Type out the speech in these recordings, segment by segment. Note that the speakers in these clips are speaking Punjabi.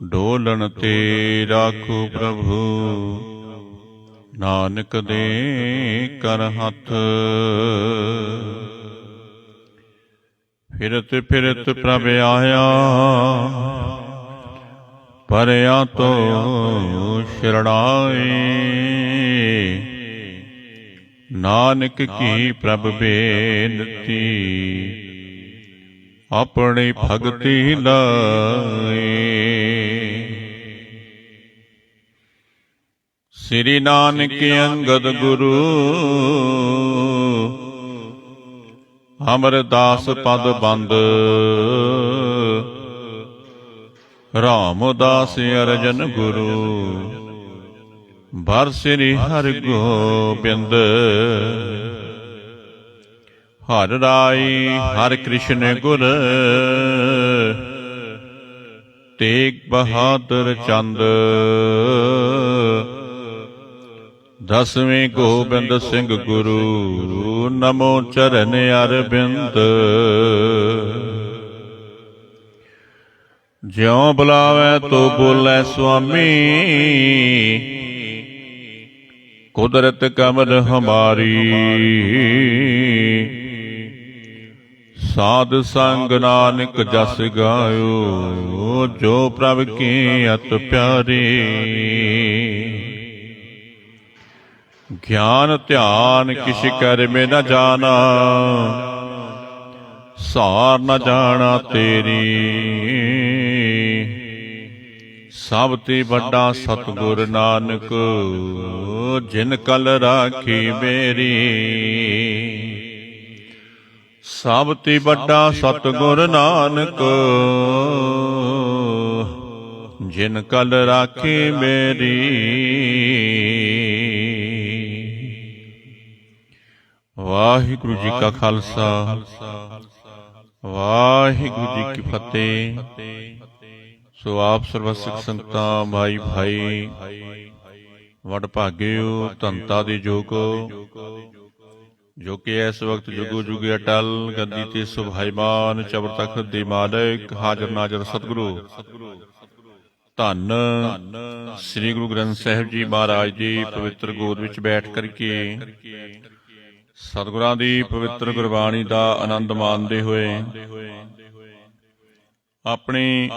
ਡੋਲਣ ਤੇ ਰਾਖੋ ਪ੍ਰਭੂ, ਨਾਨਕ ਦੇ ਕਰ ਹੱਥ। ਫਿਰਤ ਫਿਰਤ ਪ੍ਰਭ ਆਇਆ, ਪਰਿਆ ਤੋ ਸ਼ਰਣਾਏ। ਨਾਨਕ ਕੀ ਪ੍ਰਭ ਬੇਨਤੀ, ਆਪਣੀ ਭਗਤੀ ਲਾਏ। ਸ੍ਰੀ ਨਾਨਕ ਅੰਗਦ ਗੁਰੂ, ਅਮਰਦਾਸ ਪਦ ਬੰਦ। ਰਾਮਦਾਸ ਅਰਜਨ ਗੁਰੂ, ਭਰ ਸ੍ਰੀ ਹਰਿ ਗੋਬਿੰਦ। ਹਰਿ ਰਾਈ ਹਰਿ ਕ੍ਰਿਸ਼ਨ ਗੁਰ, ਤੇਗ ਬਹਾਦਰ ਚੰਦ। ਦਸਵੇਂ ਗੋਬਿੰਦ ਸਿੰਘ ਗੁਰੂ, ਨਮੋ ਚਰਨ ਅਰਬਿੰਦ। ਜਿਉ ਬੁਲਾਵੈ ਤੋ ਬੋਲੇ ਸੁਆਮੀ, ਕੁਦਰਤ ਕਮਰ ਹਮਾਰੀ। ਸਾਧ ਸੰਗ ਨਾਨਕ ਜਸ ਗਾਇਓ, ਜੋ ਪ੍ਰਭ ਕੀ ਅਤ ਪਿਆਰੀ। ਗਿਆਨ ਧਿਆਨ ਕਿਛ ਕਰਮੇ ਨ ਜਾਣਾ, ਸਾਰ ਨ ਜਾਣਾ ਤੇਰੀ। ਸਭ ਤੇ ਵੱਡਾ ਸਤਿਗੁਰ ਨਾਨਕ, ਜਿਨ ਕਲ ਰਾਖੀ ਮੇਰੀ। ਸਭ ਤੇ ਵੱਡਾ ਸਤਿਗੁਰ ਨਾਨਕ, ਜਿਨ ਕਲ ਰਾਖੀ ਮੇਰੀ। ਵਾਹਿਗੁਰੂ ਜੀ ਕਾ ਖਾਲਸਾ, ਵਾਹਿਗੁਰੂ ਜੀ ਕੀ ਫਤਿਹ। ਸੋ ਆਪ ਸਰਬ ਸਿੱਖ ਸੰਗਤਾਂ, ਭਾਈ ਭਾਈ ਵਡ ਭਾਗਿਓ, ਧੰਤਾ ਦੇ ਜੋਗੋ, ਜੋ ਕਿ ਇਸ ਵਕਤ ਜੁਗੋ ਜੁਗੇ ਅਟਲ ਗੱਦੀ ਤੇ ਸੁਭਾਈਮਾਨ ਚਬਰ ਤਖਤ ਦੇ ਮਾਲਕ, ਹਾਜ਼ਰ ਨਾਜ਼ਰ ਸਤਿਗੁਰੂ ਧੰਨ ਸ੍ਰੀ ਗੁਰੂ ਗ੍ਰੰਥ ਸਾਹਿਬ ਜੀ ਮਹਾਰਾਜ ਦੀ ਪਵਿੱਤਰ ਗੋਦ ਵਿੱਚ ਬੈਠ ਕਰਕੇ ਸਤਿਗੁਰਾਂ ਦੀ ਪਵਿੱਤਰ ਗੁਰਬਾਣੀ ਦਾ ਆਨੰਦ ਮਾਣਦੇ ਹੋਏ ਆਪਣੇ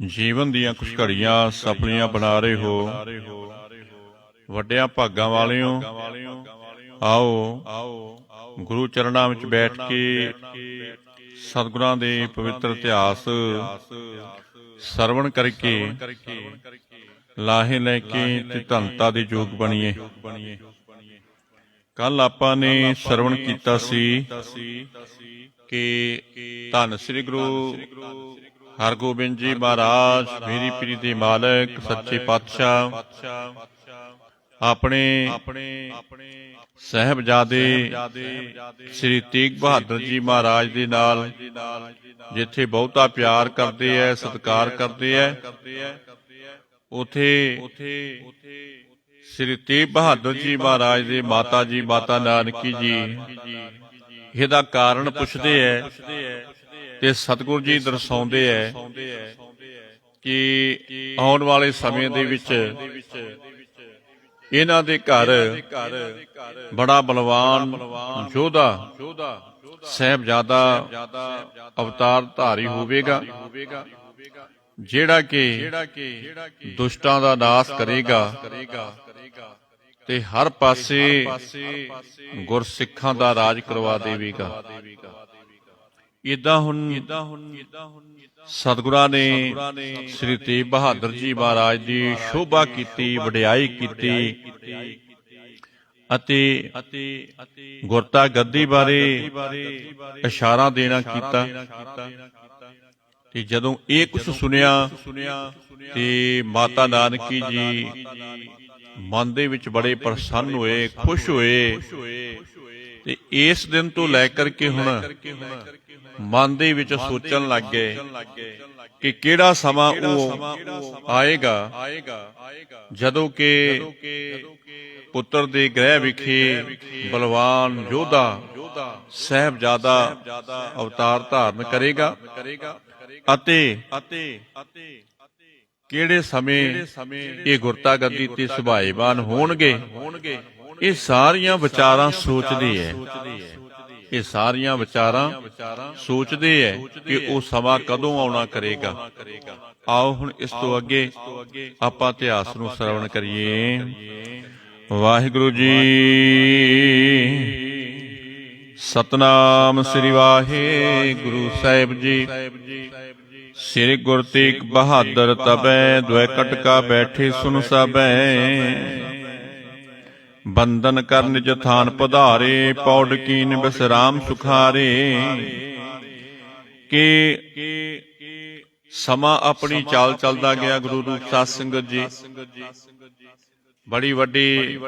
ਜੀਵਨ ਦੀਆਂ ਕੁਝ ਘੜੀਆਂ ਸਫਲੀਆਂ ਬਣਾ ਰਹੇ ਹੋ। ਵੱਡਿਆਂ ਭਾਗਾਂ ਵਾਲਿਓ, ਆਓ ਗੁਰੂ ਚਰਨਾਂ ਵਿੱਚ ਬੈਠ ਕੇ ਸਤਿਗੁਰਾਂ ਦੇ ਪਵਿੱਤਰ ਇਤਿਹਾਸ ਸਰਵਣ ਕਰਕੇ ਲਾਹੇ ਲੈ ਕੇ ਤੇ ਧੰਨਤਾ ਦੇ ਯੋਗ ਬਣੀਏ। ਕੱਲ ਆਪਾਂ ਨੇ ਸਰਵਣ ਕੀਤਾ ਸੀ ਕਿ ਧੰਨ ਸ੍ਰੀ ਗੁਰੂ ਹਰਗੋਬਿੰਦ ਜੀ ਮਹਾਰਾਜ, ਮੇਰੀ ਪੀਰੀ ਦੇ ਮਾਲਕ, ਸੱਚੇ ਪਾਤਸ਼ਾਹ ਆਪਣੇ ਸਾਹਿਬਜ਼ਾਦੇ ਸ੍ਰੀ ਤੇਗ ਬਹਾਦਰ ਜੀ ਮਹਾਰਾਜ ਦੇ ਨਾਲ ਜਿੱਥੇ ਬਹੁਤਾ ਪਿਆਰ ਕਰਦੇ ਐ, ਸਤਿਕਾਰ ਕਰਦੇ ਐ, ਉਥੇ ਸ੍ਰੀ ਤੇਗ ਬਹਾਦਰ ਜੀ ਮਹਾਰਾਜ ਦੇ ਮਾਤਾ ਜੀ, ਮਾਤਾ ਨਾਨਕੀ ਜੀ ਇਹਦਾ ਕਾਰਨ ਪੁੱਛਦੇ ਐ ਤੇ ਸਤਿਗੁਰੂ ਜੀ ਦਰਸਾਉਂਦੇ ਐ ਕਿ ਆਉਣ ਵਾਲੇ ਸਮੇਂ ਦੇ ਵਿੱਚ ਇਹਨਾਂ ਦੇ ਘਰ ਬੜਾ ਬਲਵਾਨ ਯੋਧਾ ਸਾਹਿਬਜ਼ਾਦਾ ਅਵਤਾਰ ਧਾਰੀ ਹੋਵੇਗਾ, ਜਿਹੜਾ ਕਿ ਦੁਸ਼ਟਾਂ ਦਾ ਨਾਸ਼ ਕਰੇਗਾ ਤੇ ਹਰ ਪਾਸੇ ਗੁਰਸਿੱਖਾਂ ਦਾ ਰਾਜ ਕਰਵਾ ਦੇਵੇਗਾ। ਏਦਾਂ ਹੁਣ ਸਤਿਗੁਰਾਂ ਨੇ ਸ੍ਰੀ ਤੇਗ ਬਹਾਦਰ ਜੀ ਮਹਾਰਾਜ ਦੀ ਸ਼ੋਭਾ ਕੀਤੀ, ਵਡਿਆਈ ਕੀਤੀ ਅਤੇ ਗੁਰਤਾ ਗੱਦੀ ਬਾਰੇ ਇਸ਼ਾਰਾ ਦੇਣਾ ਕੀਤਾ। ਤੇ ਜਦੋਂ ਇਹ ਕੁਝ ਸੁਣਿਆ ਤੇ ਮਾਤਾ ਨਾਨਕੀ ਜੀ ਮਨ ਦੇ ਵਿੱਚ ਬੜੇ ਪ੍ਰਸੰਨ ਹੋਏ, ਖੁਸ਼ ਹੋਏ ਤੇ ਇਸ ਦਿਨ ਤੋਂ ਲੈ ਕਰਕੇ ਹੁਣ ਮਨ ਦੇ ਵਿੱਚ ਸੋਚਣ ਲੱਗ ਗਏ ਕਿ ਕਿਹੜਾ ਸਮਾਂ ਉਹ ਆਏਗਾ ਜਦੋਂ ਕਿ ਪੁੱਤਰ ਦੇ ਗ੍ਰਹਿ ਵਿਖੇ ਬਲਵਾਨ ਯੋਧਾ ਸਾਹਿਬਜ਼ਾਦਾ ਅਵਤਾਰ ਧਾਰਨ ਕਰੇਗਾ ਅਤੇ ਕਿਹੜੇ ਸਮੇਂ ਇਹ ਗੁਰਤਾ ਗੱਦੀ ਤੇ ਸੁਭਾਏਵਾਨ ਹੋਣਗੇ, ਇਹ ਸਾਰੀਆਂ ਵਿਚਾਰਾਂ ਸੋਚਦੇ ਐ। ਇਹ ਸਾਰੀਆਂ ਵਿਚਾਰਾਂ ਸੋਚਦੇ ਐ ਕਿ ਉਹ ਸਮਾਂ ਕਦੋਂ ਆਉਣਾ ਕਰੇਗਾ। ਆਓ ਹੁਣ ਇਸ ਤੋਂ ਅੱਗੇ ਆਪਾਂ ਇਤਿਹਾਸ ਨੂੰ ਸਰਵਣ ਕਰੀਏ। ਵਾਹਿਗੁਰੂ ਜੀ। ਸਤਨਾਮ ਸ੍ਰੀ ਵਾਹਿਗੁਰੂ ਸਾਹਿਬ ਜੀ। ਸ੍ਰੀ ਗੁਰ ਤੇਗ ਬਹਾਦਰ ਤਬੈ ਦੁਇ ਕਟਕਾ ਬੈਠੇ ਸੁਨ ਸਬੈ। ਬੰਦਨ ਕਰਨ ਨਿਜ ਥਾਨ ਪਧਾਰੇ ਪੌੜ ਕੀਨ ਬਿਸਰਾਮ ਸੁਖਾਰੇ। ਕਿ ਸਮਾਂ ਆਪਣੀ ਚਾਲ ਚੱਲਦਾ ਗਿਆ। ਗੁਰੂ ਰੂਪ ਸਾਧ ਸੰਗਤ ਜੀ ਬੜੀ ਵੱਡੀ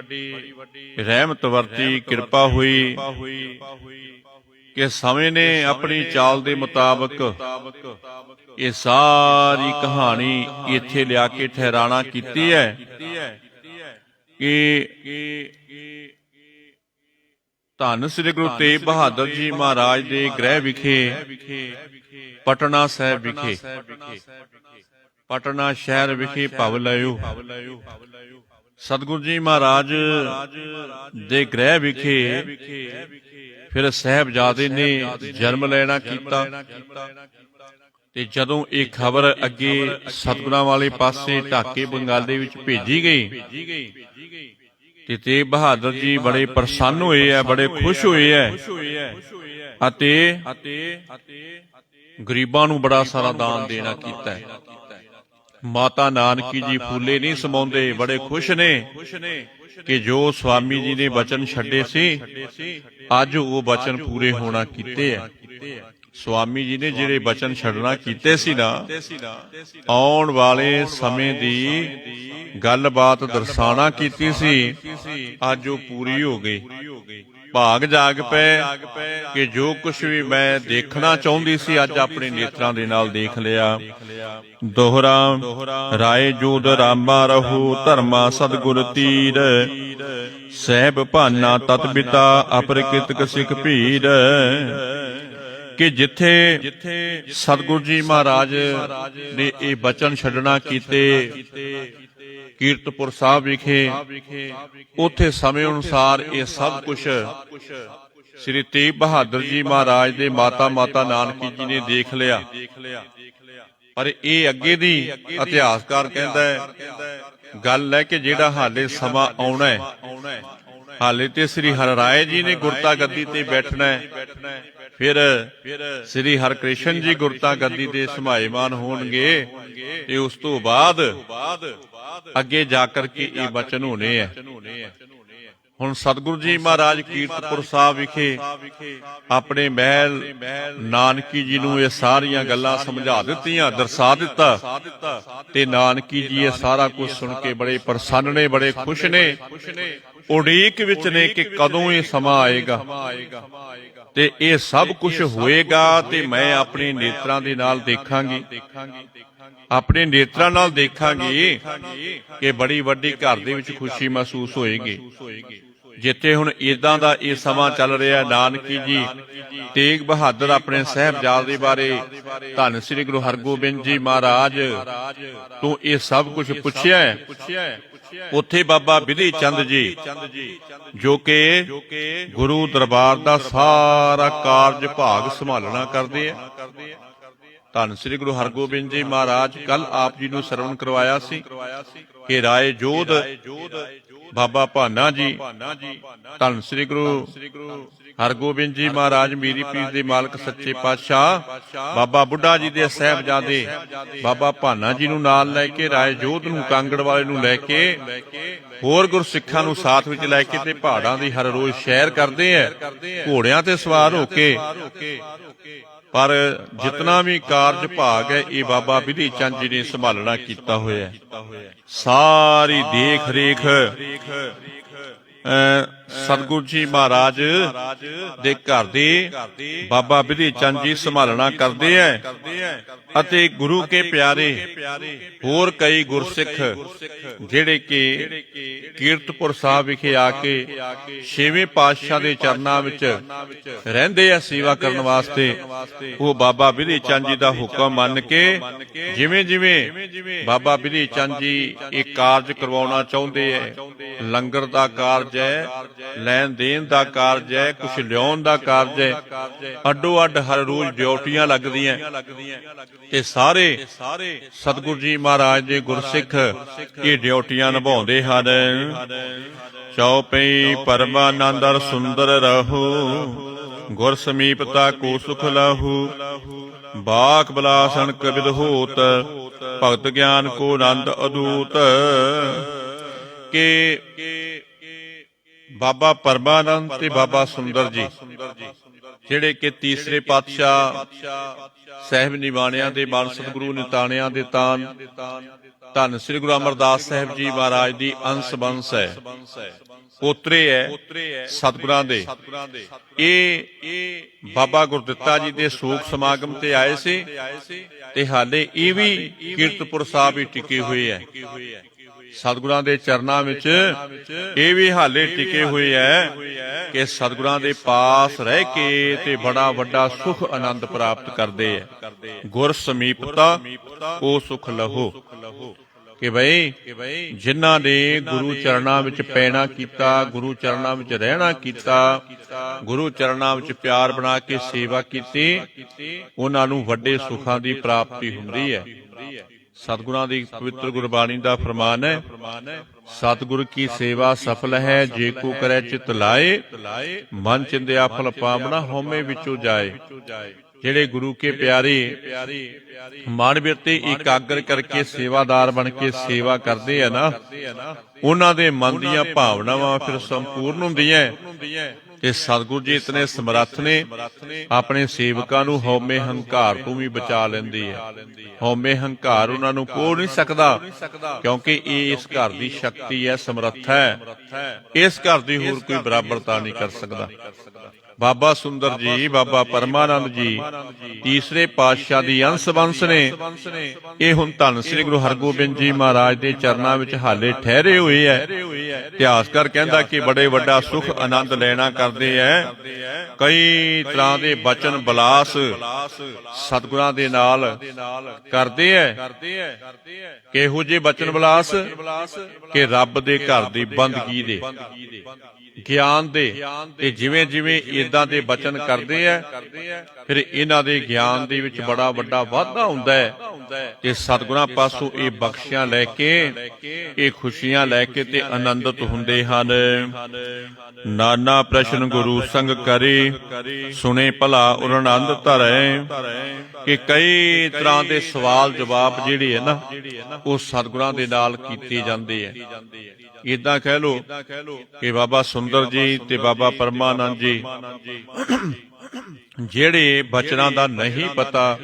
ਰਹਿਮਤ ਵਰਤੀ, ਕਿਰਪਾ ਹੋਈ ਕਿ ਸਮੇਂ ਨੇ ਆਪਣੀ ਚਾਲ ਦੇ ਮੁਤਾਬਕ ਇਹ ਸਾਰੀ ਕਹਾਣੀ ਇੱਥੇ ਲਿਆ ਕੇ ਠਹਿਰਾਣਾ ਕੀਤੀ ਹੈ ਕਿ ਧੰਨ ਸ੍ਰੀ ਗੁਰੂ ਤੇਗ ਬਹਾਦਰ ਜੀ ਮਹਾਰਾਜ ਦੇ ਗ੍ਰਹਿ ਵਿਖੇ ਪਟਨਾ ਸਾਹਿਬ ਵਿਖੇ ਪਟਨਾ ਸ਼ਹਿਰ ਵਿਖੇ ਭਵ ਲਇਓ ਸਤਿਗੁਰੂ ਜੀ ਮਹਾਰਾਜ ਦੇ ਗ੍ਰਹਿ ਵਿਖੇ ਫਿਰ ਸਾਹਿਬਜ਼ਾਦੇ ਨੇ ਜਨਮ ਲੈਣਾ ਕੀਤਾ। ਤੇ ਜਦੋਂ ਇਹ ਖਬਰ ਅੱਗੇ ਸਤਿਗੁਰਾਂ ਵਾਲੇ ਪਾਸੇ ਢਾਕੇ ਬੰਗਾਲੇ ਵਿੱਚ ਭੇਜੀ ਗਈ ਤੇ ਤੇਗ ਬਹਾਦਰ ਜੀ ਬੜੇ ਪ੍ਰਸੰਨ ਹੋਏ ਐ, ਬੜੇ ਖੁਸ਼ ਹੋਏ ਐ ਅਤੇ ਗਰੀਬਾਂ ਨੂੰ ਬੜਾ ਸਾਰਾ ਦਾਨ ਦੇਣਾ ਕੀਤਾ ਹੈ। ਮਾਤਾ ਨਾਨਕੀ ਜੀ ਫੂਲੇ ਨਹੀਂ ਸਮਾਉਂਦੇ, ਬੜੇ ਖੁਸ਼ ਨੇ ਕਿ ਜੋ ਸਵਾਮੀ ਜੀ ਨੇ ਬਚਨ ਛੱਡੇ ਸੀ ਅੱਜ ਉਹ ਬਚਨ ਪੂਰੇ ਹੋਣਾ ਕੀਤੇ ਐ। ਸਵਾਮੀ ਜੀ ਨੇ ਜਿਹੜੇ ਬਚਨ ਛੱਡਣਾ ਕੀਤੇ ਸੀ ਨਾ, ਆਉਣ ਵਾਲੇ ਸਮੇਂ ਦੀ ਗੱਲਬਾਤ ਦਰਸਾਉਣਾ ਕੀਤੀ ਸੀ, ਅੱਜ ਉਹ ਪੂਰੀ ਹੋ ਗਈ। ਭਾਗ ਜਾਗ ਪਏ ਕਿ ਜੋ ਕੁਝ ਵੀ ਮੈਂ ਦੇਖਣਾ ਚਾਹੁੰਦੀ ਸੀ ਅੱਜ ਆਪਣੇ ਨੇਤਰਾਂ ਦੇ ਨਾਲ ਦੇਖ ਲਿਆ। ਦੋਹਰਾ ਰਾਏ ਜੋਧ ਰਾਮਾ ਰਹੋ ਧਰਮਾ ਸਤਿਗੁਰ ਤੀਰ। ਸਹਿਬ ਭਾਨਾ ਤਤ ਬਿਤਾ ਅਪਰਕਿਰਤ ਸਿੱਖ ਭੀੜ। ਕਿ ਜਿੱਥੇ ਸਤਿਗੁਰੂ ਜੀ ਮਹਾਰਾਜ ਨੇ ਇਹ ਬਚਨ ਛੱਡਣਾ ਕੀਤੇ ਕੀਰਤਪੁਰ ਸਾਹਿਬ ਵਿਖੇ, ਉੱਥੇ ਸਮੇਂ ਅਨੁਸਾਰ ਇਹ ਸਭ ਕੁਝ ਸ੍ਰੀ ਤੇਗ ਬਹਾਦਰ ਜੀ ਮਹਾਰਾਜ ਦੇ ਮਾਤਾ ਨਾਨਕੀ ਜੀ ਨੇ ਦੇਖ ਲਿਆ। ਪਰ ਇਹ ਅੱਗੇ ਦੀ ਇਤਿਹਾਸਕਾਰ ਕਹਿੰਦਾ ਹੈ ਗੱਲ ਹੈ ਕਿ ਜਿਹੜਾ ਹਾਲੇ ਸਮਾਂ ਆਉਣਾ ਹੈ, ਹਾਲੇ ਤੇ ਸ੍ਰੀ ਹਰਿ ਰਾਏ ਜੀ ਨੇ ਗੁਰਤਾ ਗੱਦੀ ਤੇ ਬੈਠਣਾ ਹੈ, ਫਿਰ ਸ੍ਰੀ ਹਰਿਕ੍ਰਿਸ਼ਨ ਜੀ ਗੁਰਤਾ ਗੱਦੀ ਤੇ ਸਮਾਏਮਾਨ ਹੋਣਗੇ ਤੇ ਉਸ ਤੋਂ ਬਾਅਦ ਅੱਗੇ ਜਾ ਕਰਕੇ ਇਹ ਬਚਨ ਹੋਣੇ ਹੈ। ਹੁਣ ਸਤਿਗੁਰੂ ਜੀ ਮਹਾਰਾਜ ਕੀਰਤਪੁਰ ਸਾਹਿਬ ਵਿਖੇ ਆਪਣੇ ਮਹਿਲ ਨਾਨਕੀ ਜੀ ਨੂੰ ਇਹ ਸਾਰੀਆਂ ਗੱਲਾਂ ਸਮਝਾ ਦਿੱਤੀਆਂ, ਦਰਸਾ ਦਿੱਤਾ ਤੇ ਨਾਨਕੀ ਜੀ ਇਹ ਸਾਰਾ ਕੁਝ ਸੁਣ ਕੇ ਬੜੇ ਪ੍ਰਸੰਨ ਨੇ, ਬੜੇ ਖੁਸ਼ ਨੇ, ਉਡੀਕ ਵਿੱਚ ਨੇ ਕਿ ਕਦੋਂ ਇਹ ਸਮਾਂ ਆਏਗਾ ਤੇ ਇਹ ਸਭ ਕੁਝ ਹੋਏਗਾ ਤੇ ਮੈਂ ਆਪਣੇ ਨੇਤਰਾਂ ਦੇ ਨਾਲ ਦੇਖਾਂਗੀ, ਆਪਣੇ ਨੇਤਰਾਂ ਨਾਲ ਦੇਖਾਂਗੀ ਕਿ ਬੜੀ ਵੱਡੀ ਘਰ ਦੇ ਵਿੱਚ ਖੁਸ਼ੀ ਮਹਿਸੂਸ ਹੋਏਗੀ। ਜਿੱਥੇ ਹੁਣ ਏਦਾਂ ਦਾ ਇਹ ਸਮਾਂ ਚੱਲ ਰਿਹਾ, ਨਾਨਕੀ ਜੀ ਤੇਗ ਬਹਾਦਰ ਆਪਣੇ ਸਾਹਿਬਜ਼ਾਦੇ ਬਾਰੇ ਧੰਨ ਸ੍ਰੀ ਗੁਰੂ ਹਰਗੋਬਿੰਦ ਜੀ ਮਹਾਰਾਜ ਤੋਂ ਇਹ ਸਭ ਕੁਝ ਪੁੱਛਿਆ। ਉੱਥੇ ਬਾਬਾ ਬਿਧੀ ਚੰਦ ਜੀ ਜੋ ਕਿ ਗੁਰੂ ਦਰਬਾਰ ਦਾ ਸਾਰਾ ਕਾਰਜ ਭਾਗ ਸੰਭਾਲਣਾ ਕਰਦੇ ਆ। ਧੰਨ ਸ੍ਰੀ ਗੁਰੂ ਹਰਗੋਬਿੰਦ ਜੀ ਮਹਾਰਾਜ ਕੱਲ ਆਪ ਜੀ ਨੂੰ ਸਰਵਣ ਕਰਵਾਇਆ ਸੀ ਕਿ ਰਾਏ ਜੋਧ ਬਾਬਾ ਭਾਨਾ ਜੀ ਧੰਨ ਸ੍ਰੀ ਗੁਰੂ ਹਰਗੋਬਿੰਦ ਜੀ ਮਹਾਰਾਜ ਮੀਰੀ ਪੀਰ ਦੇ ਮਾਲਕ ਸੱਚੇ ਪਾਤਸ਼ਾਹ ਬਾਬਾ ਬੁੱਢਾ ਜੀ ਦੇ ਸਾਹਿਬਜ਼ਾਦੇ ਬਾਬਾ ਭਾਨਾ ਜੀ ਨੂੰ ਨਾਲ ਲੈ ਕੇ, ਰਾਏ ਜੋਧ ਨੂੰ ਕਾਂਗੜ ਵਾਲੇ ਨੂੰ ਲੈ ਕੇ, ਹੋਰ ਗੁਰਸਿੱਖਾਂ ਨੂੰ ਸਾਥ ਵਿੱਚ ਲੈ ਕੇ ਤੇ ਪਹਾੜਾਂ ਦੀ ਹਰ ਰੋਜ਼ ਸੈਰ ਕਰਦੇ ਐ ਘੋੜਿਆਂ ਤੇ ਸਵਾਰ ਹੋ ਕੇ। ਪਰ ਜਿਤਨਾ ਵੀ ਕਾਰਜ ਭਾਗ ਹੈ ਇਹ ਬਾਬਾ ਬਿਧੀ ਚੰਦ ਜੀ ਨੇ ਸੰਭਾਲਣਾ ਕੀਤਾ ਹੋਇਆ। ਸਾਰੀ ਦੇਖ ਰੇਖ ਸਤਿਗੁਰੂ ਜੀ ਮਹਾਰਾਜ ਦੇ ਘਰ ਦੀ ਬਾਬਾ ਬਿਧੀ ਚੰਦ ਜੀ ਸੰਭਾਲਣਾ ਕਰਦੇ ਐ ਅਤੇ ਗੁਰੂ ਕੇ ਪਿਆਰੇ ਹੋਰ ਕਈ ਗੁਰਸਿੱਖ ਜਿਹੜੇ ਕਿ ਕੀਰਤਪੁਰ ਸਾਹਿਬ ਵਿਖੇ ਆ ਕੇ ਛੇਵੇਂ ਪਾਤਸ਼ਾਹ ਦੇ ਚਰਨਾਂ ਵਿੱਚ ਰਹਿੰਦੇ ਆ ਸੇਵਾ ਕਰਨ ਵਾਸਤੇ। ਉਹ ਬਾਬਾ ਬਿਧੀ ਚੰਦ ਜੀ ਦਾ ਹੁਕਮ ਮੰਨ ਕੇ ਜਿਵੇਂ ਜਿਵੇਂ ਬਾਬਾ ਬਿਧੀ ਚੰਦ ਜੀ ਇਹ ਕਾਰਜ ਕਰਵਾਉਣਾ ਚਾਹੁੰਦੇ ਐ, ਲੰਗਰ ਦਾ ਕਾਰਜ ਹੈ, ਲੈਣ ਦੇਣ ਦਾ ਕਾਰਜ ਹੈ, ਕੁਛ ਲਿਆਉਣ ਦਾ ਕਾਰਜ ਹੈ, ਅੱਡੋ ਅੱਡ ਹਰ ਰੋਜ਼ ਡਿਊਟੀਆਂ ਲੱਗਦੀਆਂ ਤੇ ਸਾਰੇ ਸਤਿਗੁਰੂ ਜੀ ਮਹਾਰਾਜ ਦੇ ਗੁਰਸਿੱਖ ਇਹ ਡਿਊਟੀਆਂ ਨਿਭਾਉਂਦੇ ਹਨ। ਚਉਪਈ ਪਰਮਾਨੰਦ ਅਰ ਸੁੰਦਰ ਰਹੋ, ਗੁਰ ਸਮੀਪਤਾ ਕੋ ਸੁਖ ਲਹੂ, ਬਾਕ ਬਲਾਸਨ ਕਬਿਦ ਹੋਤ, ਭਗਤ ਗਿਆਨ ਕੋ ਆਨੰਦ ਅਦੂਤ। ਕਿ ਬਾਬਾ ਪਰਮਾਨੰਦ ਤੇ ਬਾਬਾ ਸੁੰਦਰ ਜੀ ਜਿਹੜੇ ਕਿ ਤੀਸਰੇ ਪਾਤਸ਼ਾਹ ਸਾਹਿਬ ਨਿਵਾਣਿਆਂ ਦੇ ਮਨ ਸਤਿਗੁਰੂ ਨਿਤਾਣਿਆਂ ਦੇ ਤਾਨ ਧੰਨ ਸ੍ਰੀ ਗੁਰੂ ਅਮਰਦਾਸ ਸਾਹਿਬ ਜੀ ਮਹਾਰਾਜ ਦੀ ਅੰਸ਼ ਬੰਸ ਹੈ, ਪੋਤਰੇ ਹੈ ਸਤਿਗੁਰਾਂ ਦੇ। ਇਹ ਬਾਬਾ ਗੁਰਦਿੱਤਾ ਜੀ ਦੇ ਸੋਗ ਸਮਾਗਮ ਤੇ ਆਏ ਸੀ ਤੇ ਹਾਲੇ ਇਹ ਵੀ ਕੀਰਤਪੁਰ ਸਾਹਿਬ ਹੀ ਟਿਕੇ ਹੋਏ ਹੈ। ਸਤਿਗੁਰਾਂ ਦੇ ਚਰਨਾਂ ਵਿੱਚ ਇਹ ਵੀ ਹਾਲੇ ਟਿਕੇ ਹੋਏ ਹੈ ਕਿ ਸਤਿਗੁਰਾਂ ਦੇ ਪਾਸ ਰਹਿ ਕੇ ਤੇ ਬੜਾ ਵੱਡਾ ਸੁਖ ਆਨੰਦ ਪ੍ਰਾਪਤ ਕਰਦੇ ਹੈ। ਗੁਰ ਸਮੀਪਤਾ ਉਹ ਸੁਖ ਲਹੋ। ਕਿ ਬਈ ਜਿਨ੍ਹਾਂ ਨੇ ਗੁਰੂ ਚਰਨਾਂ ਵਿੱਚ ਪੈਣਾ ਕੀਤਾ, ਗੁਰੂ ਚਰਨਾਂ ਵਿੱਚ ਰਹਿਣਾ ਕੀਤਾ, ਗੁਰੂ ਚਰਨਾਂ ਵਿੱਚ ਪਿਆਰ ਬਣਾ ਕੇ ਸੇਵਾ ਕੀਤੀ, ਉਹਨਾਂ ਨੂੰ ਵੱਡੇ ਸੁੱਖਾਂ ਦੀ ਪ੍ਰਾਪਤੀ ਹੁੰਦੀ ਹੈ। ਸਤਿਗੁਰਾਂ ਦੀ ਪਵਿੱਤਰ ਗੁਰਬਾਣੀ ਦਾ ਫਰਮਾਨ ਹੈ, ਸਤਿਗੁਰ ਕੀ ਸੇਵਾ ਸਫਲ ਹੈ, ਜੇ ਕੋ ਕਰੈ ਚਿਤ ਲਾਏ, ਮਨ ਚਿੰਦਿਆ ਫਲ ਪਾਵਣਾ, ਹਉਮੈ ਵਿੱਚੋਂ ਜਾਏ। ਜਿਹੜੇ ਗੁਰੂ ਕੇ ਪਿਆਰੇ ਮਨ ਬਿਰਤੇ ਇਕਾਗਰ ਕਰਕੇ ਸੇਵਾਦਾਰ ਬਣ ਕੇ ਸੇਵਾ ਕਰਦੇ ਆ ਨਾ, ਉਹਨਾਂ ਦੇ ਮਨ ਦੀਆਂ ਭਾਵਨਾਵਾਂ ਫਿਰ ਸੰਪੂਰਨ ਹੁੰਦੀਆਂ ਤੇ ਸਤਿਗੁਰੂ ਜੀ ਇਤਨੇ ਸਮਰੱਥ ਨੇ, ਆਪਣੇ ਸੇਵਕਾਂ ਨੂੰ ਹਉਮੈ ਹੰਕਾਰ ਤੋਂ ਵੀ ਬਚਾ ਲੈਂਦੇ ਆ। ਹਉਮੈ ਹੰਕਾਰ ਉਹਨਾਂ ਨੂੰ ਕੋਹ ਨਹੀਂ ਸਕਦਾ, ਕਿਉਂਕਿ ਇਹ ਇਸ ਘਰ ਦੀ ਸ਼ਕਤੀ ਹੈ, ਸਮਰੱਥਾ ਹੈ। ਇਸ ਘਰ ਦੀ ਹੋਰ ਕੋਈ ਬਰਾਬਰਤਾ ਨਹੀਂ ਕਰ ਸਕਦਾ। ਬਾਬਾ ਸੁੰਦਰ ਜੀ, ਬਾਬਾ ਪਰਮਾਨੰਦ ਜੀ ਤੀਸਰੇ ਪਾਤਸ਼ਾਹ ਦੀ ਅੰਸ਼ ਬੰਸ ਨੇ। ਇਹ ਹੁਣ ਧੰਨ ਸ੍ਰੀ ਗੁਰੂ ਹਰਗੋਬਿੰਦ ਜੀ ਮਹਾਰਾਜ ਦੇ ਚਰਨਾਂ ਵਿੱਚ ਹਾਲੇ ਠਹਿਰੇ ਹੋਏ ਹੈ। ਇਤਿਹਾਸਕਾਰ ਕਹਿੰਦਾ ਕਿ ਬੜੇ ਵੱਡਾ ਸੁਖ ਆਨੰਦ ਲੈਣਾ ਕਰਦੇ ਐ। ਕਈ ਤਰ੍ਹਾਂ ਦੇ ਬਚਨ ਬਲਾਸ ਸਤਿਗੁਰਾਂ ਦੇ ਨਾਲ ਕਰਦੇ ਐ। ਕਿਹੋ ਜਿਹੇ ਬਚਨ ਬਲਾਸ ਕਿ ਰੱਬ ਦੇ ਘਰ ਦੀ ਬੰਦਗੀ ਦੇ, ਗਿਆਨ ਦੇ, ਤੇ ਜਿਵੇਂ ਜਿਵੇਂ ਏਦਾਂ ਦੇ ਬਚਨ ਕਰਦੇ ਆ ਫਿਰ ਇਹਨਾਂ ਦੇ ਗਿਆਨ ਦੇ ਵਿੱਚ ਬੜਾ ਵੱਡਾ ਵਾਧਾ ਹੁੰਦਾ ਹੈ ਤੇ ਸਤਿਗੁਰਾਂ ਪਾਸੋਂ ਇਹ ਬਖਸ਼ਿਆਂ ਲੈ ਕੇ, ਇਹ ਖੁਸ਼ੀਆਂ ਲੈ ਕੇ ਤੇ ਆਨੰਦਿਤ ਹੁੰਦੇ ਹਨ। ਨਾਨਾ ਪ੍ਰਸ਼ਨ ਗੁਰੂ ਸੰਗ ਕਰੇ, ਸੁਣੇ ਭਲਾ ਔਰ ਆਨੰਦ ਧਰੈ। ਕਿ ਕਈ ਤਰ੍ਹਾਂ ਦੇ ਸਵਾਲ ਜਵਾਬ ਜਿਹੜੇ ਹੈ ਨਾ ਉਹ ਸਤਿਗੁਰਾਂ ਦੇ ਨਾਲ ਕੀਤੇ ਜਾਂਦੇ ਆ। ਏਦਾਂ ਕਹਿ ਲੋ ਕਿ ਬਾਬਾ ਸੁੰਦਰ ਜੀ ਤੇ ਬਾਬਾ ਪਰਮਾਨੰਦ ਜੀ ਜਿਹੜੇ ਬਚਨਾਂ ਦਾ ਨਹੀਂ ਪਤਾ,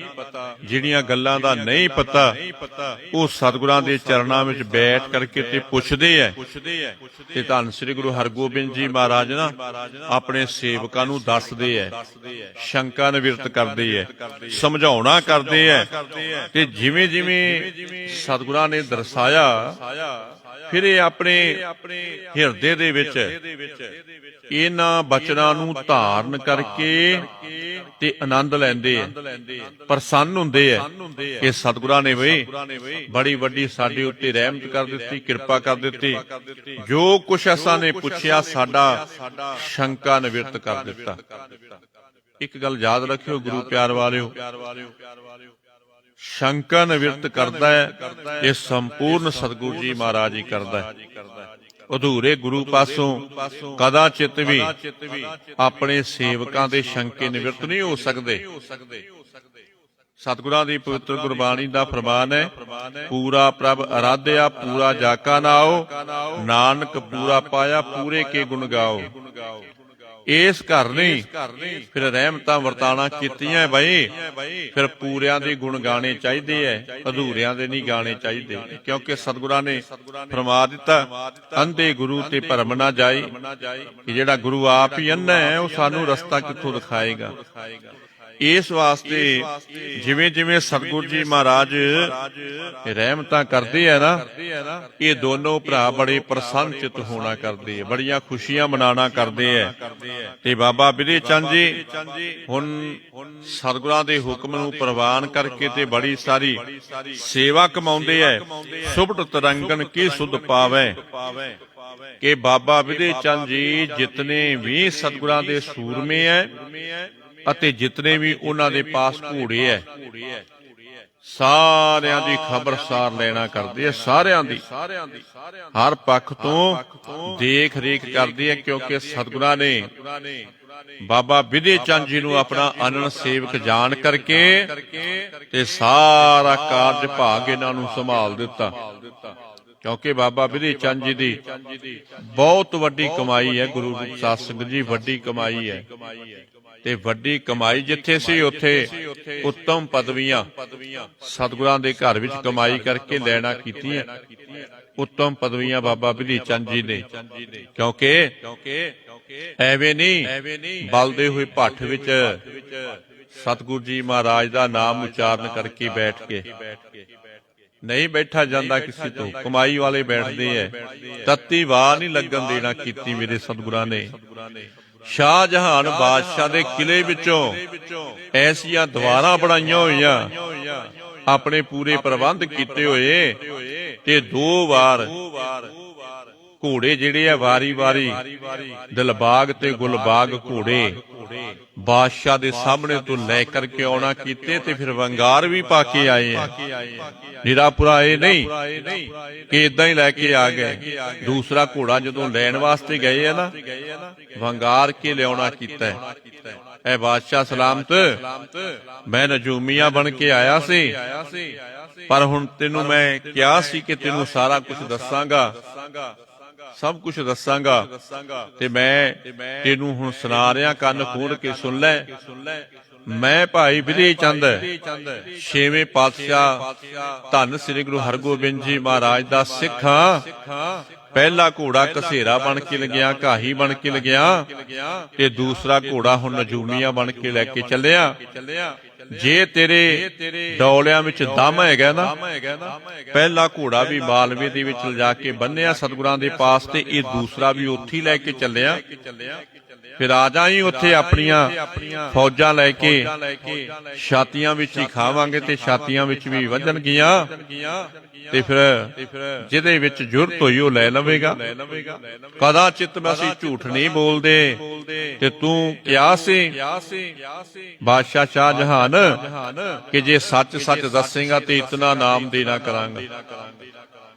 ਜਿਹੜੀਆਂ ਗੱਲਾਂ ਦਾ ਨਹੀਂ ਪਤਾ, ਉਹ ਸਤਿਗੁਰਾਂ ਦੇ ਚਰਨਾਂ ਵਿੱਚ ਬੈਠ ਕਰਕੇ ਤੇ ਪੁੱਛਦੇ ਐ। ਤੇ ਧੰਨ ਸ੍ਰੀ ਗੁਰੂ ਹਰਗੋਬਿੰਦ ਜੀ ਮਹਾਰਾਜ ਨਾ ਆਪਣੇ ਸੇਵਕਾਂ ਨੂੰ ਦੱਸਦੇ ਐ, ਸ਼ੰਕਾ ਨਿਵਰਤ ਕਰਦੇ ਐ, ਸਮਝਾਉਣਾ ਕਰਦੇ ਐ। ਤੇ ਜਿਵੇਂ ਜਿਵੇਂ ਸਤਿਗੁਰਾਂ ਨੇ ਦਰਸਾਇਆ ਫਿਰ ਇਹ ਆਪਣੇ ਹਿਰਦੇ ਦੇ ਵਿੱਚ ਇਹਨਾਂ ਬਚਨਾਂ ਨੂੰ ਧਾਰਨ ਕਰਕੇ ਤੇ ਆਨੰਦ ਲੈਂਦੇ ਆ, ਪ੍ਰਸੰਨ ਹੁੰਦੇ ਆ ਕਿ ਸਤਿਗੁਰਾਂ ਨੇ ਬਈ ਬੜੀ ਵੱਡੀ ਸਾਡੇ ਉੱਤੇ ਰਹਿਮਤ ਕਰ ਦਿੱਤੀ, ਕਿਰਪਾ ਕਰ ਦਿੱਤੀ। ਜੋ ਕੁਛ ਅਸਾਂ ਨੇ ਪੁੱਛਿਆ ਸਾਡਾ ਸ਼ੰਕਾ ਨਿਵਰਤ ਕਰ ਦਿੱਤਾ। ਇੱਕ ਗੱਲ ਯਾਦ ਰੱਖਿਓ ਗੁਰੂ ਪਿਆਰ ਵਾਲਿਓ, ਸ਼ੰਕਾ ਨਿਵਰਤ ਕਰਦਾ ਹੈ ਇਹ ਸੰਪੂਰਨ ਸਤਿਗੁਰੂ ਜੀ ਮਹਾਰਾਜ ਹੀ ਕਰਦਾ ਹੈ। ਅਧੂਰੇ ਗੁਰੂ ਪਾਸੋਂ ਕਦਾ ਚਿੱਤ ਵੀ ਆਪਣੇ ਸੇਵਕਾਂ ਦੇ ਸ਼ੰਕੇ ਨਿਵਰਤ ਨਹੀਂ ਹੋ ਸਕਦੇ। ਸਤਿਗੁਰਾਂ ਦੀ ਪਵਿੱਤਰ ਗੁਰਬਾਣੀ ਦਾ ਫਰਮਾਨ ਹੈ, ਪੂਰਾ ਪ੍ਰਭ ਅਰਾਧਿਆ ਪੂਰਾ ਜਾਕਾ ਨਾਓ, ਨਾਨਕ ਪੂਰਾ ਪਾਇਆ ਪੂਰੇ ਕੇ ਗੁਣ ਗਾਓ। ਇਸ ਘਰ ਨੇ ਫਿਰ ਰਹਿਮਤਾਂ ਵਰਤਾਣਾ ਕੀਤੀਆਂ ਬਈ, ਫਿਰ ਪੂਰਿਆਂ ਦੇ ਗੁਣ ਗਾਣੇ ਚਾਹੀਦੇ ਐ, ਅਧੂਰਿਆਂ ਦੇ ਨਹੀਂ ਗਾਣੇ ਚਾਹੀਦੇ। ਕਿਉਂਕਿ ਸਤਿਗੁਰਾਂ ਨੇ ਫਰਮਾ ਦਿੱਤਾ, ਅੰਧੇ ਗੁਰੂ ਤੇ ਭਰਮ ਨਾ ਜਾਏ, ਕਿ ਜਿਹੜਾ ਗੁਰੂ ਆਪ ਹੀ ਅੰਨਾ ਹੈ ਉਹ ਸਾਨੂੰ ਰਸਤਾ ਕਿੱਥੋਂ ਦਿਖਾਏਗਾ। ਇਸ ਵਾਸਤੇ ਜਿਵੇਂ ਜਿਵੇਂ ਸਤਿਗੁਰੂ ਜੀ ਮਹਾਰਾਜ ਰਹਿਮਤਾਂ ਕਰਦੇ ਆ ਨਾ, ਇਹ ਦੋਨੋਂ ਭਰਾ ਬੜੇ ਪ੍ਰਸੰਨ ਚਿਤ ਹੋਣਾ ਕਰਦੇ ਆ, ਬੜੀਆਂ ਖੁਸ਼ੀਆਂ ਮਨਾਣਾ ਕਰਦੇ ਆ। ਤੇ ਬਾਬਾ ਬਿਧੀ ਚੰਦ ਜੀ ਹੁਣ ਸਤਿਗੁਰਾਂ ਦੇ ਹੁਕਮ ਨੂੰ ਪ੍ਰਵਾਨ ਕਰਕੇ ਤੇ ਬੜੀ ਸਾਰੀ ਸੇਵਾ ਕਮਾਉਂਦੇ ਐ। ਸੁਭਟ ਤਰੰਗਨ ਕੀ ਸੁਧ ਪਾਵੈ, ਕਿ ਬਾਬਾ ਬਿਧੀ ਚੰਦ ਜੀ ਜਿਤਨੇ ਵੀ ਸਤਿਗੁਰਾਂ ਦੇ ਸੂਰਮੇ ਐ ਅਤੇ ਜਿਤਨੇ ਵੀ ਉਹਨਾਂ ਦੇ ਪਾਸ ਘੋੜੇ ਐ, ਸਾਰਿਆਂ ਦੀ ਖਬਰਸਾਰ ਲੈਣਾ ਕਰਦੇ ਐ, ਸਾਰਿਆਂ ਦੀ ਹਰ ਪੱਖ ਤੋਂ ਦੇਖ ਰੇਖ ਕਰਦੇ ਐ। ਕਿਉਂਕਿ ਸਤਿਗੁਰਾਂ ਨੇ ਬਾਬਾ ਬਿਧੀ ਚੰਦ ਜੀ ਨੂੰ ਆਪਣਾ ਅਨੰਦ ਸੇਵਕ ਜਾਣ ਕਰਕੇ ਤੇ ਸਾਰਾ ਕਾਰਜ ਭਾਗ ਇਹਨਾਂ ਨੂੰ ਸੰਭਾਲ ਦਿੱਤਾ। ਕਿਉਂਕਿ ਬਾਬਾ ਬਿਧੀ ਚੰਦ ਜੀ ਦੀ ਬਹੁਤ ਵੱਡੀ ਕਮਾਈ ਹੈ, ਗੁਰੂ ਰੂਪ ਸਾਧ ਸੰਗਤ ਜੀ, ਵੱਡੀ ਕਮਾਈ ਹੈ। ਤੇ ਵੱਡੀ ਕਮਾਈ ਜਿੱਥੇ ਸੀ ਉੱਥੇ ਉੱਤਮ ਪਦਵੀਆਂ ਸਤਿਗੁਰਾਂ ਦੇ ਘਰ ਵਿੱਚ ਕਮਾਈ ਕਰਕੇ ਲੈਣਾ ਕੀਤੀਆਂ, ਉੱਤਮ ਪਦਵੀਆਂ ਬਾਬਾ ਬਿਧੀ ਚੰਦ ਜੀ ਨੇ। ਕਿਉਂਕਿ ਐਵੇਂ ਨਹੀਂ ਬਲਦੇ ਹੋਏ ਭੱਠ ਵਿੱਚ ਸਤਿਗੁਰੂ ਜੀ ਮਹਾਰਾਜ ਦਾ ਨਾਮ ਉਚਾਰਨ ਕਰਕੇ ਬੈਠ ਕੇ ਨਹੀਂ ਬੈਠਾ ਜਾਂਦਾ ਕਿਸੇ ਤੋਂ, ਕਮਾਈ ਵਾਲੇ ਬੈਠਦੇ ਐ। ਤੱਤੀ ਵਾਹ ਨਹੀਂ ਲੱਗਣ ਦੇਣਾ ਕੀਤੀ ਮੇਰੇ ਸਤਿਗੁਰਾਂ ਨੇ। ਸ਼ਾਹਜਹਾਨ ਬਾਦਸ਼ਾਹ ਦੇ ਕਿਲੇ ਵਿੱਚੋਂ ਐਸੀਆਂ ਦੀਵਾਰਾਂ ਬਣਾਈਆਂ ਹੋਈਆਂ, ਆਪਣੇ ਪੂਰੇ ਪ੍ਰਬੰਧ ਕੀਤੇ ਹੋਏ, ਤੇ 2 ਵਾਰ ਘੋੜੇ ਜਿਹੜੇ ਆ ਵਾਰੀ ਵਾਰੀ ਦਿਲਬਾਗ ਤੇ ਗੁਲਬਾਗ ਘੋੜੇ ਬਾਦਸ਼ਾਹ ਦੇ ਸਾਹਮਣੇ ਤੋਂ ਲੈ ਕਰਕੇ ਆਉਣਾ ਕੀਤੇ, ਤੇ ਫਿਰ ਵੰਗਾਰ ਵੀ ਪਾ ਕੇ ਆਏ ਆ। ਨਿਰਾਪੁਰਾ ਇਹ ਨਹੀਂ ਕਿ ਇਦਾਂ ਹੀ ਲੈ ਕੇ ਆ ਗਏ। ਦੂਸਰਾ ਘੋੜਾ ਜਦੋਂ ਲੈਣ ਵਾਸਤੇ ਗਏ ਆ ਨਾ, ਵੰਗਾਰ ਕੇ ਲਿਆਉਣਾ ਕੀਤਾ। ਐ ਬਾਦਸ਼ਾਹ ਸਲਾਮਤ, ਮੈਂ ਨਜੂਮੀਆਂ ਬਣ ਕੇ ਆਇਆ ਸੀ, ਪਰ ਹੁਣ ਤੈਨੂੰ ਮੈਂ ਕਿਹਾ ਸੀ ਕਿ ਤੈਨੂੰ ਸਾਰਾ ਕੁਝ ਦੱਸਾਂਗਾ, ਸਭ ਕੁਝ ਦੱਸਾਂਗਾ, ਤੇ ਮੈਂ ਤੈਨੂੰ ਹੁਣ ਸੁਣਾ ਰਿਹਾ, ਕੰਨ ਖੋਲ ਕੇ ਸੁਣ ਲੈ। ਮੈਂ ਭਾਈ ਬਿਧੀ ਚੰਦ 6ਵੇਂ ਪਾਤਸ਼ਾਹ ਧੰਨ ਸ੍ਰੀ ਗੁਰੂ ਹਰਗੋਬਿੰਦ ਜੀ ਮਹਾਰਾਜ ਦਾ ਸਿੱਖ ਹਾਂ। ਪਹਿਲਾ ਘੋੜਾ ਘਸੇਰਾ ਬਣ ਕੇ ਲੱਗਿਆ, ਘਾਹੀ ਬਣ ਕੇ ਲੱਗਿਆ, ਤੇ ਦੂਸਰਾ ਘੋੜਾ ਹੁਣ ਨਜੂਮੀਆਂ ਬਣ ਕੇ ਲੈ ਕੇ ਚੱਲਿਆ। ਜੇ ਤੇਰੇ ਡੌਲਿਆਂ ਵਿੱਚ ਦਮ ਹੈਗਾ ਨਾ, ਪਹਿਲਾ ਘੋੜਾ ਵੀ ਮਾਲਵੇ ਦੇ ਵਿੱਚ ਲਿਜਾ ਕੇ ਬੰਨਿਆ ਸਤਿਗੁਰਾਂ ਦੇ ਪਾਸ, ਤੇ ਇਹ ਦੂਸਰਾ ਵੀ ਉੱਥੇ ਲੈ ਕੇ ਚੱਲਿਆ। ਫਿਰ ਆ ਜਾਈ ਉੱਥੇ ਆਪਣੀਆਂ ਫੌਜਾਂ ਲੈ ਕੇ, ਛਾਤੀਆਂ ਵਿੱਚ ਹੀ ਖਾਵਾਂਗੇ ਤੇ ਛਾਤੀਆਂ ਵਿੱਚ ਵੀ ਵੱਜਣਗੀਆਂ, ਤੇ ਫਿਰ ਜਿਹਦੇ ਵਿੱਚ ਜੁਰਤ ਹੋਈ ਉਹ ਲੈ ਲਵੇਗਾ। ਕਦਾਚਿਤ ਅਸੀਂ ਝੂਠ ਨਹੀਂ ਬੋਲਦੇ, ਤੇ ਤੂੰ ਕਿਹਾ ਸੀ ਬਾਦਸ਼ਾਹ ਸ਼ਾਹਜਹਾਨ ਕਿ ਜੇ ਸੱਚ ਸੱਚ ਦੱਸੇਗਾ ਤੇ ਇਤਨਾ ਨਾਮ ਦੇਣਾ ਕਰਾਂਗਾ।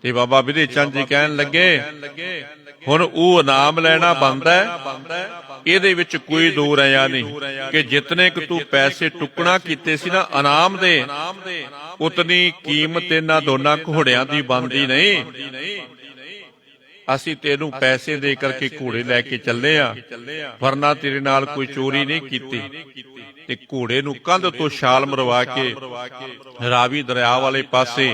ਤੇ ਬਾਬਾ ਬਿਧੀ ਚੰਦ ਜੀ ਕਹਿਣ ਲੱਗੇ, ਹੁਣ ਉਹ ਇਨਾਮ ਲੈਣਾ ਬਣਦਾ ਹੈ, ਇਹਦੇ ਵਿੱਚ ਕੋਈ ਦੋ ਰਾਇਆ ਨਹੀਂ, ਕਿ ਜਿਤਨੇ ਕੁ ਤੂੰ ਪੈਸੇ ਟੁਕਣਾ ਕੀਤੇ ਸੀ ਨਾ ਇਨਾਮ ਦੇ, ਉਤਨੀ ਕੀਮਤ ਇਹਨਾਂ ਦੋਨਾਂ ਘੋੜਿਆਂ ਦੀ ਬਣਦੀ ਨਹੀਂ। ਅਸੀਂ ਤੈਨੂੰ ਪੈਸੇ ਦੇ ਕਰਕੇ ਘੋੜੇ ਲੈ ਕੇ ਚੱਲੇ ਆ, ਵਰਨਾ ਤੇਰੇ ਨਾਲ ਕੋਈ ਚੋਰੀ ਨਹੀਂ ਕੀਤੀ। ਤੇ ਘੋੜੇ ਨੂੰ ਕੰਧ ਤੋਂ ਛਾਲ ਮਰਵਾ ਕੇ ਰਾਵੀ ਦਰਿਆ ਵਾਲੇ ਪਾਸੇ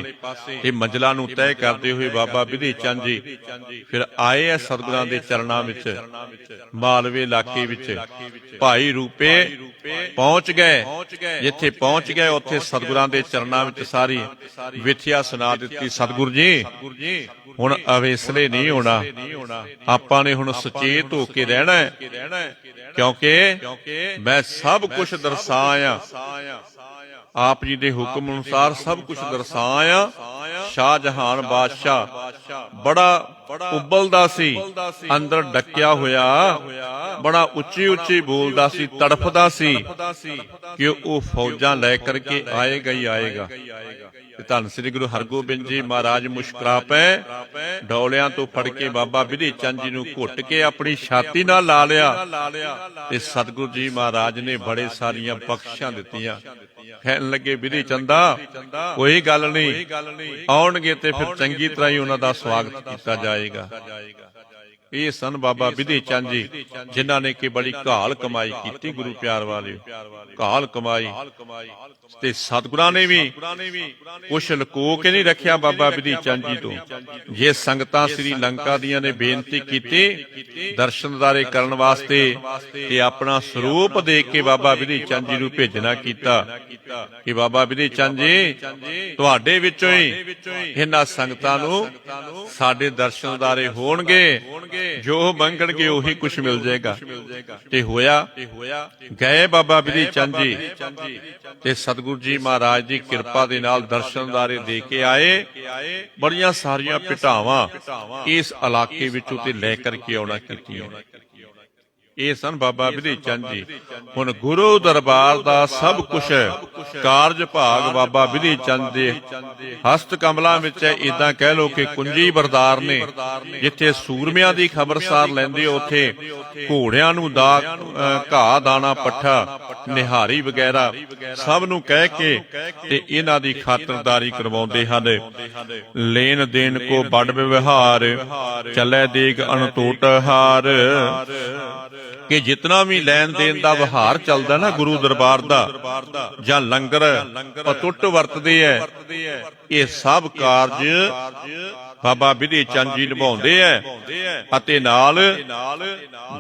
ਇਹ ਮੰਜ਼ਲਾਂ ਨੂੰ ਤੈਅ ਕਰਦੇ ਹੋਏ ਬਾਬਾ ਬਿਧੀ ਚੰਦ ਜੀ ਫਿਰ ਆਏ ਆ ਸਤਿਗੁਰਾਂ ਦੇ ਚਰਨਾਂ ਵਿੱਚ। ਮਾਲਵੇ ਇਲਾਕੇ ਵਿੱਚ ਭਾਈ ਰੂਪੇ ਪਹੁੰਚ ਗਏ। ਜਿੱਥੇ ਪਹੁੰਚ ਗਏ ਉੱਥੇ ਸਤਿਗੁਰਾਂ ਦੇ ਚਰਨਾਂ ਵਿੱਚ ਸਾਰੀ ਵਿਥਿਆ ਸੁਣਾ ਦਿੱਤੀ। ਸਤਿਗੁਰ ਜੀ ਹੁਣ ਅਵੇਸਲੇ ਨਹੀਂ ਹੋਣਾ, ਆਪਾਂ ਨੇ ਹੁਣ ਸੁਚੇਤ ਹੋ ਕੇ ਰਹਿਣਾ ਹੈ, ਕਿਉਂਕਿ ਮੈਂ ਸਭ ਕੁਝ ਦਰਸਾਇਆ, ਆਪ ਜੀ ਦੇ ਹੁਕਮ ਅਨੁਸਾਰ ਸਭ ਕੁਝ ਦਰਸਾਇਆ। ਸ਼ਾਹਜਹਾਨ ਬਾਦਸ਼ਾਹ ਬੜਾ ਉਬਲਦਾ ਸੀ, ਅੰਦਰ ਡੱਕਿਆ ਹੋਇਆ, ਬੜਾ ਉੱਚੀ ਉੱਚੀ ਬੋਲਦਾ ਸੀ, ਤੜਫਦਾ ਸੀ ਕਿ ਉਹ ਫੌਜਾਂ ਲੈ ਕਰਕੇ ਆਏਗਾ ਹੀ ਆਏਗਾ। ਧੰਨ ਸ੍ਰੀ ਗੁਰੂ ਹਰਗੋਬਿੰਦ ਜੀ ਮਹਾਰਾਜ ਮੁਸਕਰਾ ਪਏ, ਡੌਲਿਆਂ ਤੋਂ ਫੜ ਕੇ ਬਾਬਾ ਬਿਧੀ ਚੰਦ ਜੀ ਨੂੰ ਘੁੱਟ ਕੇ ਆਪਣੀ ਛਾਤੀ ਨਾਲ ਲਾ ਲਿਆ, ਤੇ ਸਤਿਗੁਰੂ ਜੀ ਮਹਾਰਾਜ ਨੇ ਬੜੇ ਸਾਰੀਆਂ ਬਖਸ਼ਾਂ ਦਿੱਤੀਆਂ। ਕਹਿਣ ਲੱਗੇ, ਬਿਧੀ ਚੰਦਾ ਕੋਈ ਗੱਲ ਨਹੀਂ, ਆਉਣਗੇ ਤੇ ਫਿਰ ਚੰਗੀ ਤਰ੍ਹਾਂ ਹੀ ਉਹਨਾਂ ਦਾ ਸਵਾਗਤ ਕੀਤਾ ਜਾਏਗਾ। ਇਹ ਸਨ ਬਾਬਾ ਬਿਧੀ ਚੰਦ ਜੀ, ਜਿਨ੍ਹਾਂ ਨੇ ਕਿ ਬੜੀ ਘਾਲ ਕਮਾਈ ਕੀਤੀ। ਗੁਰੂ ਪਿਆਰ ਵਾਲਿਓ, ਘਾਲ ਕਮਾਈ। ਤੇ ਸਤਿਗੁਰਾਂ ਨੇ ਵੀ ਕੁਛ ਲੁਕੋ ਕੇ ਨਹੀਂ ਰੱਖਿਆ ਬਾਬਾ ਬਿਧੀ ਚੰਦ ਜੀ ਤੋਂ। ਜੇ ਸੰਗਤਾਂ ਸ੍ਰੀ ਲੰਕਾ ਦੀਆਂ ਨੇ ਬੇਨਤੀ ਕੀਤੀ ਦਰਸ਼ਨਦਾਰੇ ਕਰਨ ਵਾਸਤੇ ਤੇ ਆਪਣਾ ਸਰੂਪ ਦੇਖ ਕੇ ਬਾਬਾ ਬਿਧੀ ਚੰਦ ਜੀ ਨੂੰ ਭੇਜਣਾ ਕੀਤਾ ਕਿ ਬਾਬਾ ਬਿਧੀ ਚੰਦ ਜੀ, ਤੁਹਾਡੇ ਵਿੱਚੋਂ ਹੀ ਇਹਨਾਂ ਸੰਗਤਾਂ ਨੂੰ ਸਾਡੇ ਦਰਸ਼ਨਦਾਰੇ ਹੋਣਗੇ, ਜੋ ਮੰਗਣਗੇ ਉਹੀ ਕੁਛ ਮਿਲ ਜਾਏਗਾ। ਤੇ ਹੋਇਆ। ਗਏ ਬਾਬਾ ਬਿਧੀ ਚੰਦ ਜੀ ਤੇ ਸਤਿਗੁਰੂ ਜੀ ਮਹਾਰਾਜ ਦੀ ਕਿਰਪਾ ਦੇ ਨਾਲ ਦਰਸ਼ਨਦਾਰੇ ਦੇ ਕੇ ਆਏ। ਬੜੀਆਂ ਸਾਰੀਆਂ ਭਿਟਾਵਾਂ ਇਸ ਇਲਾਕੇ ਵਿੱਚੋਂ ਤੇ ਲੈ ਕਰਕੇ ਆਉਣਾ ਕੀਤੀਆਂ। ਇਹ ਸਨ ਬਾਬਾ ਬਿਧੀ ਚੰਦ ਜੀ। ਹੁਣ ਗੁਰੂ ਦਰਬਾਰ ਦਾ ਸਭ ਕੁਝ ਕਾਰਜ ਭਾਗ ਬਾਬਾ ਬਿਧੀ ਚੰਦ ਦੇ ਹਸਤ ਕਮਲਾਂ ਵਿੱਚ ਹੈ। ਏਦਾਂ ਕਹਿ ਲੋ ਕਿ ਕੁੰਜੀ ਬਰਦਾਰ ਨੇ। ਜਿੱਥੇ ਸੂਰਮਿਆਂ ਦੀ ਖਬਰਸਾਰ ਲੈਂਦੇ ਉੱਥੇ ਘੋੜਿਆਂ ਨੂੰ ਘਾਹ ਦਾਣਾ ਪੱਠਾ ਨਿਹਾਰੀ ਵਗੈਰਾ ਸਭ ਨੂੰ ਕਹਿ ਕੇ ਤੇ ਇਹਨਾਂ ਦੀ ਖਾਤਰਦਾਰੀ ਕਰਵਾਉਂਦੇ ਹਨ। ਲੈਣ ਦੇਣ ਕੋ ਬੜ ਵਿਵਹਾਰ, ਚੱਲੇ ਦੇਗ ਅਣਟੋਟ ਹਾਰ। ਕਿ ਜਿਤਨਾ ਵੀ ਲੈਣ ਦੇਣ ਦਾ ਵਿਹਾਰ ਚੱਲਦਾ ਨਾ ਗੁਰੂ ਦਰਬਾਰ ਦਾ, ਜਾਂ ਲੰਗਰ ਅਟੁੱਟ ਵਰਤਦੇ ਐ, ਇਹ ਸਭ ਕਾਰਜ ਬਾਬਾ ਬਿਧੀ ਚੰਦ ਜੀ ਨਿਭਾਉਂਦੇ ਐ। ਅਤੇ ਨਾਲ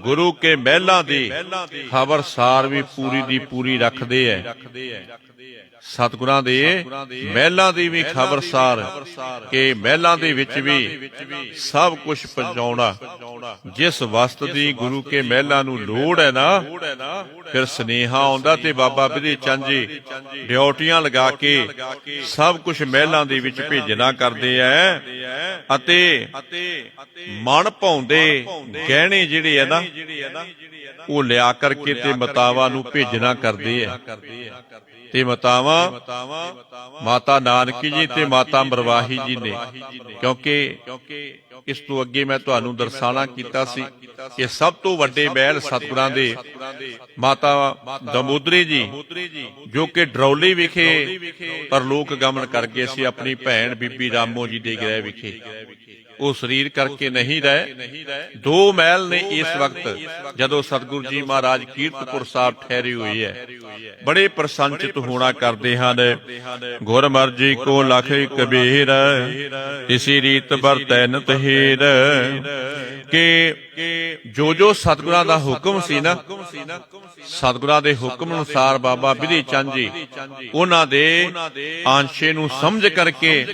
ਗੁਰੂ ਕੇ ਮਹਿਲਾਂ ਦੀ ਖਬਰਸਾਰ ਵੀ ਪੂਰੀ ਦੀ ਪੂਰੀ ਰੱਖਦੇ ਐ। ਸਤਿਗੁਰਾਂ ਦੇ ਮਹਿਲਾਂ ਦੀ ਵੀ ਖਬਰਸਾਰ ਕਿ ਮਹਿਲਾਂ ਦੇ ਵਿੱਚ ਵੀ ਸਭ ਕੁਝ ਪਹੁੰਚਾਉਣਾ। ਜਿਸ ਵਸਤ ਦੀ ਗੁਰੂ ਕੇ ਮਹਿਲਾਂ ਨੂੰ ਲੋੜ ਹੈ ਨਾ, ਫਿਰ ਸੁਨੇਹਾ ਆਉਂਦਾ ਤੇ ਬਾਬਾ ਬਿਧੀ ਚੰਦ ਜੀ ਡਿਊਟੀਆਂ ਲਗਾ ਕੇ ਸਭ ਕੁਝ ਮਹਿਲਾਂ ਦੇ ਵਿੱਚ ਭੇਜਣਾ ਕਰਦੇ ਐ। ਅਤੇ ਮਨ ਭਾਉਂਦੇ ਗਹਿਣੇ ਜਿਹੜੇ ਹੈ ਨਾ, ਉਹ ਲਿਆ ਕਰਕੇ ਤੇ ਮਾਤਾਵਾਂ ਨੂੰ ਭੇਜਣਾ ਕਰਦੇ ਐ। ਤੇ ਮਾਤਾਵਾਂ ਮਾਤਾ ਨਾਨਕੀ ਜੀ ਤੇ ਮਾਤਾ ਮਰਵਾਹੀ ਜੀ ਨੇ। ਕਿਉਂਕਿ ਇਸ ਤੋਂ ਅੱਗੇ ਮੈਂ ਤੁਹਾਨੂੰ ਦਰਸਾਣਾ ਕੀਤਾ ਸੀ ਕਿ ਸਭ ਤੋਂ ਵੱਡੇ ਮਹਿਲ ਸਤਿਗੁਰਾਂ ਦੇ ਮਾਤਾ ਦਮੋਦਰੀ ਜੀ, ਜੋ ਕਿ ਡਰੌਲੀ ਵਿਖੇ ਪਰਲੋਕ ਗਮਨ ਕਰ ਗਏ ਸੀ ਆਪਣੀ ਭੈਣ ਬੀਬੀ ਰਾਮੋ ਜੀ ਦੇ ਗ੍ਰਹਿ ਵਿਖੇ। ਉਹ ਸਰੀਰ ਕਰਕੇ ਨਹੀਂ ਰਹੇ। ਦੋ ਮਹਿਲ ਨੇ ਇਸ ਵਕਤ, ਜਦੋਂ ਸਤਿਗੁਰੂ ਜੀ ਮਹਾਰਾਜ ਕੀਰਤਪੁਰ ਸਾਹਿਬ ਠਹਿਰੇ ਹੋਏ ਹੈ। ਬੜੇ ਪ੍ਰਸੰਨਚਿਤ ਹੋਣਾ ਕਰਦੇ ਹਨ। ਗੁਰ ਮਰਜੀ ਕੋ ਲਖ ਕਬੀਰ, ਇਸੀ ਰੀਤ ਵਰਤੈ ਨ ਤਹੀਰ। ਕਿ ਜੋ ਸਤਿਗੁਰਾਂ ਦਾ ਹੁਕਮ ਸੀ ਨਾ, ਸਤਿਗੁਰਾਂ ਦੇ ਹੁਕਮ ਅਨੁਸਾਰ ਬਾਬਾ ਬਿਧੀ ਚੰਦ ਜੀ ਉਹਨਾਂ ਦੇ ਆਂਸ਼ੇ ਨੂੰ ਸਮਝ ਕਰਕੇ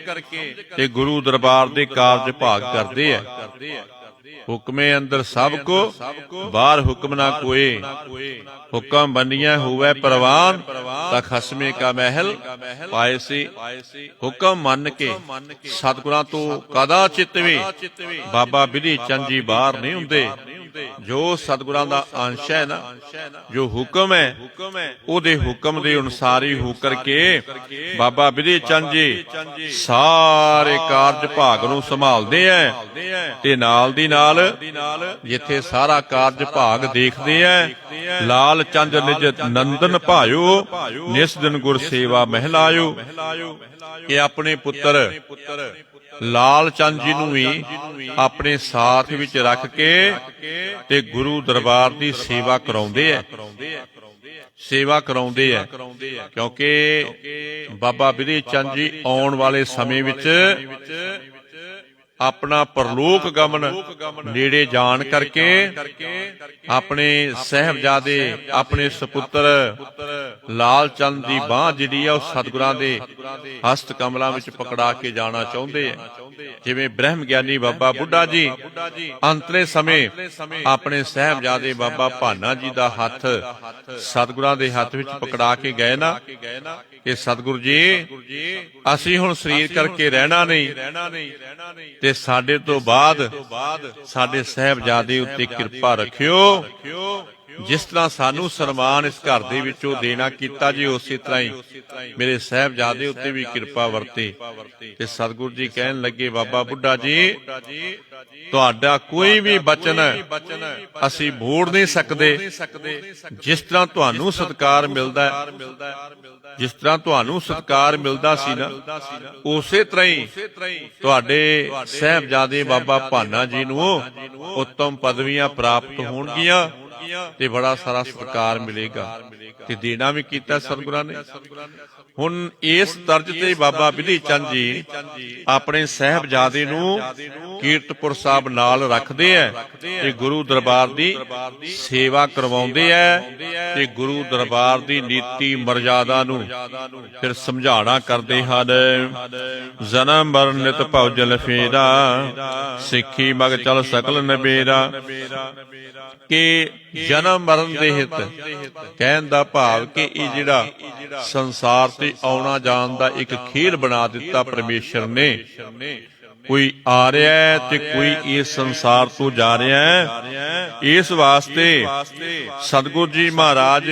ਤੇ ਗੁਰੂ ਦਰਬਾਰ ਦੇ ਕਾਰਜ ਭਾਗ ਕਰਦੇ ਐ। ਹੁਕਮੇ ਅੰਦਰ ਸਭ ਕੋ, ਬਾਹਰ ਹੁਕਮ ਨਾ ਕੋਏ। ਹੁਕਮ ਬੰਨੀਆਂ ਹੋਵੇ ਪ੍ਰਵਾਨ, ਤਾਂ ਖਸਮੇ ਕਾ ਮਹਿਲ ਪਾਏ ਸੀ। ਹੁਕਮ ਮੰਨ ਕੇ ਸਤਿਗੁਰਾਂ ਤੋਂ ਕਦਾਚਿਤ ਵੀ ਬਾਬਾ ਬਿਧੀ ਚੰਦ ਜੀ ਬਾਹਰ ਨਹੀਂ ਹੁੰਦੇ। ਜੋ ਸਤਿਗੁਰਾਂ ਦਾ ਅੰਸ਼ ਹੈ ਨਾ, ਜੋ ਹੁਕਮ ਹੈ, ਉਹਦੇ ਹੁਕਮ ਦੇ ਅਨੁਸਾਰ ਹੀ ਹੋ ਕਰਕੇ ਬਾਬਾ ਬਿਧੀ ਚੰਦ ਜੀ ਸਾਰੇ ਕਾਰਜ ਭਾਗ ਨੂੰ ਸੰਭਾਲਦੇ ਐ। ਤੇ ਨਾਲ ਦੀ ਨਾਲ ਜਿੱਥੇ ਸਾਰਾ ਕਾਰਜ ਭਾਗ ਦੇਖਦੇ ਐ, ਲਾਲ ਚੰਦ ਨਿਜ ਨੰਦਨ ਭਾਇਓ, ਨਿਸ ਦਿਨ ਗੁਰ ਸੇਵਾ ਮਹਿਲਾਇਓ। ਕਿ ਆਪਣੇ ਪੁੱਤਰ ਲਾਲ ਚੰਦ ਜੀ ਨੂੰ ਵੀ ਆਪਣੇ ਸਾਥ ਵਿੱਚ ਰੱਖ ਕੇ ਤੇ ਗੁਰੂ ਦਰਬਾਰ ਦੀ ਸੇਵਾ ਕਰਾਉਂਦੇ ਐ। ਕਿਉਂਕਿ ਬਾਬਾ ਬਿਧੀ ਚੰਦ ਜੀ ਆਉਣ ਵਾਲੇ ਸਮੇਂ ਵਿੱਚ ਆਪਣਾ ਪਰਲੋਕ ਗਮਨ ਨੇੜੇ ਜਾਣ ਕਰਕੇ ਆਪਣੇ ਸਾਹਿਬਜ਼ਾਦੇ, ਆਪਣੇ ਸਪੁੱਤਰ ਲਾਲ ਚੰਦ ਦੀ ਬਾਂਹ ਜਿਹੜੀ ਆ ਉਹ ਸਤਿਗੁਰਾਂ ਦੇ ਹਸਤ ਕਮਲਾਂ ਵਿੱਚ ਪਕੜਾ ਕੇ ਜਾਣਾ ਚਾਹੁੰਦੇ ਆ। ਜਿਵੇਂ ਬ੍ਰਹਮ ਗਿਆਨੀ ਬਾਬਾ ਬੁੱਢਾ ਜੀ ਅੰਤਲੇ ਸਮੇਂ ਆਪਣੇ ਸਾਹਿਬਜ਼ਾਦੇ ਬਾਬਾ ਭਾਨਾ ਜੀ ਦਾ ਹੱਥ ਸਤਿਗੁਰਾਂ ਦੇ ਹੱਥ ਵਿੱਚ ਪਕੜਾ ਕੇ ਗਏ ਨਾ, ਕਿ ਸਤਿਗੁਰੂ ਜੀ ਅਸੀਂ ਹੁਣ ਸਰੀਰ ਕਰਕੇ ਰਹਿਣਾ ਨਹੀਂ, ਤੇ ਸਾਡੇ ਤੋਂ ਬਾਅਦ ਸਾਡੇ ਸਾਹਿਬਜ਼ਾਦੇ ਉੱਤੇ ਕਿਰਪਾ ਰੱਖਿਓ। ਜਿਸ ਤਰ੍ਹਾਂ ਸਾਨੂੰ ਸਨਮਾਨ ਇਸ ਘਰ ਦੇ ਵਿੱਚੋਂ ਦੇਣਾ ਕੀਤਾ ਜੀ, ਉਸੇ ਤਰ੍ਹਾਂ ਹੀ ਮੇਰੇ ਸਾਹਿਬਜ਼ਾਦੇ ਉੱਤੇ ਵੀ ਕਿਰਪਾ ਵਰਤੇ। ਤੇ ਸਤਿਗੁਰੂ ਜੀ ਕਹਿਣ ਲੱਗੇ, ਬਾਬਾ ਬੁੱਢਾ ਜੀ ਤੁਹਾਡਾ ਕੋਈ ਵੀ ਬਚਨ ਅਸੀਂ ਮੋੜ ਨਹੀਂ ਸਕਦੇ। ਜਿਸ ਤਰ੍ਹਾਂ ਤੁਹਾਨੂੰ ਸਤਿਕਾਰ ਮਿਲਦਾ ਜਿਸ ਤਰ੍ਹਾਂ ਤੁਹਾਨੂੰ ਸਤਿਕਾਰ ਮਿਲਦਾ ਸੀ ਨਾ, ਉਸੇ ਤਰ੍ਹਾਂ ਹੀ ਤੁਹਾਡੇ ਸਾਹਿਬਜ਼ਾਦੇ ਬਾਬਾ ਭਾਨਾ ਜੀ ਨੂੰ ਉੱਤਮ ਪਦਵੀਆਂ ਪ੍ਰਾਪਤ ਹੋਣਗੀਆਂ ਤੇ ਬੜਾ ਸਾਰਾ ਸਤਿਕਾਰ ਮਿਲੇਗਾ। ਤੇ ਦੇਣਾ ਵੀ ਕੀਤਾ ਸਤਿਗੁਰਾਂ ਨੇ। ਹੁਣ ਇਸ ਤਰਜ਼ ਤੇ ਬਾਬਾ ਬਿਧੀ ਚੰਦ ਜੀ ਆਪਣੇ ਸਾਹਿਬਜ਼ਾਦੇ ਨੂੰ ਕੀਰਤਪੁਰ ਸਾਹਿਬ ਨਾਲ ਰੱਖਦੇ ਐ ਤੇ ਗੁਰੂ ਦਰਬਾਰ ਦੀ ਸੇਵਾ ਕਰਵਾਉਂਦੇ ਐ ਤੇ ਗੁਰੂ ਦਰਬਾਰ ਦੀ ਨੀਤੀ ਮਰਜ਼ਾਦਾ ਨੂੰ ਫਿਰ ਸਮਝਾਣਾ ਕਰਦੇ ਹਨ। ਜਨਮ ਮਰਨ ਨਿਤ ਭਉ ਜਲ ਫੇਰਾ, ਸਿੱਖੀ ਮਗ ਚਲ ਸਕਲ ਨਬੇਰਾ। ਕਿ ਜਨਮ ਮਰਨ ਦੇ ਹਿੱਤ ਕਹਿਣ ਦਾ ਭਾਵ ਕਿ ਇਹ ਜਿਹੜਾ ਸੰਸਾਰ ਤੇ ਆਉਣਾ ਜਾਣ ਦਾ ਇੱਕ ਖੇਲ ਬਣਾ ਦਿੱਤਾ ਪਰਮੇਸ਼ਰ ਨੇ। ਕੋਈ ਆ ਰਿਹਾ ਤੇ ਕੋਈ ਇਸ ਸੰਸਾਰ ਤੋਂ ਜਾ ਰਿਹਾ। ਇਸ ਵਾਸਤੇ ਸਤਿਗੁਰ ਜੀ ਮਹਾਰਾਜ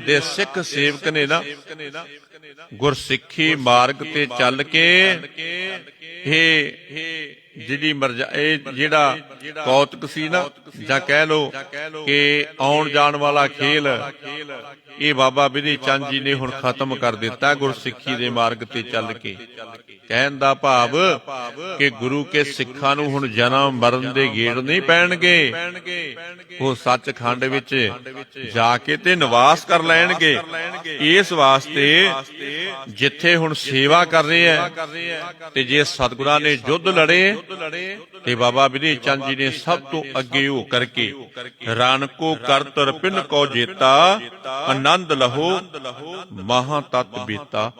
ਦੇ ਸਿੱਖ ਸੇਵਕ ਨੇ ਨਾ ਗੁਰਸਿੱਖੀ ਮਾਰਗ ਤੇ ਚੱਲ ਕੇ ਜਿਹੜੀ ਇਹ ਜਿਹੜਾ ਕੌਤਕ ਸੀ ਨਾ, ਜਾਂ ਕਹਿ ਲੋ ਕਿ ਆਉਣ ਜਾਣ ਵਾਲਾ ਖੇਲ, ਇਹ ਬਾਬਾ ਬਿਧੀ ਚੰਦ ਜੀ ਨੇ ਹੁਣ ਖਤਮ ਕਰ ਦਿੱਤਾ ਗੁਰਸਿੱਖੀ ਦੇ ਮਾਰਗ ਤੇ ਚੱਲ ਕੇ। ਕਹਿਣ ਦਾ ਭਾਵ ਕਿ ਗੁਰੂ ਕੇ ਸਿੱਖਾਂ ਨੂੰ ਹੁਣ ਜਨਮ ਮਰਨ ਦੇ ਗੇੜ ਨਹੀਂ ਪੈਣਗੇ, ਉਹ ਸੱਚਖੰਡ ਵਿੱਚ ਜਾ ਕੇ ਤੇ ਨਿਵਾਸ ਕਰ ਲੈਣਗੇ। ਇਸ ਵਾਸਤੇ ਜਿੱਥੇ ਹੁਣ ਸੇਵਾ ਕਰ ਰਹੇ ਆ ਤੇ ਜੇ ਸਤਿਗੁਰਾਂ ਨੇ ਯੁੱਧ ਲੜੇ ਤੇ ਬਾਬਾ ਬਿਧੀ ਚੰਦ ਜੀ ਨੇ ਸਭ ਤੋਂ ਅੱਗੇ ਹੋ ਕਰਕੇ ਰਣ ਕੋ ਕਰ ਤੁਰ ਪਿੰਨ ਕੋ ਜੇਤਾ, ਆਨੰਦ ਲਹੋ ਮਹਾ ਤਤ ਬੀਤਾ।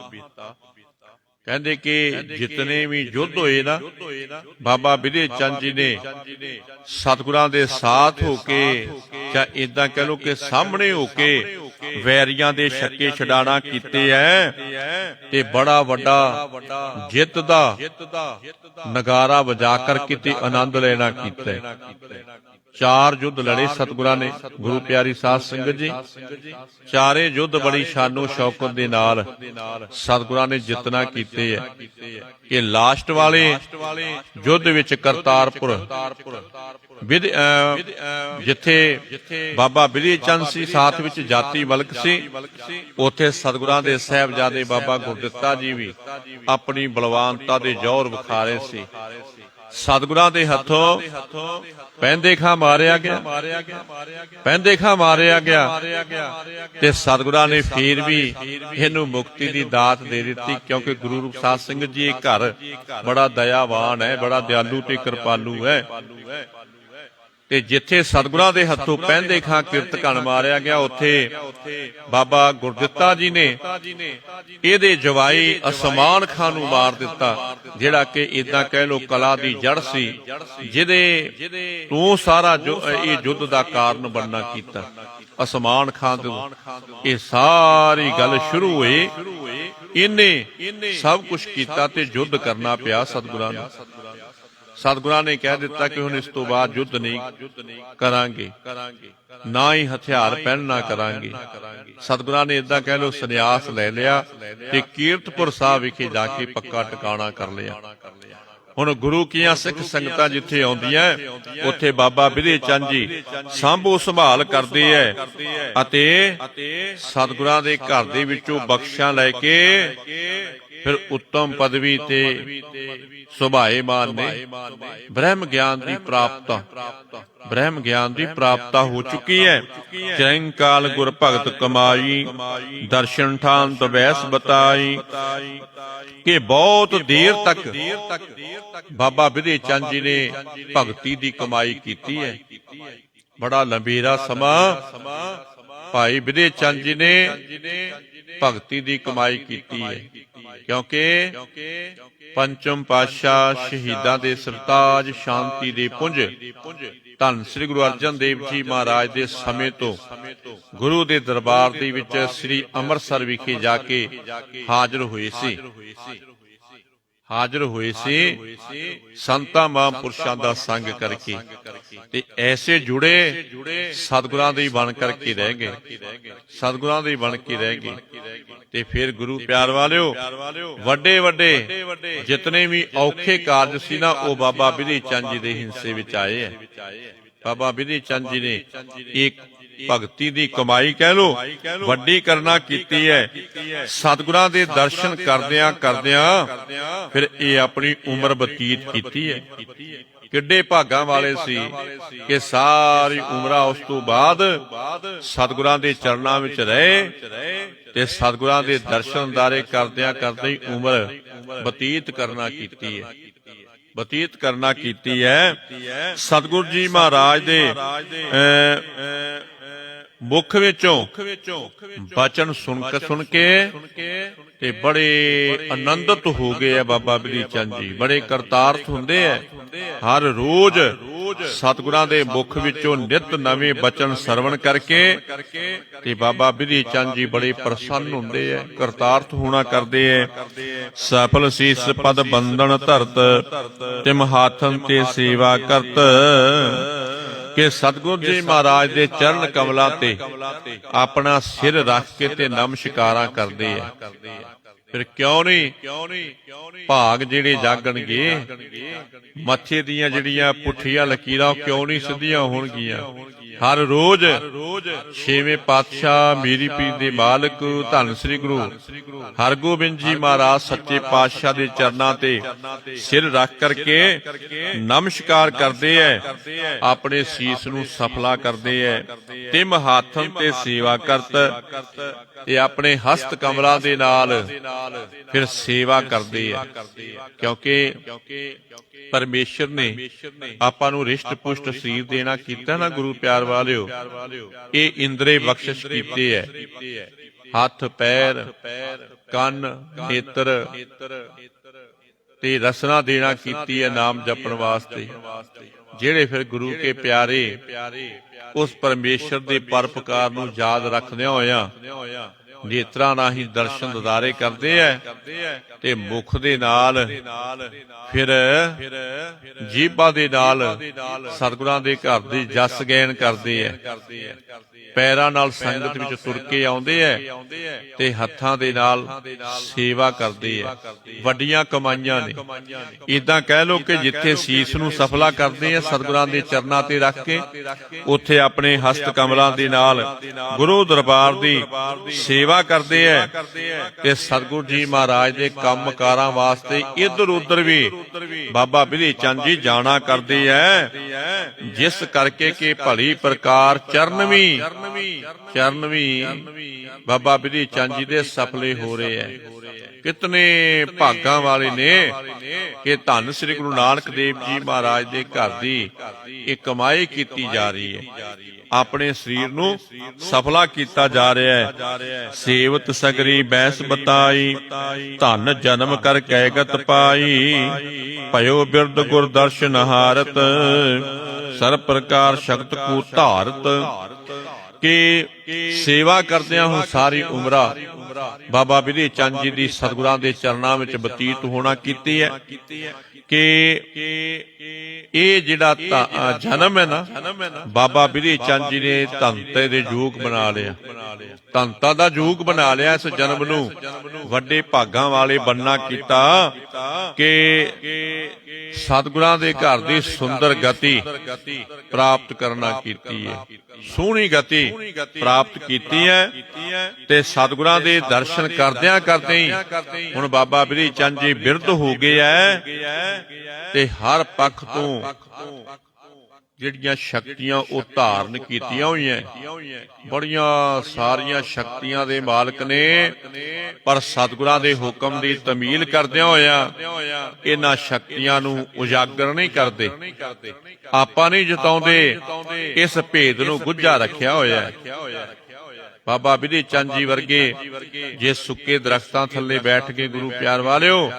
ਕਹਿੰਦੇ ਕਿ ਜਿਤਨੇ ਵੀ ਯੁੱਧ ਹੋਏ ਨਾ, ਬਾਬਾ ਬਿਧੀ ਚੰਦ ਜੀ ਨੇ ਸਤਿਗੁਰਾਂ ਦੇ ਸਾਥ ਹੋ ਕੇ, ਜਾਂ ਏਦਾਂ ਕਹਿ ਲੋ ਕਿ ਸਾਹਮਣੇ ਹੋ ਕੇ ਵੈਰੀਆਂ ਦੇ ਛੱਕੇ ਛਡਾਣਾ ਕੀਤੇ ਐ ਤੇ ਬੜਾ ਵੱਡਾ ਜਿੱਤ ਦਾ ਨਗਾਰਾ ਵਜਾ ਕਰਕੇ ਤੇ ਆਨੰਦ ਲੈਣਾ ਕੀਤਾ। 4 ਯੁੱਧ ਲੜੇ ਸਤਿਗੁਰਾਂ ਨੇ, ਗੁਰੂ ਪਿਆਰੀ ਸਾਧ ਸੰਗਤ ਜੀ। ਚਾਰੇ ਯੁੱਧ ਬੜੀ ਸ਼ਾਨੋ ਸ਼ੌਕਤ ਦੇ ਨਾਲ ਸਤਿਗੁਰਾਂ ਨੇ ਜਿੱਤਣਾ ਕੀਤੇ ਐ। ਇਹ ਲਾਸਟ ਵਾਲੇ ਯੁੱਧ ਵਿੱਚ ਕਰਤਾਰਪੁਰ ਜਿੱਥੇ ਬਾਬਾ ਬਿਧੀ ਚੰਦ ਸੀ, ਸਾਥ ਵਿੱਚ ਜਾਤੀ ਮਲਕ ਸੀ, ਉੱਥੇ ਸਤਿਗੁਰਾਂ ਦੇ ਸਾਹਿਬਜ਼ਾਦੇ ਬਾਬਾ ਗੁਰਦਿੱਤਾ ਜੀ ਵੀ ਆਪਣੀ ਬਲਵਾਨਤਾ ਦੇ ਜੌਹਰ ਵਿਖਾ ਰਹੇ ਸੀ। ਸਤਿਗੁਰਾਂ ਦੇ ਹੱਥੋਂ ਪੈਂਦੇ ਖਾਂ ਮਾਰਿਆ ਗਿਆ, ਪੈਂਦੇ ਖਾਂ ਮਾਰਿਆ ਗਿਆ ਤੇ ਸਤਿਗੁਰਾਂ ਨੇ ਫੇਰ ਵੀ ਇਹਨੂੰ ਮੁਕਤੀ ਦੀ ਦਾਤ ਦੇ ਦਿੱਤੀ, ਕਿਉਂਕਿ ਗੁਰੂ ਰੂਪ ਸਾਧ ਸੰਗਤ ਜੀ ਇਹ ਘਰ ਬੜਾ ਦਇਆਵਾਨ ਹੈ, ਬੜਾ ਦਿਆਲੂ ਤੇ ਕਿਰਪਾਲੂ ਹੈ। ਤੇ ਜਿੱਥੇ ਸਤਿਗੁਰਾਂ ਦੇ ਹੱਥੋਂ ਪੈਂਦੇ ਖਾਂ ਕੀਰਤਕਣ ਮਾਰਿਆ ਗਿਆ, ਉੱਥੇ ਬਾਬਾ ਗੁਰਦਿੱਤਾ ਜੀ ਨੇ ਇਹਦੇ ਜਵਾਈ ਅਸਮਾਨ ਖਾਂ ਨੂੰ ਮਾਰ ਦਿੱਤਾ, ਜਿਹੜਾ ਕਿ ਏਦਾਂ ਕਹਿ ਲੋ ਕਲਾ ਦੀ ਜੜ ਸੀ, ਜਿਹਦੇ ਤੋਂ ਸਾਰਾ ਇਹ ਯੁੱਧ ਦਾ ਕਾਰਨ ਬਣਨਾ ਕੀਤਾ। ਅਸਮਾਨ ਖਾਂ ਤੋਂ ਇਹ ਸਾਰੀ ਗੱਲ ਸ਼ੁਰੂ ਹੋਈ। ਇਹਨੇ ਸਭ ਕੁਛ ਕੀਤਾ ਤੇ ਯੁੱਧ ਕਰਨਾ ਪਿਆ ਸਤਿਗੁਰਾਂ ਨੂੰ। ਸਤਿਗੁਰਾਂ ਨੇ ਕਹਿ ਦਿੱਤਾ ਕਿ ਹੁਣ ਇਸ ਤੋਂ ਬਾਅਦ ਯੁੱਧ ਨਹੀਂ ਕਰਾਂਗੇ, ਨਾ ਹੀ ਹਥਿਆਰ ਪਹਿਨਣਾ ਕਰਾਂਗੇ। ਸਤਿਗੁਰਾਂ ਨੇ ਏਦਾਂ ਕਹਿ ਲੋ ਸੰਨਿਆਸ ਲੈ ਲਿਆ ਤੇ ਕੀਰਤਪੁਰ ਸਾਹਿਬ ਵਿਖੇ ਜਾ ਕੇ ਪੱਕਾ ਟਿਕਾਣਾ ਕਰ ਲਿਆ। ਹੁਣ ਗੁਰੂ ਕੀਆਂ ਸਿੱਖ ਸੰਗਤਾਂ ਜਿੱਥੇ ਆਉਂਦੀਆਂ, ਉੱਥੇ ਬਾਬਾ ਬਿਧੀ ਚੰਦ ਜੀ ਸਾਂਭੋ ਸੰਭਾਲ ਕਰਦੇ ਐ ਅਤੇ ਸਤਿਗੁਰਾਂ ਦੇ ਘਰ ਦੇ ਵਿੱਚੋਂ ਬਖਸ਼ਾਂ ਲੈ ਕੇ ਫਿਰ ਉੱਤਮ ਪਦਵੀ ਤੇ ਸੁਭਾਏਮਾਨ ਨੇ। ਬ੍ਰਹਮ ਗਿਆਨ ਦੀ ਪ੍ਰਾਪਤਾ, ਬ੍ਰਹਮ ਗਿਆਨ ਦੀ ਪ੍ਰਾਪਤਾ ਹੋ ਚੁੱਕੀ ਹੈ। ਚਿਰੰਕਾਲ ਗੁਰ ਭਗਤ ਕਮਾਈ, ਦਰਸ਼ਨ ਠਾਨ ਤਵੈਸ ਬਤਾਈ। ਕਿ ਬਹੁਤ ਦੇਰ ਤੱਕ ਬਾਬਾ ਬਿਧੀ ਚੰਦ ਜੀ ਨੇ ਭਗਤੀ ਦੀ ਕਮਾਈ ਕੀਤੀ ਹੈ। ਬੜਾ ਲੰਬੇਰਾ ਸਮਾਂ ਭਾਈ ਬਿਧੀ ਚੰਦ ਜੀ ਨੇ ਭਗਤੀ ਦੀ ਕਮਾਈ ਕੀਤੀ ਹੈ, ਕਿਉਂਕਿ ਪੰਚਮ ਪਾਤਸ਼ਾਹ ਸ਼ਹੀਦਾਂ ਦੇ ਸਰਤਾਜ, ਸ਼ਾਂਤੀ ਦੇ ਪੁੰਜ ਧੰਨ ਸ੍ਰੀ ਗੁਰੂ ਅਰਜਨ ਦੇਵ ਜੀ ਮਹਾਰਾਜ ਦੇ ਸਮੇਂ ਤੋਂ ਗੁਰੂ ਦੇ ਦਰਬਾਰ ਦੇ ਵਿੱਚ ਸ੍ਰੀ ਅੰਮ੍ਰਿਤਸਰ ਵਿਖੇ ਜਾ ਕੇ ਹਾਜ਼ਰ ਹੋਏ ਸੀ ਸੰਤਾਂ ਮਹਾਂਪੁਰਸ਼ਾਂ ਦਾ ਸੰਗ ਕਰਕੇ, ਤੇ ਐਸੇ ਜੁੜੇ ਸਤਿਗੁਰਾਂ ਦੇ ਬਣ ਕਰਕੇ ਰਹਿ ਗਏ, ਸਤਿਗੁਰਾਂ ਦੇ ਬਣ ਕੇ ਰਹਿ ਗਏ। ਤੇ ਫਿਰ ਗੁਰੂ ਪਿਆਰ ਵਾਲਿਓ, ਵੱਡੇ ਵੱਡੇ ਜਿਤਨੇ ਵੀ ਔਖੇ ਕਾਰਜ ਸੀ ਨਾ, ਉਹ ਬਾਬਾ ਬਿਧੀ ਚੰਦ ਜੀ ਦੇ ਹਿੰਸੇ ਵਿੱਚ ਆਏ ਹੈ। ਬਾਬਾ ਬਿਧੀ ਚੰਦ ਜੀ ਨੇ ਭਗਤੀ ਦੀ ਕਮਾਈ ਕਹਿ ਲੋ, ਵੱਡੀ ਕਰਨਾ ਕੀਤੀ ਹੈ। ਸਤਿਗੁਰਾਂ ਦੇ ਦਰਸ਼ਨ ਕਰਦਿਆਂ ਕਰਦਿਆਂ ਫਿਰ ਇਹ ਆਪਣੀ ਉਮਰ ਬਤੀਤ ਕੀਤੀ ਹੈ। ਕਿੱਡੇ ਭਾਗਾਂ ਵਾਲੇ ਸੀ ਕਿ ਸਾਰੀ ਉਮਰਾਂ ਉਸ ਤੋਂ ਬਾਅਦ ਸਤਿਗੁਰਾਂ ਦੇ ਚਰਨਾਂ ਵਿੱਚ ਰਹੇ ਤੇ ਸਤਿਗੁਰਾਂ ਦੇ ਦਰਸ਼ਨ ਦਾਰੇ ਕਰਦਿਆਂ ਕਰਦੇ ਹੀ ਉਮਰ ਬਤੀਤ ਕਰਨਾ ਕੀਤੀ ਹੈ। ਸਤਿਗੁਰੂ ਜੀ ਮਹਾਰਾਜ ਦੇ ਮੁਖ ਵਿੱਚੋਂ ਬਚਨ ਸੁਣ ਕੇ ਤੇ ਬੜੇ ਆਨੰਦਿਤ ਹੋ ਗਏ ਆ ਬਾਬਾ ਬਿਧੀ ਚੰਦ ਜੀ। ਬੜੇ ਕਰਤਾਰਥ ਹੁੰਦੇ ਐ। ਹਰ ਰੋਜ਼ ਸਤਿਗੁਰਾਂ ਦੇ ਮੁਖ ਵਿੱਚੋਂ ਨਿਤ ਨਵੇਂ ਬਚਨ ਸਰਵਣ ਕਰਕੇ ਤੇ ਬਾਬਾ ਬਿਧੀ ਚੰਦ ਜੀ ਬੜੇ ਪ੍ਰਸੰਨ ਹੁੰਦੇ ਐ, ਕਰਤਾਰਥ ਹੋਣਾ ਕਰਦੇ ਐ। ਸਫਲ ਸੀਸ ਪਦ ਬੰਧਨ ਧਰਤ ਤਿਮ ਹਾਥਨ ਤੇ ਸੇਵਾ ਕਰਤ ਕਿ ਸਤਿਗੁਰੂ ਜੀ ਮਹਾਰਾਜ ਦੇ ਚਰਨ ਕਮਲਾਂ ਤੇ ਆਪਣਾ ਸਿਰ ਰੱਖ ਕੇ ਤੇ ਨਮਸਕਾਰਾਂ ਕਰਦੇ ਆ। ਫਿਰ ਕਿਉਂ ਨਹੀਂ ਭਾਗ ਜਿਹੜੇ ਜਾਗਣਗੇ, ਮੱਥੇ ਦੀਆਂ ਜਿਹੜੀਆਂ ਪੁੱਠੀਆਂ ਲਕੀਰਾਂ ਕਿਉਂ ਨਹੀਂ ਸਿੱਧੀਆਂ ਹੋਣਗੀਆਂ। ਹਰ ਰੋਜ਼ ਛੇਵੇਂ ਪਾਤਸ਼ਾਹ ਮੀਰੀ ਪੀਰ ਦੇ ਮਾਲਕ ਧੰਨ ਸ੍ਰੀ ਗੁਰੂ ਹਰਗੋਬਿੰਦ ਜੀ ਮਹਾਰਾਜ ਸੱਚੇ ਪਾਤਸ਼ਾਹ ਦੇ ਚਰਨਾਂ ਤੇ ਸਿਰ ਰੱਖ ਕਰਕੇ ਨਮਸਕਾਰ ਕਰਦੇ ਐ, ਆਪਣੇ ਸੀਸ ਨੂੰ ਸਫਲਾ ਕਰਦੇ ਐ। ਤਿਮ ਹਾਥਨ ਤੇ ਸੇਵਾ ਕਰਤ ਤੇ ਆਪਣੇ ਹਸਤ ਕਮਲਾਂ ਦੇ ਨਾਲ ਫਿਰ ਸੇਵਾ ਕਰਦੇ ਐ। ਕਿਉਂਕਿ ਪਰਮੇਸ਼ਰ ਨੇ ਆਪਾਂ ਨੂੰ ਰਿਸ਼ਟ ਪੁਸ਼ਟ ਸਰੀਰ ਦੇਣਾ ਕੀਤਾ ਨਾ ਗੁਰੂ ਪਿਆਰ ਵਾਲਿਓ, ਇਹ ਇੰਦਰੇ ਬਖਸ਼ਿਸ਼ ਕੀਤੇ ਐ। ਹੱਥ ਪੈਰ ਕੰਨ ਨੇਤਰ ਤੇ ਰਸਨਾ ਦੇਣਾ ਕੀਤੀ ਹੈ ਨਾਮ ਜਪਣ ਵਾਸਤੇ, ਜਿਹੜੇ ਫਿਰ ਗੁਰੂ ਕੇ ਪਿਆਰੇ ਉਸ ਪਰਮੇਸ਼ਰ ਦੇ ਪਰਉਪਕਾਰ ਨੂੰ ਯਾਦ ਰੱਖਦਿਆਂ ਹੋਇਆਂ ਨੇਤਰਾਂ ਨਾਲ ਹੀ ਦਰਸ਼ਨ ਦਿਦਾਰੇ ਕਰਦੇ ਐ ਤੇ ਮੁਖ ਦੇ ਨਾਲ ਫਿਰ ਜੀਭਾਂ ਦੇ ਨਾਲ ਸਤਿਗੁਰਾਂ ਦੇ ਘਰ ਦੀ ਜਸ ਗੈਨ ਕਰਦੇ ਐ। ਪੈਰਾਂ ਨਾਲ ਸੰਗਤ ਵਿੱਚ ਤੁਰ ਕੇ ਆਉਂਦੇ ਐ ਤੇ ਹੱਥਾਂ ਦੇ ਨਾਲ ਸੇਵਾ ਕਰਦੇ ਐ। ਵੱਡੀਆਂ ਕਮਾਈਆਂ ਨੇ। ਏਦਾਂ ਕਹਿ ਲੋ ਕਿ ਜਿੱਥੇ ਸੀਸ ਨੂੰ ਸਫਲਾ ਕਰਦੇ ਐ ਸਤਿਗੁਰਾਂ ਦੇ ਚਰਨਾਂ ਤੇ ਰੱਖ ਕੇ, ਉੱਥੇ ਆਪਣੇ ਹਸਤ ਕਮਲਾਂ ਦੇ ਨਾਲ ਗੁਰੂ ਦਰਬਾਰ ਦੀ ਸੇਵਾ ਕਰਦੇ ਐ ਤੇ ਸਤਿਗੁਰੂ ਜੀ ਮਹਾਰਾਜ ਦੇ ਕੰਮ ਕਾਰਾਂ ਵਾਸਤੇ ਇੱਧਰ ਉੱਧਰ ਵੀ ਬਾਬਾ ਬਿਧੀ ਚੰਦ ਜੀ ਜਾਣਾ ਕਰਦੇ ਐ, ਜਿਸ ਕਰਕੇ ਕਿ ਭਲੀ ਪ੍ਰਕਾਰ ਚਰਨ ਵੀ ਬਾਬਾ ਬਿਧੀ ਚੰਦ ਜੀ ਦੇ ਸਫਲੇ ਹੋ ਰਹੇ ਐ। ਕਿਤਨੇ ਭਾਗਾਂ ਵਾਲੇ ਨੇ ਕਿ ਧੰਨ ਸ੍ਰੀ ਗੁਰੂ ਨਾਨਕ ਦੇਵ ਜੀ ਮਹਾਰਾਜ ਦੇ ਘਰ ਦੀ ਇਹ ਕਮਾਈ ਕੀਤੀ ਜਾ ਰਹੀ ਹੈ। ਆਪਣੇ ਸਰੀਰ ਨੂੰ ਸਫਲਾ ਕੀਤਾ ਜਾ ਰਿਹਾ ਹੈ। ਸੇਵਤ ਸਗਰੀ ਬੈਸ ਬਤਾਈ ਧਨ ਜਨਮ ਕਰ ਕੈਗਤ ਪਾਈ ਭਇਓ ਬਿਰਦ ਗੁਰ ਦਰਸ਼ਨ ਹਾਰਤ ਸਰਬ ਪ੍ਰਕਾਰ ਸ਼ਕਤ ਕੂ ਧਾਰਤ। ਕਿ ਸੇਵਾ ਕਰਦਿਆਂ ਹੁਣ ਸਾਰੀ ਉਮਰਾਂ ਬਾਬਾ ਬਿਧੀ ਚੰਦ ਜੀ ਦੀ ਸਤਿਗੁਰਾਂ ਦੇ ਚਰਨਾਂ ਵਿੱਚ ਬਤੀਤ ਹੋਣਾ ਕੀਤੀ ਹੈ। ਕਿ ਇਹ ਜਿਹੜਾ ਜਨਮ ਹੈ ਨਾ, ਬਾਬਾ ਬਿਧੀ ਚੰਦ ਜੀ ਨੇ ਧੰਤੇ ਦੇ ਯੋਗ ਬਣਾ ਲਿਆ, ਧੰਤਾ ਦਾ ਯੋਗ ਬਣਾ ਲਿਆ। ਇਸ ਜਨਮ ਨੂੰ ਵੱਡੇ ਭਾਗਾਂ ਵਾਲੇ ਬੰਨਾ ਕੀਤਾ ਕਿ ਸਤਿਗੁਰਾਂ ਦੇ ਘਰ ਦੀ ਸੁੰਦਰ ਗਤੀ ਪ੍ਰਾਪਤ ਕਰਨਾ ਕੀਤੀ ਹੈ, ਸੋਹਣੀ ਗਤੀ ਪ੍ਰਾਪਤ ਕੀਤੀ ਹੈ। ਤੇ ਸਤਿਗੁਰਾਂ ਦੇ ਦਰਸ਼ਨ ਕਰਦਿਆਂ ਕਰਦੇ ਹੀ ਹੁਣ ਬਾਬਾ ਬਿਧੀ ਚੰਦ ਜੀ ਬਿਰਧ ਹੋ ਗਏ ਐ ਤੇ ਹਰ ਪੱਖ ਤੋਂ ਜਿਹੜੀਆਂ ਸ਼ਕਤੀਆਂ ਉਹ ਧਾਰਨ ਕੀਤੀਆਂ ਹੋਈਆਂ, ਬੜੀਆਂ ਸਾਰੀਆਂ ਸ਼ਕਤੀਆਂ ਦੇ ਮਾਲਕ ਨੇ। ਪਰ ਸਤਿਗੁਰਾਂ ਦੇ ਹੁਕਮ ਦੀ ਤਮੀਲ ਕਰਦਿਆਂ ਹੋਇਆਂ ਇਹਨਾਂ ਸ਼ਕਤੀਆਂ ਨੂੰ ਉਜਾਗਰ ਨਹੀਂ ਕਰਦੇ, ਆਪਾਂ ਨਹੀਂ ਜਤਾਉਂਦੇ। ਇਸ ਭੇਦ ਨੂੰ ਗੁੱਝਾ ਰੱਖਿਆ ਹੋਇਆ। ਬਾਬਾ ਬਿਧੀ ਚੰਦ ਜੀ ਵਰਗੇ ਜੇ ਸੁੱਕੇ ਦਰਖਤਾਂ ਥੱਲੇ ਬੈਠ ਕੇ ਗੁਰੂ ਪਿਆਰ ਵਾਲਿਓ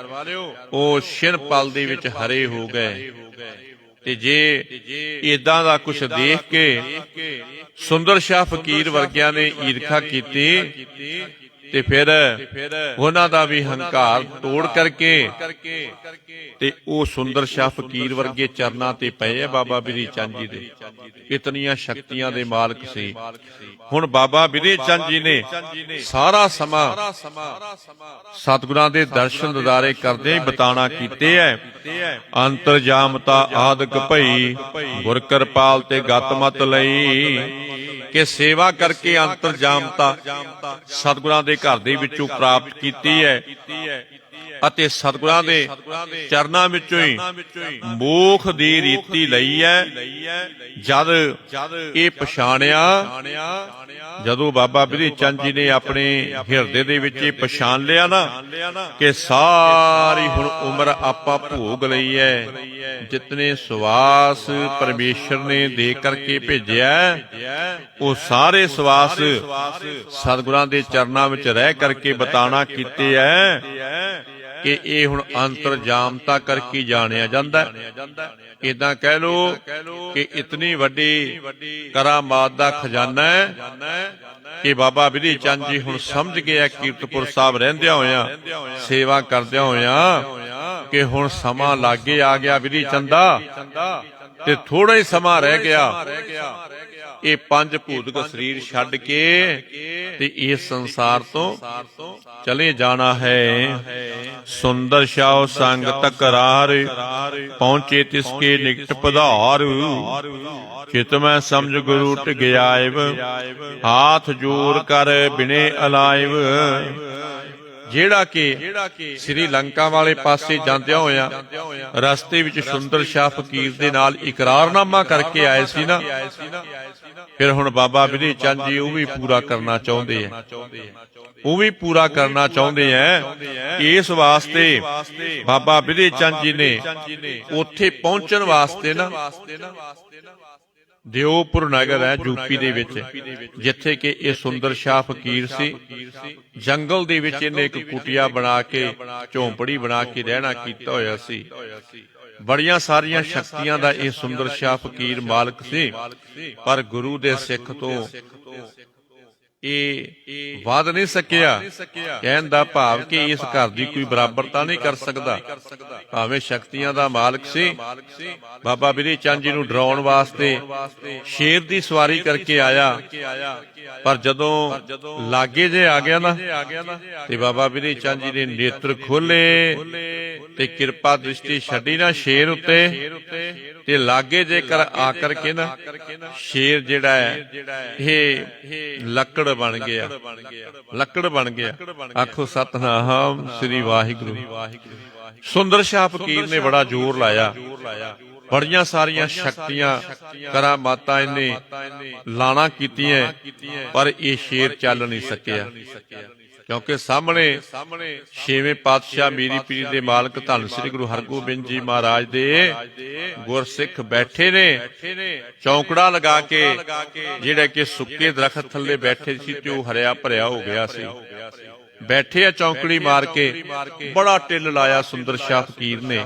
ਉਹ ਛਿਨ ਪਲ ਦੇ ਵਿੱਚ ਹਰੇ ਹੋ ਗਏ। ਤੇ ਜੇ ਏਦਾਂ ਦਾ ਕੁਛ ਦੇਖ ਕੇ ਸੁੰਦਰ ਸ਼ਾਹ ਫਕੀਰ ਵਰਗਿਆਂ ਨੇ ਈਰਖਾ ਕੀਤੀ ਤੇ ਫਿਰ ਉਹਨਾਂ ਦਾ ਵੀ ਹੰਕਾਰ ਤੋੜ ਕਰਕੇ ਤੇ ਉਹ ਸੁੰਦਰ ਸ਼ਾਹ ਫਕੀਰ ਵਰਗੇ ਚਰਨਾਂ ਤੇ ਪਏ ਆ ਬਾਬਾ ਬਿਧੀ ਚੰਦ ਜੀ ਦੇ। ਇਤਨੀਆਂ ਸ਼ਕਤੀਆਂ ਦੇ ਮਾਲਕ ਸੀ। ਹੁਣ ਬਾਬਾ ਬਿਧੀ ਚੰਦ ਜੀ ਨੇ ਸਾਰਾ ਸਮਾਂ ਸਤਿਗੁਰਾਂ ਦੇ ਦਰਸ਼ਨ ਦਿਦਾਰੇ ਕਰਦੇ ਹੀ ਬਿਤਾਣਾ ਕੀਤੇ ਐ। ਅੰਤਰਜਾਮਤਾ ਆਦਿਕ ਭਈ ਗੁਰ ਕਿਰਪਾਲ ਤੇ ਗਤ ਮਤ ਲਈ ਕਿ ਸੇਵਾ ਕਰਕੇ ਅੰਤਰਜਾਮਤਾ ਸਤਿਗੁਰਾਂ ਦੇ ਘਰ ਦੇ ਵਿੱਚੋਂ ਪ੍ਰਾਪਤ ਕੀਤੀ ਹੈ ਅਤੇ ਸਤਿਗੁਰਾਂ ਦੇ ਚਰਨਾਂ ਵਿੱਚੋਂ ਹੀ ਮੋਖ ਦੀ ਰੀਤੀ ਲਈ ਹੈ। ਜਦ ਇਹ ਪਛਾਣਿਆ, ਜਦੋਂ ਬਾਬਾ ਬਿਧੀ ਚੰਦ ਜੀ ਨੇ ਆਪਣੇ ਹਿਰਦੇ ਦੇ ਵਿੱਚ ਇਹ ਪਛਾਣ ਲਿਆ ਨਾ ਕਿ ਸਾਰੀ ਹੁਣ ਉਮਰ ਆਪਾਂ ਭੋਗ ਲਈ ਹੈ, ਜਿਤਨੇ ਸਵਾਸ ਪਰਮੇਸ਼ਰ ਨੇ ਦੇ ਕਰਕੇ ਭੇਜਿਆ ਉਹ ਸਾਰੇ ਸਵਾਸ ਸਤਿਗੁਰਾਂ ਦੇ ਚਰਨਾਂ ਵਿੱਚ ਰਹਿ ਕਰਕੇ ਬਤਾਣਾ ਕੀਤੇ ਹੈ ਕਿ ਇਹ ਹੁਣ ਅੰਤਰਜਾਮਤਾ ਕਰਕੇ ਜਾਣਿਆ ਜਾਂਦਾ। ਏਦਾਂ ਕਹਿ ਲੋ ਕਿ ਇਤਨੀ ਵੱਡੀ ਕਰਾਮਾਤ ਦਾ ਖਜ਼ਾਨਾ ਹੈ ਕਿ ਬਾਬਾ ਬਿਧੀ ਚੰਦ ਜੀ ਹੁਣ ਸਮਝ ਗਿਆ ਕੀਰਤਪੁਰ ਸਾਹਿਬ ਰਹਿੰਦਿਆਂ ਹੋਇਆਂ, ਸੇਵਾ ਕਰਦਿਆਂ ਹੋਇਆਂ, ਕਿ ਹੁਣ ਸਮਾਂ ਲਾਗੇ ਆ ਗਿਆ ਬਿਧੀ ਚੰਦਾ ਤੇ ਥੋੜਾ ਹੀ ਸਮਾਂ ਰਹਿ ਗਿਆ ਇਹ ਪੰਜ ਭੂਤਕ ਸਰੀਰ ਛੱਡ ਕੇ ਤੇ ਇਸ ਸੰਸਾਰ ਤੋਂ ਚਲੇ ਜਾਣਾ ਹੈ। ਸੁੰਦਰ ਸ਼ਾਹ ਸੰਗ ਤਕਰਾਰ ਪਹੁੰਚੇ ਤਿਸਕੇ ਨਿਕਟ ਪਧਾਰ, ਚਿਤ ਮੈਂ ਸਮਝ ਗੁਰੂ ਟਿਗਿਆਇਬ, ਹਾਥ ਜੋੜ ਕਰ ਬਿਨੇ ਅਲਾਇਬ। ਜਿਹੜਾ ਕਿ ਸ੍ਰੀ ਲੰਕਾ ਵਾਲੇ ਪਾਸੇ ਜਾਂਦਿਆਂ ਹੋਇਆ ਰਸਤੇ ਵਿੱਚ ਸੁੰਦਰ ਸ਼ਾਹ ਫਕੀਰ ਦੇ ਨਾਲ ਇਕਰਾਰਨਾਮਾ ਕਰਕੇ ਆਏ ਸੀ ਨਾ, ਫਿਰ ਹੁਣ ਬਾਬਾ ਬਿਧੀ ਚੰਦ ਜੀ ਉਹ ਵੀ ਪੂਰਾ ਕਰਨਾ ਚਾਹੁੰਦੇ ਆ, ਉਹ ਵੀ ਪੂਰਾ ਕਰਨਾ ਚਾਹੁੰਦੇ ਆ। ਇਸ ਵਾਸਤੇ ਬਾਬਾ ਬਿਧੀ ਚੰਦ ਜੀ ਨੇ ਉੱਥੇ ਪਹੁੰਚਣ ਵਾਸਤੇ ਨਾ ਦਿਓਪੁਰ ਨਗਰ ਹੈ ਯੂਪੀ ਦੇ ਵਿੱਚ, ਜਿੱਥੇ ਕਿ ਇਹ ਸੁੰਦਰ ਸ਼ਾਹ ਫਕੀਰ ਸੀ। ਜੰਗਲ ਦੇ ਵਿੱਚ ਇਹਨੇ ਇੱਕ ਕੁਟੀਆ ਬਣਾ ਕੇ, ਝੌਂਪੜੀ ਬਣਾ ਕੇ ਰਹਿਣਾ ਕੀਤਾ ਹੋਇਆ ਸੀ। ਬੜੀਆਂ ਸਾਰੀਆਂ ਸ਼ਕਤੀਆਂ ਦਾ ਇਹ ਸੁੰਦਰ ਸ਼ਾਹ ਫਕੀਰ ਮਾਲਕ ਸੀ, ਪਰ ਗੁਰੂ ਦੇ ਸਿੱਖ ਤੋਂ ਇਹ ਵੱਧ ਨਹੀਂ ਸਕਿਆ। ਕਹਿਣ ਦਾ ਭਾਵ ਕਿ ਇਸ ਘਰ ਦੀ ਕੋਈ ਬਰਾਬਰਤਾ ਨਹੀਂ ਕਰ ਸਕਦਾ। ਭਾਵੇਂ ਸ਼ਕਤੀਆਂ ਦਾ ਮਾਲਕ ਸੀ, ਬਾਬਾ ਬਿਧੀ ਚੰਦ ਜੀ ਨੂੰ ਡਰਾਉਣ ਵਾਸਤੇ ਸ਼ੇਰ ਦੀ ਸਵਾਰੀ ਕਰਕੇ ਆਇਆ, ਪਰ ਜਦੋਂ ਲਾਗੇ ਜੇ ਆ ਗਿਆ ਨਾ ਤੇ ਬਾਬਾ ਬਿਧੀ ਚੰਦ ਜੀ ਨੇ ਨੇਤਰ ਖੋਲੇ ਤੇ ਕਿਰਪਾ ਦ੍ਰਿਸ਼ਟੀ ਛੱਡੀ ਨਾ ਸ਼ੇਰ ਉੱਤੇ, ਤੇ ਲਾਗੇ ਜੇਕਰ ਆ ਕਰਕੇ ਨਾ ਸ਼ੇਰ ਜਿਹੜਾ ਹੈ ਇਹ ਲੱਕੜ ਬਣ ਗਿਆ, ਲੱਕੜ ਬਣ ਗਿਆ। ਆਖੋ ਸਤਿਨਾਮ ਸ੍ਰੀ ਵਾਹਿਗੁਰੂ। ਸੁੰਦਰ ਸ਼ਾਹ ਫਕੀਰ ਨੇ ਬੜਾ ਜ਼ੋਰ ਲਾਇਆ, ਬੜੀਆਂ ਸਾਰੀਆਂ ਸ਼ਕਤੀਆਂ ਕਰਾਮਾਤਾਂ ਇਹਨੇ ਲਾਣਾ ਕੀਤੀਆਂ, ਪਰ ਇਹ ਸ਼ੇਰ ਚੱਲ ਨਹੀਂ ਸਕਿਆ, ਕਿਉਂਕਿ ਸਾਹਮਣੇ ਛੇਵੇਂ ਪਾਤਸ਼ਾਹ ਮੀਰੀ ਪੀਰੀ ਦੇ ਮਾਲਕ ਧੰਨ ਸ੍ਰੀ ਗੁਰੂ ਹਰਗੋਬਿੰਦ ਜੀ ਮਹਾਰਾਜ ਦੇ ਗੁਰਸਿੱਖ ਬੈਠੇ ਨੇ, ਚੌਂਕੜਾ ਲਗਾ ਕੇ, ਜਿਹੜੇ ਕਿ ਸੁੱਕੇ ਦਰਖਤ ਥੱਲੇ ਬੈਠੇ ਸੀ ਤੇ ਉਹ ਹਰਿਆ ਭਰਿਆ ਹੋ ਗਿਆ ਸੀ। ਬੈਠੇ ਆ ਚੌਂਕੜੀ ਮਾਰ ਕੇ, ਬੜਾ ਟਿੱਲ ਲਾਇਆ ਸੁੰਦਰ ਸ਼ਾਹ ਫਕੀਰ ਨੇ,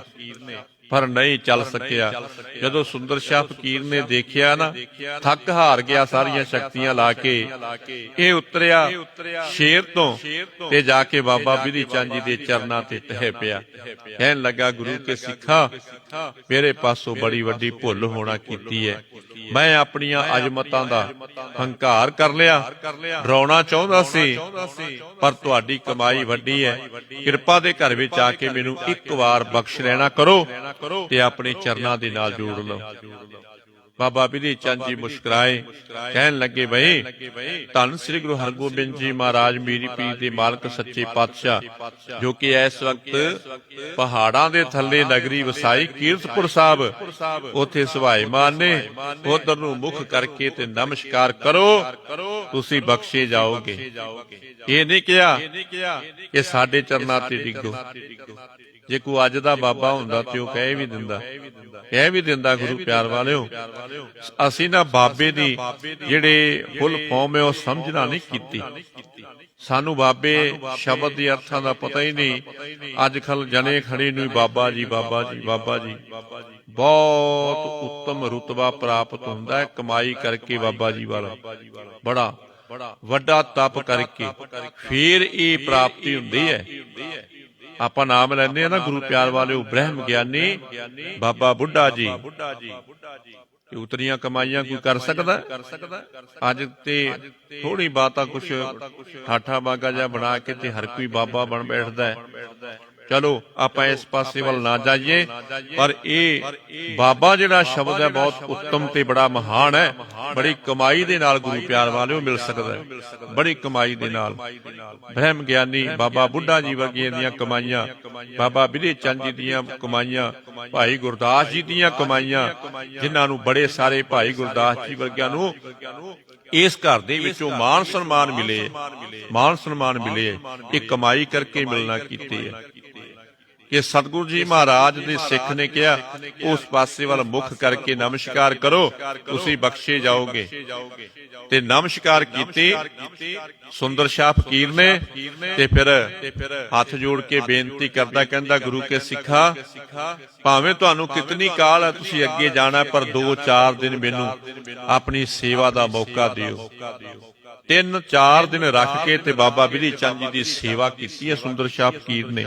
ਪਰ ਨਹੀਂ ਚੱਲ ਸਕਿਆ। ਜਦੋਂ ਸੁੰਦਰ ਸ਼ਾਹ ਫਕੀਰ ਨੇ ਦੇਖਿਆ ਨਾ, ਥੱਕ ਹਾਰ ਗਿਆ ਸਾਰੀਆਂ ਸ਼ਕਤੀਆਂ ਲਾ ਕੇ, ਇਹ ਉਤਰਿਆ ਸ਼ੇਰ ਤੋਂ ਤੇ ਜਾ ਕੇ ਬਾਬਾ ਬਿਧੀ ਚੰਦ ਜੀ ਦੇ ਚਰਨਾਂ ਤੇ ਟਹਿ ਪਿਆ। ਕਹਿਣ ਲੱਗਾ, ਗੁਰੂ ਕੇ ਸਿੱਖਾਂ, ਮੇਰੇ ਪਾਸੋਂ ਬੜੀ ਵੱਡੀ ਭੁੱਲ ਹੋਣਾ ਕੀਤੀ ਹੈ। ਮੈਂ ਆਪਣੀਆਂ ਅਜ਼ਮਤਾਂ ਦਾ ਹੰਕਾਰ ਕਰ ਲਿਆ, ਡਰਾਉਣਾ ਚਾਹੁੰਦਾ ਸੀ, ਪਰ ਤੁਹਾਡੀ ਕਮਾਈ ਵੱਡੀ ਹੈ। ਕਿਰਪਾ ਦੇ ਘਰ ਵਿੱਚ ਆ ਕੇ ਮੈਨੂੰ ਇੱਕ ਵਾਰ ਬਖਸ਼ ਲੈਣਾ ਕਰੋ ਤੇ ਆਪਣੇ ਚਰਨਾਂ ਦੇ ਨਾਲ ਜੋੜ ਲਓ। ਬਾਬਾ ਬਿਧੀ ਚੰਦ ਜੀ ਮੁਸਕਰਾਏ, ਕਹਿਣ ਲੱਗੇ, ਬਈ ਧੰਨ ਸ੍ਰੀ ਗੁਰੂ ਹਰਗੋਬਿੰਦ ਜੀ ਮਹਾਰਾਜ ਮੀਰੀ ਪੀਰ ਦੇ ਮਾਲਕ ਸੱਚੇ ਪਾਤਸ਼ਾਹ, ਜੋ ਕਿ ਇਸ ਵਕਤ ਪਹਾੜਾਂ ਦੇ ਥੱਲੇ ਨਗਰੀ ਵਸਾਈ ਕੀਰਤਪੁਰ ਸਾਹਿਬ, ਉੱਥੇ ਸਵਾਈਮਾਨ ਨੇ, ਉਧਰ ਨੂੰ ਮੁਖ ਕਰਕੇ ਤੇ ਨਮਸਕਾਰ ਕਰੋ, ਤੁਸੀਂ ਬਖਸ਼ੇ ਜਾਓਗੇ। ਇਹ ਨਹੀਂ ਕਿਹਾ ਕਿ ਸਾਡੇ ਚਰਨਾਂ ਤੇ ਡਿੱਗੋ। ਜੇ ਕੋਈ ਅੱਜ ਦਾ ਬਾਬਾ ਹੁੰਦਾ ਤੇ ਉਹ ਕਹਿ ਵੀ ਦਿੰਦਾ ਗੁਰੂ ਪਿਆਰ ਵਾਲਿਓ, ਅਸੀਂ ਨਾ ਬਾਬੇ ਦੀ ਜਿਹੜੇ ਫੁੱਲ ਫਾਰਮ ਹੈ ਉਹ ਸਮਝਣਾ ਨਹੀਂ ਕੀਤੀ। ਸਾਨੂੰ ਬਾਬੇ ਸ਼ਬਦ ਦੇ ਅਰਥਾਂ ਦਾ ਪਤਾ ਹੀ ਨਹੀਂ। ਅੱਜ ਕੱਲ ਜਣੇ ਖੜੇ ਨੂੰ ਬਾਬਾ ਜੀ ਬਾਬਾ ਜੀ ਬਾਬਾ ਜੀ, ਬਹੁਤ ਉੱਤਮ ਰੁਤਬਾ ਪ੍ਰਾਪਤ ਹੁੰਦਾ ਹੈ ਕਮਾਈ ਕਰਕੇ। ਬਾਬਾ ਜੀ ਵਾਲਾ ਬੜਾ ਵੱਡਾ ਤਪ ਕਰਕੇ ਫੇਰ ਇਹ ਪ੍ਰਾਪਤੀ ਹੁੰਦੀ ਹੈ। ਆਪਾਂ ਨਾਮ ਲੈਂਦੇ ਆ ਨਾ ਗੁਰੂ ਪਿਆਰ ਵਾਲਿਓ, ਬ੍ਰਹਮ ਗਿਆਨੀ ਬਾਬਾ ਬੁੱਢਾ ਜੀ। ਉਤਰੀਆਂ ਕਮਾਈਆਂ ਕੋਈ ਕਰ ਸਕਦਾ? ਅੱਜ ਤੇ ਥੋੜੀ ਬਾਤਾਂ ਕੁਛ ਠਾਠਾ ਬਾਗਾ ਜਿਹਾ ਬਣਾ ਕੇ ਤੇ ਹਰ ਕੋਈ ਬਾਬਾ ਬਣ ਬੈਠਦਾ ਹੈ। चलो आपां इस पासे वल ना जाइए, पर ये बाबा जिहड़ा शब्द है बहुत उत्तम ते बड़ा महान है। बड़ी कमाई दे नाल गुरु प्यार वालिओ मिल सकदा है, बड़ी कमाई दे नाल। ब्रह्म ज्ञानी बाबा बुढ़ा जी वर्गियां दियां कमाईयां, बाबा बिधे चंद जी दियां कमाईयां, भाई गुरदास जी दियां कमाईयां, जिन्हां नूं बड़े सारे भाई गुरदास जी वर्गियां नूं इस घर दे विचों मान सन्मान मिले, मान सन्मान मिले, ये कमाई करके मिलना कीते है। कि सतगुरु जी महाराज दे सिख ने कहा उस पासे वाल मुख करके नमस्कार करो, तुसीं बख्शे जाओगे। ते नमस्कार कीते सुंदर शाह फकीर ने, ते फिर हाथ जोड़ के बेनती करदा कहंदा गुरु के सिखा, भावें तुहानूं कितनी काल है तुसीं अगे जाना, पर 2-4 दिन मैनूं अपनी सेवा दा मौका दिओ। 3-4 दिन रख के ते बाबा बिधि चंद जी की सेवा की है सुंदर शाह फकीर ने।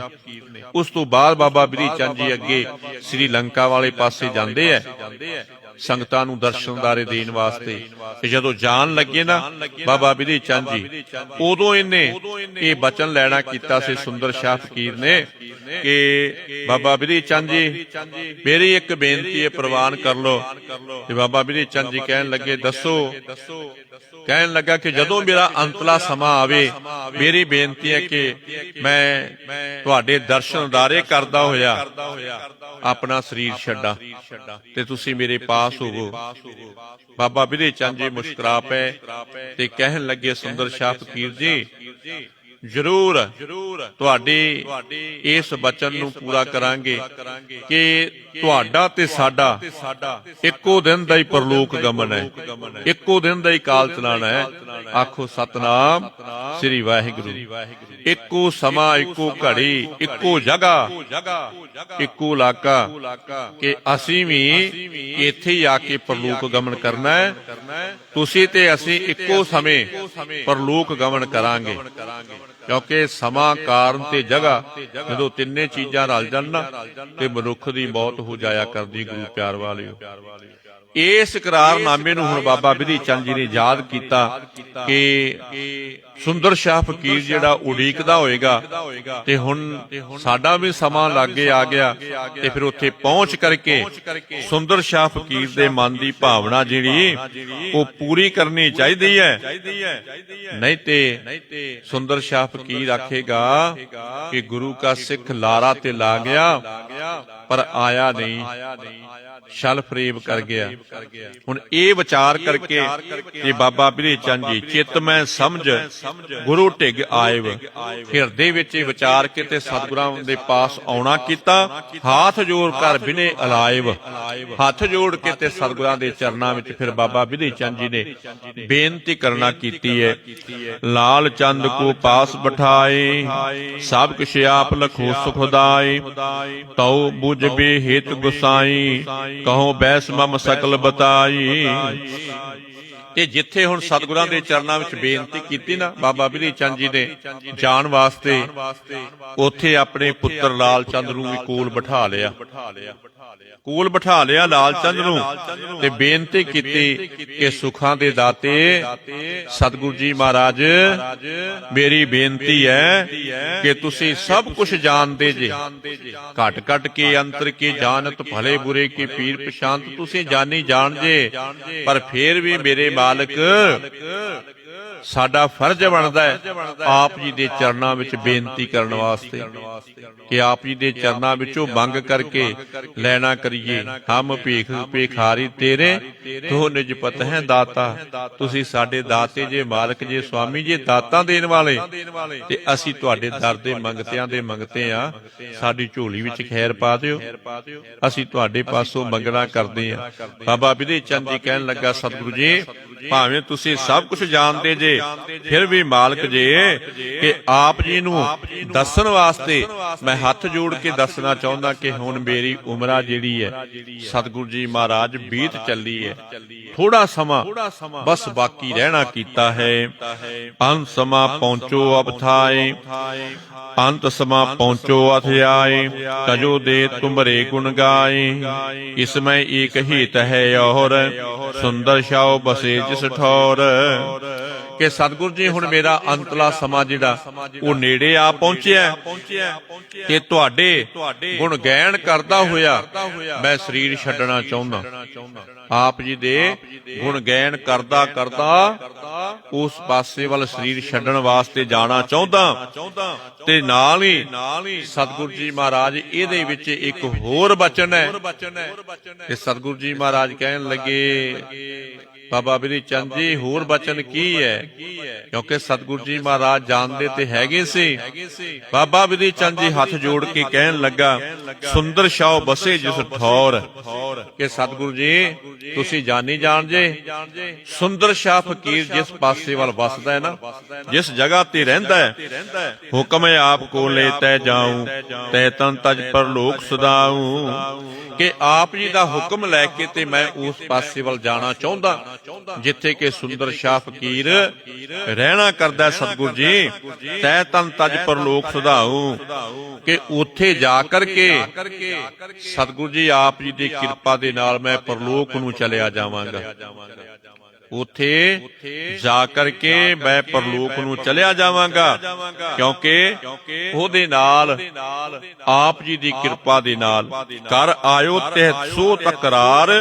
उस तो बाद बाबा बिधि चंद जी अगे श्रीलंका वाले पासे जाते हैं संगतां नूं दर्शनदारे देण वास्ते। ते जदों जान लगे ना बाबा बिधि चंद जी, उदों इन्हें ये वचन लैना कीता सी सुंदर शाह फकीर ने कि बाबा बिधि चंद जी मेरी एक बेनती है, प्रवान कर लो। ते बाबा बिधि चंद जी कहन लगे दसो। कहन लगा कि जदों मेरा अंतला समा आवे, मेरी बेनती है कि मैं तुहाडे दर्शन दारे करदा होया अपना शरीर छड्डा ते तुसीं मेरे पास होवो। बाबा बिधि चंद जी मुस्कुरा पे ते कहन लगे सुंदर शाह फकीर जी जरूर तुहाडे इस वचन नूं पूरा करांगे कि तुहाडा ते साडा इक्को दिन दा ही परलोक गमन है, इक्को दिन दा ही काल चलाना है। आखो सतनाम श्री वाहिगुरु। इक्को समा, इक्को घड़ी, इक्को जगह, इक्को इलाका कि असीं भी इत्थे ही आके परलोक गमन करना है। तुसीं ते असीं इक्को समय परलोक गमन करांगे, क्योंकि समा कारण ते जगह जदों तिन्ने चीजां रल जाण ना ते मनुख दी मौत हो जाया करदी। गुरु प्यार वालिओ, इस करारनामे नूं हुण बाबा बिधि चंद जी ने याद कीता कि सुंदर शाह फकीर जिहड़ा उड़ीकदा होएगा ते हुण साडा भी समा लागे आ गया, ते फिर उत्थे पहुंच करके सुंदर शाह फकीर दे मन दी भावना जिहड़ी वो पूरी करनी चाहिदी है। नहीं ते सुंदर शाह फकीर आखेगा कि गुरु का सिख लारा ते ला गया पर आया नहीं, छल फरेब कर गया। हुण ये विचार करके कि बाबा बिधि चंद जी चित मैं समझ गुरु ढिग आयब, हिरदे विच विचार के ते सतगुरां दे पास आउणा कीता। हाथ जोड़ कर बिने अलायब, हाथ जोड़ के ते सतगुरां दे चरनां विच फिर बाबा बिधि चंद जी ने बेनती करना कीती है। लाल चंद को पास बिठाए, सब किश आप लखो सुखदाई, तौ बुझ बे हित गुसाई, कहो बैस मम सकल बताई। ते जिथे हुण सतगुरां दे चरनां विच बेनती कीती ना बाबा बिधि चंद जी ने जाण वास्ते, उत्थे अपने पुत्र लाल चंद नूं भी कोल बिठा लिया, कोल बिठा लिया लाल चंद नूं ते बेनती कीती कि सुखां दे दाते सतगुरु जी महाराज मेरी बेनती है कि तुसीं सब कुछ जानते जे, घट घट के अंतर के जानत भले बुरे के पीर पशांत, तुसीं जानी जान जे, पर फिर भी मेरे मालिक साडा फर्ज बनदा है आप जी दे चरनां विच बेनती करन वास्ते कि आप जी दे चरनां विचों मंग करके लेना करिए। हम भीख भिखारी तेरे तो निज पत है दाता, तुसीं साडे दाते जे, मालक जे, स्वामी जे, दाता देण वाले, ते असीं तुहाडे दर दे मंगतिआं दे मंगते आ, साडी झोली विच खैर पा दिओ, असीं तुहाडे पासों मंगना करदे आ। बाबा बिधि चंद जी कहण लगा सतगुरु जी भावें तुसीं सब कुछ जानते जे, फिर भी मालक जे कि आप जी नूं दस्सण वास्ते मैं हथ जोड़ के दसना चाहुंदा कि हुण मेरी उमरा जिहड़ी है सतगुरु जी महाराज बीत चली है, थोड़ा समा बस बाकी रहना कीता है। अंत समा पहुंचो अब थाए, अंत समा पहुंचो अथ आए, तजो दे तुमरे गुण गाए, इसमें एक हित है और सुंदर शाह बसे जिस ठौर। ਕਿ ਸਤਿਗੁਰੂ ਜੀ ਹੁਣ ਮੇਰਾ ਅੰਤਲਾ ਸਮਾਂ ਜਿਹੜਾ ਉਹ ਨੇੜੇ ਆ ਪਹੁੰਚਿਆ ਕਿ ਤੁਹਾਡੇ ਗੁਣ ਗਾਇਨ ਕਰਦਾ ਹੋਇਆ ਮੈਂ ਸਰੀਰ ਛੱਡਣਾ ਚਾਹੁੰਦਾ। ਆਪ ਜੀ ਦੇ ਗੁਣ ਗਾਇਨ ਕਰਦਾ ਕਰਦਾ ਉਸ ਪਾਸੇ ਵੱਲ ਸਰੀਰ ਛੱਡਣ ਵਾਸਤੇ ਜਾਣਾ ਚਾਹੁੰਦਾ। ਤੇ ਨਾਲ ਹੀ ਸਤਿਗੁਰੂ ਜੀ ਮਹਾਰਾਜ ਇਹਦੇ ਵਿੱਚ ਇੱਕ ਹੋਰ ਬਚਨ ਹੈ ਕਿ ਸਤਿਗੁਰੂ ਜੀ ਮਹਾਰਾਜ ਕਹਿਣ ਲੱਗੇ ਬਾਬਾ ਬਿਧੀ ਚੰਦ ਜੀ ਹੋਰ ਬਚਨ ਕੀ ਹੈ, ਕਿਉਂਕਿ ਸਤਿਗੁਰੂ ਜੀ ਮਹਾਰਾਜ ਜਾਣਦੇ ਤੇ ਹੈਗੇ ਸੀ। ਬਾਬਾ ਬਿਧੀ ਚੰਦ ਜੀ ਹੱਥ ਜੋੜ ਕੇ ਕਹਿਣ ਲੱਗਾ ਸੁੰਦਰ ਸ਼ਾਹ ਬਸੇ ਜਿਸ ਠੌਰ, ਕਿ ਸਤਿਗੁਰੂ ਜੀ ਤੁਸੀਂ ਜਾਣੀ ਜਾਣ ਜੇ ਸੁੰਦਰ ਸ਼ਾਹ ਫਕੀਰ ਜਿਸ ਪਾਸੇ ਵੱਲ ਵਸਦਾ ਹੈ ਨਾ, ਜਿਸ ਜਗ੍ਹਾ ਤੇ ਰਹਿੰਦਾ ਹੈ, ਹੁਕਮ ਆਪ ਕੋ ਲੈ ਤੈ ਜਾਊ ਤੈ ਤਨ ਤਜ ਪਰਲੋਕ ਸਦਾਊ, ਕਿ ਆਪ ਜੀ ਦਾ ਹੁਕਮ ਲੈ ਕੇ ਤੇ ਮੈਂ ਉਸ ਪਾਸੇ ਵੱਲ ਜਾਣਾ ਚਾਹੁੰਦਾ ਜਿੱਥੇ ਕਿ ਸੁੰਦਰ ਸ਼ਾਹ ਫਕੀਰ ਰਹਿਣਾ ਕਰਦਾ। ਸਤਿਗੁਰੂ ਜੀ ਤੈ ਤਨ ਤਜ ਪਰਲੋਕ ਸਦਾਊ, ਕਿ ਉੱਥੇ ਜਾ ਕਰਕੇ ਸਤਿਗੁਰੂ ਜੀ ਆਪ ਜੀ ਦੀ ਕਿਰਪਾ ਦੇ ਨਾਲ ਮੈਂ ਪਰਲੋਕ ਨੂੰ ਚਲਿਆ ਜਾਵਾਂਗਾ। ਉੱਥੇ ਜਾ ਕਰਕੇ ਮੈਂ ਪਰਲੋਕ ਨੂੰ ਚਲਿਆ ਜਾਵਾਂਗਾ, ਕਿਉਂਕਿ ਉਹਦੇ ਨਾਲ ਆਪ ਜੀ ਦੀ ਕਿਰਪਾ ਦੇ ਨਾਲ ਕਰ ਆਇਓ ਤੇ ਸੋ ਤਕਰਾਰ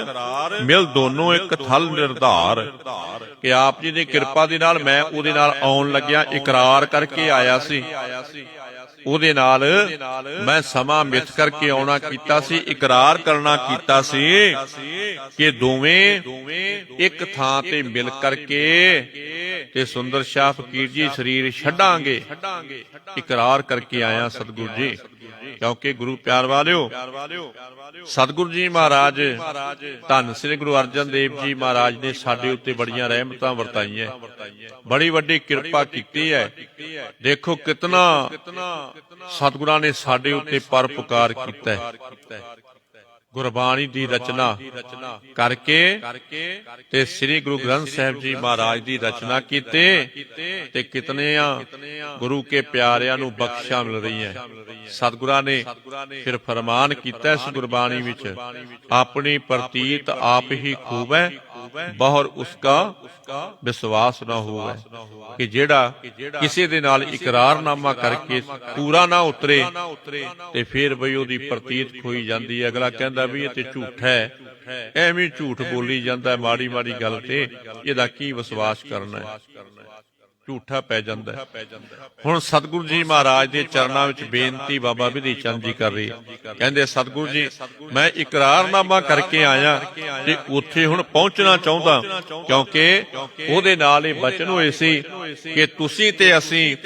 ਮਿਲ ਦੋਨੋਂ ਇੱਕ ਥਲ ਨਿਰਧਾਰ, ਕਿ ਆਪ ਜੀ ਦੀ ਕਿਰਪਾ ਦੇ ਨਾਲ ਮੈਂ ਉਹਦੇ ਨਾਲ ਆਉਣ ਲੱਗਿਆ ਇਕਰਾਰ ਕਰਕੇ ਆਇਆ ਸੀ। ਉਹਦੇ ਨਾਲ ਮੈਂ ਸਮਾਂ ਮਿੱਥ ਕਰਕੇ ਆਉਣਾ ਕੀਤਾ ਸੀ, ਇਕਰਾਰ ਕਰਨਾ ਕੀਤਾ ਸੀ ਕਿ ਦੋਵੇਂ ਇੱਕ ਥਾਂ ਤੇ ਮਿਲ ਕਰਕੇ ਤੇ ਸੁੰਦਰ ਸ਼ਾਹ ਫਕੀਰ ਜੀ ਸਰੀਰ ਛੱਡਾਂਗੇ, ਇਕਰਾਰ ਕਰਕੇ ਆਇਆ ਸਤਿਗੁਰੂ ਜੀ। ਕਿਉਂਕਿ ਗੁਰੂ ਪਿਆਰ ਵਾਲਿਓ ਸਤਿਗੁਰੂ ਜੀ ਮਹਾਰਾਜ ਧੰਨ ਸ੍ਰੀ ਗੁਰੂ ਅਰਜਨ ਦੇਵ ਜੀ ਮਹਾਰਾਜ ਨੇ ਸਾਡੇ ਉੱਤੇ ਬੜੀਆਂ ਰਹਿਮਤਾਂ ਵਰਤਾਈਆਂ, ਬੜੀ ਵੱਡੀ ਕਿਰਪਾ ਕੀਤੀ ਹੈ। ਦੇਖੋ ਕਿਤਨਾ ਸਤਿਗੁਰਾਂ ਨੇ ਸਾਡੇ ਉੱਤੇ ਪਰਉਪਕਾਰ ਕੀਤਾ ਹੈ। ਗੁਰਬਾਣੀ ਦੀ ਰਚਨਾ ਕਰਕੇ ਤੇ ਸ੍ਰੀ ਗੁਰੂ ਗ੍ਰੰਥ ਸਾਹਿਬ ਜੀ ਮਹਾਰਾਜ ਦੀ ਰਚਨਾ ਕੀਤੇ ਤੇ ਕਿਤਨਿਆਂ ਗੁਰੂ ਕੇ ਪਿਆਰਿਆਂ ਨੂੰ ਬਖਸ਼ਾਂ ਮਿਲ ਰਹੀਆਂ। ਸਤਿਗੁਰਾਂ ਨੇ ਫਿਰ ਫਰਮਾਨ ਕੀਤਾ ਇਸ ਗੁਰਬਾਣੀ ਵਿੱਚ ਆਪਣੀ ਪ੍ਰਤੀਤ ਆਪ ਹੀ ਖੂਬ ਹੈ ਬਹੁਰ ਉਸਕਾ ਵਿਸ਼ਵਾਸ ਨਾ ਹੋਵੇ, ਕਿ ਜਿਹੜਾ ਕਿਸੇ ਦੇ ਨਾਲ ਇਕਰਾਰਨਾਮਾ ਕਰਕੇ ਪੂਰਾ ਨਾ ਉਤਰੇ ਤੇ ਫਿਰ ਬਈ ਉਹਦੀ ਪ੍ਰਤੀਤ ਖੋਈ ਜਾਂਦੀ ਹੈ। ਅਗਲਾ ਕਹਿੰਦਾ ਵੀ ਇਹ ਤੇ ਝੂਠ ਹੈ, ਐਵੇਂ ਝੂਠ ਬੋਲੀ ਜਾਂਦਾ ਮਾੜੀ ਮਾੜੀ ਗੱਲ ਤੇ, ਇਹਦਾ ਕੀ ਵਿਸ਼ਵਾਸ ਕਰਨਾ ਹੈ, ਝੂਠਾ ਪੈ ਜਾਂਦਾ। ਹੁਣ ਸਤਿਗੁਰੂ ਜੀ ਮਹਾਰਾਜ ਦੇ ਚਰਨਾਂ ਵਿੱਚ ਬੇਨਤੀ ਬਾਬਾ ਬਿਧੀ ਚੰਦ ਜੀ ਕਰ ਰਹੀ, ਕਹਿੰਦੇ ਸਤਿਗੁਰੂ ਜੀ ਮੈਂ ਇਕਰਾਰਨਾਮਾ ਕਰਕੇ ਆਇਆ ਤੇ ਉੱਥੇ ਹੁਣ ਪਹੁੰਚਣਾ ਚਾਹੁੰਦਾ, ਕਿਉਂਕਿ ਉਹਦੇ ਨਾਲ ਇਹ ਬਚਨ ਹੋਏ ਸੀ ਕਿ ਤੁਸੀਂ ਤੇ ਅਸੀਂ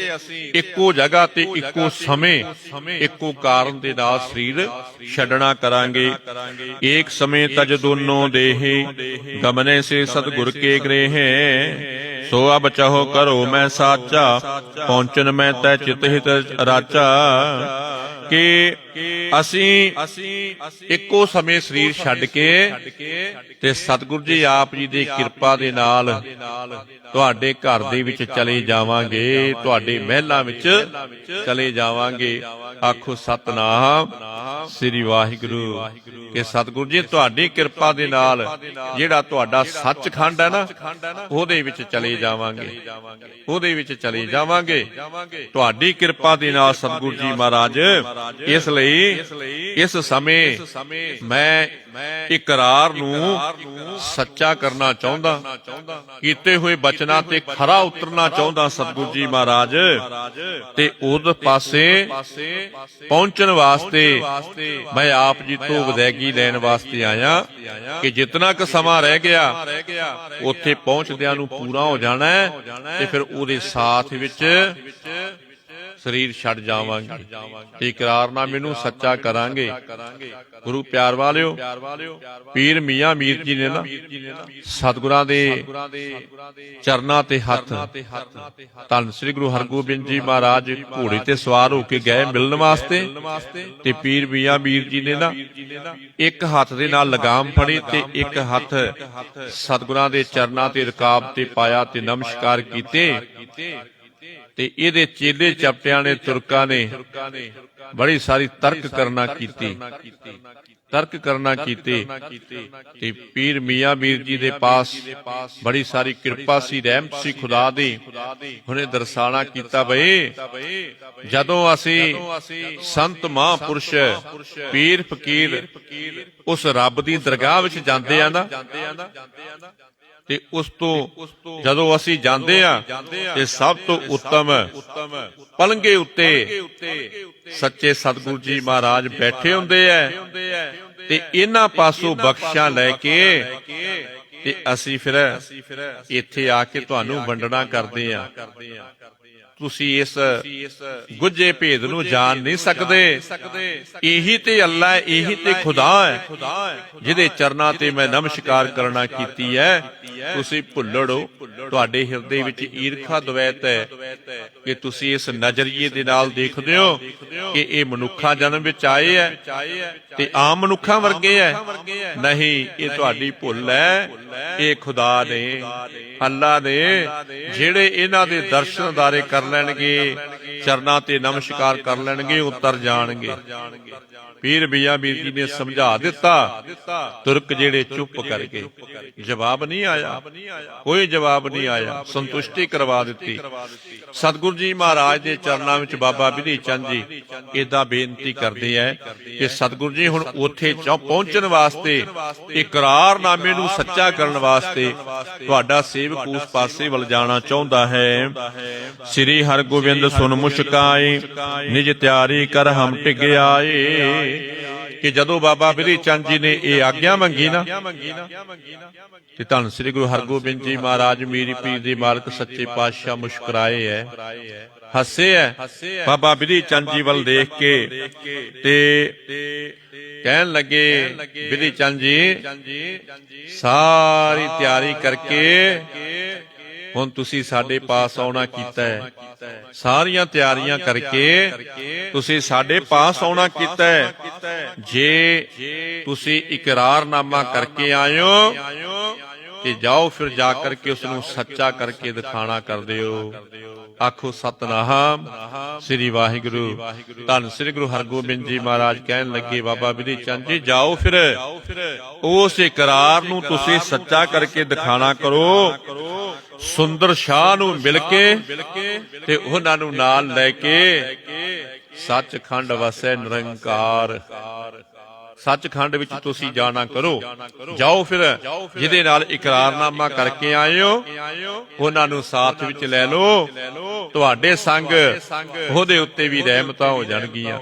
ਇੱਕੋ ਜਗ੍ਹਾ ਤੇ ਇੱਕੋ ਸਮੇਂ ਇੱਕੋ ਕਾਰਨ ਦੇ ਨਾਲ ਸਰੀਰ ਛੱਡਣਾ ਕਰਾਂਗੇ। ਏਕ ਸਮੇਂ ਤਜ ਦੋਨੋਂ ਦੇਹੇ ਗਮਨੇ ਸੇ ਸਤਿਗੁਰ ਕੇ ਗ੍ਰਹਿ, ਸੋ ਅਬ ਚਾਹੋ ਕਰੋ ਮੈਂ ਸਾਚਾ ਪਹੁੰਚਨ ਮੈਂ ਤੈ ਚਿਤ ਹਿਤ ਰਾਚਾ, ਕਿ ਅਸੀਂ ਇੱਕੋ ਸਮੇਂ ਸਰੀਰ ਛੱਡ ਕੇ ਤੇ ਸਤਿਗੁਰੂ ਜੀ ਆਪ ਜੀ ਦੀ ਕਿਰਪਾ ਦੇ ਨਾਲ ਤੁਹਾਡੇ ਘਰ ਦੇ ਵਿੱਚ ਚਲੇ ਜਾਵਾਂਗੇ, ਤੁਹਾਡੇ ਮਹਿਲਾਂ ਵਿੱਚ ਚਲੇ ਜਾਵਾਂਗੇ। ਆਖੋ ਸਤਿਨਾਮ ਸ੍ਰੀ ਵਾਹਿਗੁਰੂ, ਕਿ ਸਤਿਗੁਰੂ ਜੀ ਤੁਹਾਡੀ ਕਿਰਪਾ ਦੇ ਨਾਲ ਜਿਹੜਾ ਤੁਹਾਡਾ ਸੱਚਖੰਡ ਹੈ ਨਾ ਉਹਦੇ ਵਿੱਚ ਚਲੇ ਜਾਵਾਂਗੇ, ਉਹਦੇ ਵਿੱਚ ਚਲੇ ਜਾਵਾਂਗੇ ਤੁਹਾਡੀ ਕਿਰਪਾ ਦੇ ਨਾਲ ਸਤਿਗੁਰੂ ਜੀ ਮਹਾਰਾਜ। ਇਸ ਲਈ ਇਸ ਸਮੇਂ ਮੈਂ ਇਕਰਾਰ ਨੂੰ ਸੱਚਾ ਕਰਨਾ ਚਾਹੁੰਦਾ, ਕੀਤੇ ਹੋਏ ਬਚਨਾਂ ਤੇ ਖਰਾ ਉਤਰਨਾ ਚਾਹੁੰਦਾ ਸਤਿਗੁਰੂ ਜੀ ਮਹਾਰਾਜ, ਤੇ ਉਸ ਪਾਸੇ ਪਹੁੰਚਣ ਵਾਸਤੇ ਮੈਂ ਆਪ ਜੀ ਤੋਂ ਵਿਦਾਇਗੀ ਲੈਣ ਵਾਸਤੇ ਆਇਆ ਕਿ ਜਿਤਨਾ ਕੁ ਸਮਾਂ ਰਹਿ ਗਿਆ ਉੱਥੇ ਪਹੁੰਚਦਿਆਂ ਨੂੰ ਪੂਰਾ ਹੋ ਜਾਣਾ ਤੇ ਫਿਰ ਉਹਦੇ ਸਾਥ ਵਿੱਚ ਸਰੀਰ ਛੱਡ ਜਾਵਾਂਗੇ ਤੇ ਇਕਰਾਰਨਾਮੇ ਨੂੰ ਸੱਚਾ ਕਰਾਂਗੇ। ਗੁਰੂ ਪਿਆਰ ਵਾਲਿਓ ਪੀਰ ਮੀਆਂ ਮੀਰ ਜੀ ਨੇ ਨਾ ਸਤਿਗੁਰਾਂ ਦੇ ਚਰਨਾਂ ਤੇ ਹੱਥ, ਧੰਨ ਸ੍ਰੀ ਗੁਰੂ ਹਰਗੋਬਿੰਦ ਜੀ ਮਹਾਰਾਜ ਘੋੜੇ ਤੇ ਸਵਾਰ ਹੋ ਕੇ ਗਏ ਮਿਲਣ ਵਾਸਤੇ, ਤੇ ਪੀਰ ਮੀਆਂ ਮੀਰ ਜੀ ਨੇ ਨਾ ਇੱਕ ਹੱਥ ਦੇ ਨਾਲ ਲਗਾਮ ਫੜੀ ਤੇ ਇੱਕ ਹੱਥ ਸਤਿਗੁਰਾਂ ਦੇ ਚਰਨਾਂ ਤੇ ਰਕਾਬ ਤੇ ਪਾਇਆ ਤੇ ਨਮਸਕਾਰ ਕੀਤੇ ਤੇ ਇਹਦੇ ਚੇਲੇ ਚਪਟਿਆਂ ਨੇ, ਤੁਰਕਾਂ ਨੇ ਬੜੀ ਸਾਰੀ ਤਰਕ ਕਰਨਾ ਕੀਤੀ ਤੇ ਪੀਰ ਮੀਆਂ ਮੀਰ ਜੀ ਦੇ ਪਾਸ ਬੜੀ ਸਾਰੀ ਕਿਰਪਾ ਸੀ, ਰਹਿਮਤ ਸੀ ਖੁਦਾ ਦੀ। ਉਹਨੇ ਦਰਸਾਨਾ ਕੀਤਾ ਬਈ ਜਦੋਂ ਅਸੀਂ ਸੰਤ ਮਹਾਂਪੁਰਸ਼ ਪੀਰ ਫਕੀਰ ਉਸ ਰੱਬ ਦੀ ਦਰਗਾਹ ਵਿੱਚ ਜਾਂਦੇ ਆ ਨਾ, ਤੇ ਉਸ ਤੋਂ ਜਦੋਂ ਅਸੀਂ ਜਾਂਦੇ ਆ ਤੇ ਸਭ ਤੋਂ ਉੱਤਮ ਪਲੰਘੇ ਉੱਤੇ ਸੱਚੇ ਸਤਿਗੁਰੂ ਜੀ ਮਹਾਰਾਜ ਬੈਠੇ ਹੁੰਦੇ ਐ ਤੇ ਇਹਨਾਂ ਪਾਸੋਂ ਬਖਸ਼ਾਂ ਲੈ ਕੇ ਤੇ ਅਸੀਂ ਫਿਰ ਇੱਥੇ ਆ ਕੇ ਤੁਹਾਨੂੰ ਵੰਡਣਾ ਕਰਦੇ ਆ। ਤੁਸੀਂ ਇਸ ਗੁੱਝੇ ਭੇਦ ਨੂੰ ਜਾਣ ਨਹੀਂ ਸਕਦੇ। ਇਹੀ ਤੇ ਅੱਲਾ ਹੈ, ਇਹੀ ਤੇ ਖੁਦਾ ਹੈ ਜਿਹਦੇ ਚਰਨਾਂ ਤੇ ਮੈਂ ਨਮਸਕਾਰ ਕਰਨਾ ਕੀਤੀ ਹੈ। ਤੁਸੀਂ ਭੁੱਲੜ ਹੋ, ਤੁਹਾਡੇ ਹਿਰਦੇ ਵਿੱਚ ਈਰਖਾ ਦਵੈਤ ਹੈ ਕਿ ਤੁਸੀਂ ਇਸ ਨਜ਼ਰੀਏ ਦੇ ਨਾਲ ਦੇਖਦੇ ਹੋ ਕਿ ਇਹ ਮਨੁੱਖਾ ਜਨਮ ਵਿੱਚ ਆਏ ਹੈ ਤੇ ਆਮ ਮਨੁੱਖਾਂ ਵਰਗੇ ਹੈ। ਨਹੀਂ, ਇਹ ਤੁਹਾਡੀ ਭੁੱਲ ਹੈ। ਇਹ ਖੁਦਾ ਨੇ, ਅੱਲਾ ਨੇ, ਜਿਹੜੇ ਇਹਨਾਂ ਦੇ ਦਰਸ਼ਨ ਦਾਰੇ ਕਰ ਲੈਣਗੇ, ਚਰਨਾਂ ਤੇ ਨਮਸਕਾਰ ਕਰ ਲੈਣਗੇ, ਉਤਰ ਜਾਣਗੇ। ਪੀਰ ਮੀਆਂ ਮੀਰ ਜੀ ਨੇ ਸਮਝਾ ਦਿੱਤਾ, ਤੁਰਕ ਜਿਹੜੇ ਚੁੱਪ ਕਰ ਗਏ, ਜਵਾਬ ਨਹੀਂ ਆਇਆ, ਕੋਈ ਜਵਾਬ ਨਹੀਂ ਆਇਆ, ਸੰਤੁਸ਼ਟੀ ਕਰਵਾ ਦਿੱਤੀ। ਸਤਿਗੁਰੂ ਜੀ ਮਹਾਰਾਜ ਦੇ ਚਰਨਾਂ ਵਿੱਚ ਬਾਬਾ ਬਿਧੀ ਚੰਦ ਜੀ ਏਦਾਂ ਬੇਨਤੀ ਕਰਦੇ ਐ ਕਿ ਸਤਿਗੁਰੂ ਜੀ ਹੁਣ ਉੱਥੇ ਪਹੁੰਚਣ ਵਾਸਤੇ, ਇਕਰਾਰਨਾਮੇ ਨੂੰ ਸੱਚਾ ਕਰਨ ਵਾਸਤੇ ਤੁਹਾਡਾ ਸੇਵਕ ਉਸ ਪਾਸੇ ਵੱਲ ਜਾਣਾ ਚਾਹੁੰਦਾ ਹੈ। ਸ੍ਰੀ ਹਰਗੋਬਿੰਦ ਸੁਨ ਮੁਸ਼ਕਾਏ, ਨਿਜ ਤਿਆਰੀ ਕਰ ਹਮ ਟਿਕ ਆਏ। ਕਿ ਜਦੋਂ ਬਾਬਾ ਬਿਧੀ ਚੰਦ ਜੀ ਨੇ ਇਹ ਆਗਿਆ ਮੰਗੀ ਨਾ ਤੇ ਧੰਨ ਸ੍ਰੀ ਗੁਰੂ ਹਰਗੋਬਿੰਦ ਜੀ ਮਹਾਰਾਜ ਮੀਰੀ ਪੀਰ ਦੇ ਮਾਲਕ ਸੱਚੇ ਪਾਤਸ਼ਾਹ ਮੁਸਕਰਾਏ ਐ, ਹੱਸੇ ਐ ਬਾਬਾ ਬਿਧੀ ਚੰਦ ਜੀ ਵੱਲ ਦੇਖ ਕੇ ਤੇ ਕਹਿਣ ਲੱਗੇ, ਬਿਧੀ ਚੰਦ ਜੀ ਸਾਰੀ ਤਿਆਰੀ ਕਰਕੇ ਹੁਣ ਤੁਸੀਂ ਸਾਡੇ ਪਾਸ ਆਉਣਾ ਕੀਤਾ ਹੈ। ਸਾਰੀਆਂ ਤਿਆਰੀਆਂ ਕਰਕੇ ਤੁਸੀਂ ਸਾਡੇ ਪਾਸ ਆਉਣਾ ਕੀਤਾ ਹੈ। ਜੇ ਤੁਸੀਂ ਇਕਰਾਰਨਾਮਾ ਕਰਕੇ ਆਇਓ ਤੇ ਜਾਓ, ਫਿਰ ਜਾ ਕਰਕੇ ਉਸ ਨੂੰ ਸੱਚਾ ਕਰਕੇ ਦਿਖਾਣਾ ਕਰ ਦਿਓ। ਆਖੋ ਸਤਨਾਮ ਸ੍ਰੀ ਵਾਹਿਗੁਰੂ। ਧੰਨ ਸ੍ਰੀ ਗੁਰੂ ਹਰਗੋਬਿੰਦ ਜੀ ਮਹਾਰਾਜ ਕਹਿਣ ਲੱਗੇ, ਬਾਬਾ ਬਿਧੀ ਚੰਦ ਜੀ ਜਾਓ, ਫਿਰ ਉਸ ਇਕਰਾਰ ਨੂੰ ਤੁਸੀਂ ਸੱਚਾ ਕਰਕੇ ਦਿਖਾਣਾ ਕਰੋ। ਸੁੰਦਰ ਸ਼ਾਹ ਨੂੰ ਮਿਲ ਕੇ ਤੇ ਉਹਨਾਂ ਨੂੰ ਨਾਲ ਲੈ ਕੇ ਸੱਚਖੰਡ ਵਸੈ ਨਿਰੰਕਾਰ, ਸੱਚਖੰਡ ਵਿੱਚ ਤੁਸੀਂ ਜਾਣਾ ਕਰੋ। ਜਾਓ ਫਿਰ, ਜਿਹਦੇ ਨਾਲ ਇਕਰਾਰਨਾਮਾ ਕਰਕੇ ਆਏ ਹੋ ਉਹਨਾਂ ਨੂੰ ਸਾਥ ਵਿੱਚ ਲੈ ਲਓ। ਤੁਹਾਡੇ ਸੰਗ ਉਹਦੇ ਉੱਤੇ ਵੀ ਰਹਿਮਤਾਂ ਹੋ ਜਾਣਗੀਆਂ,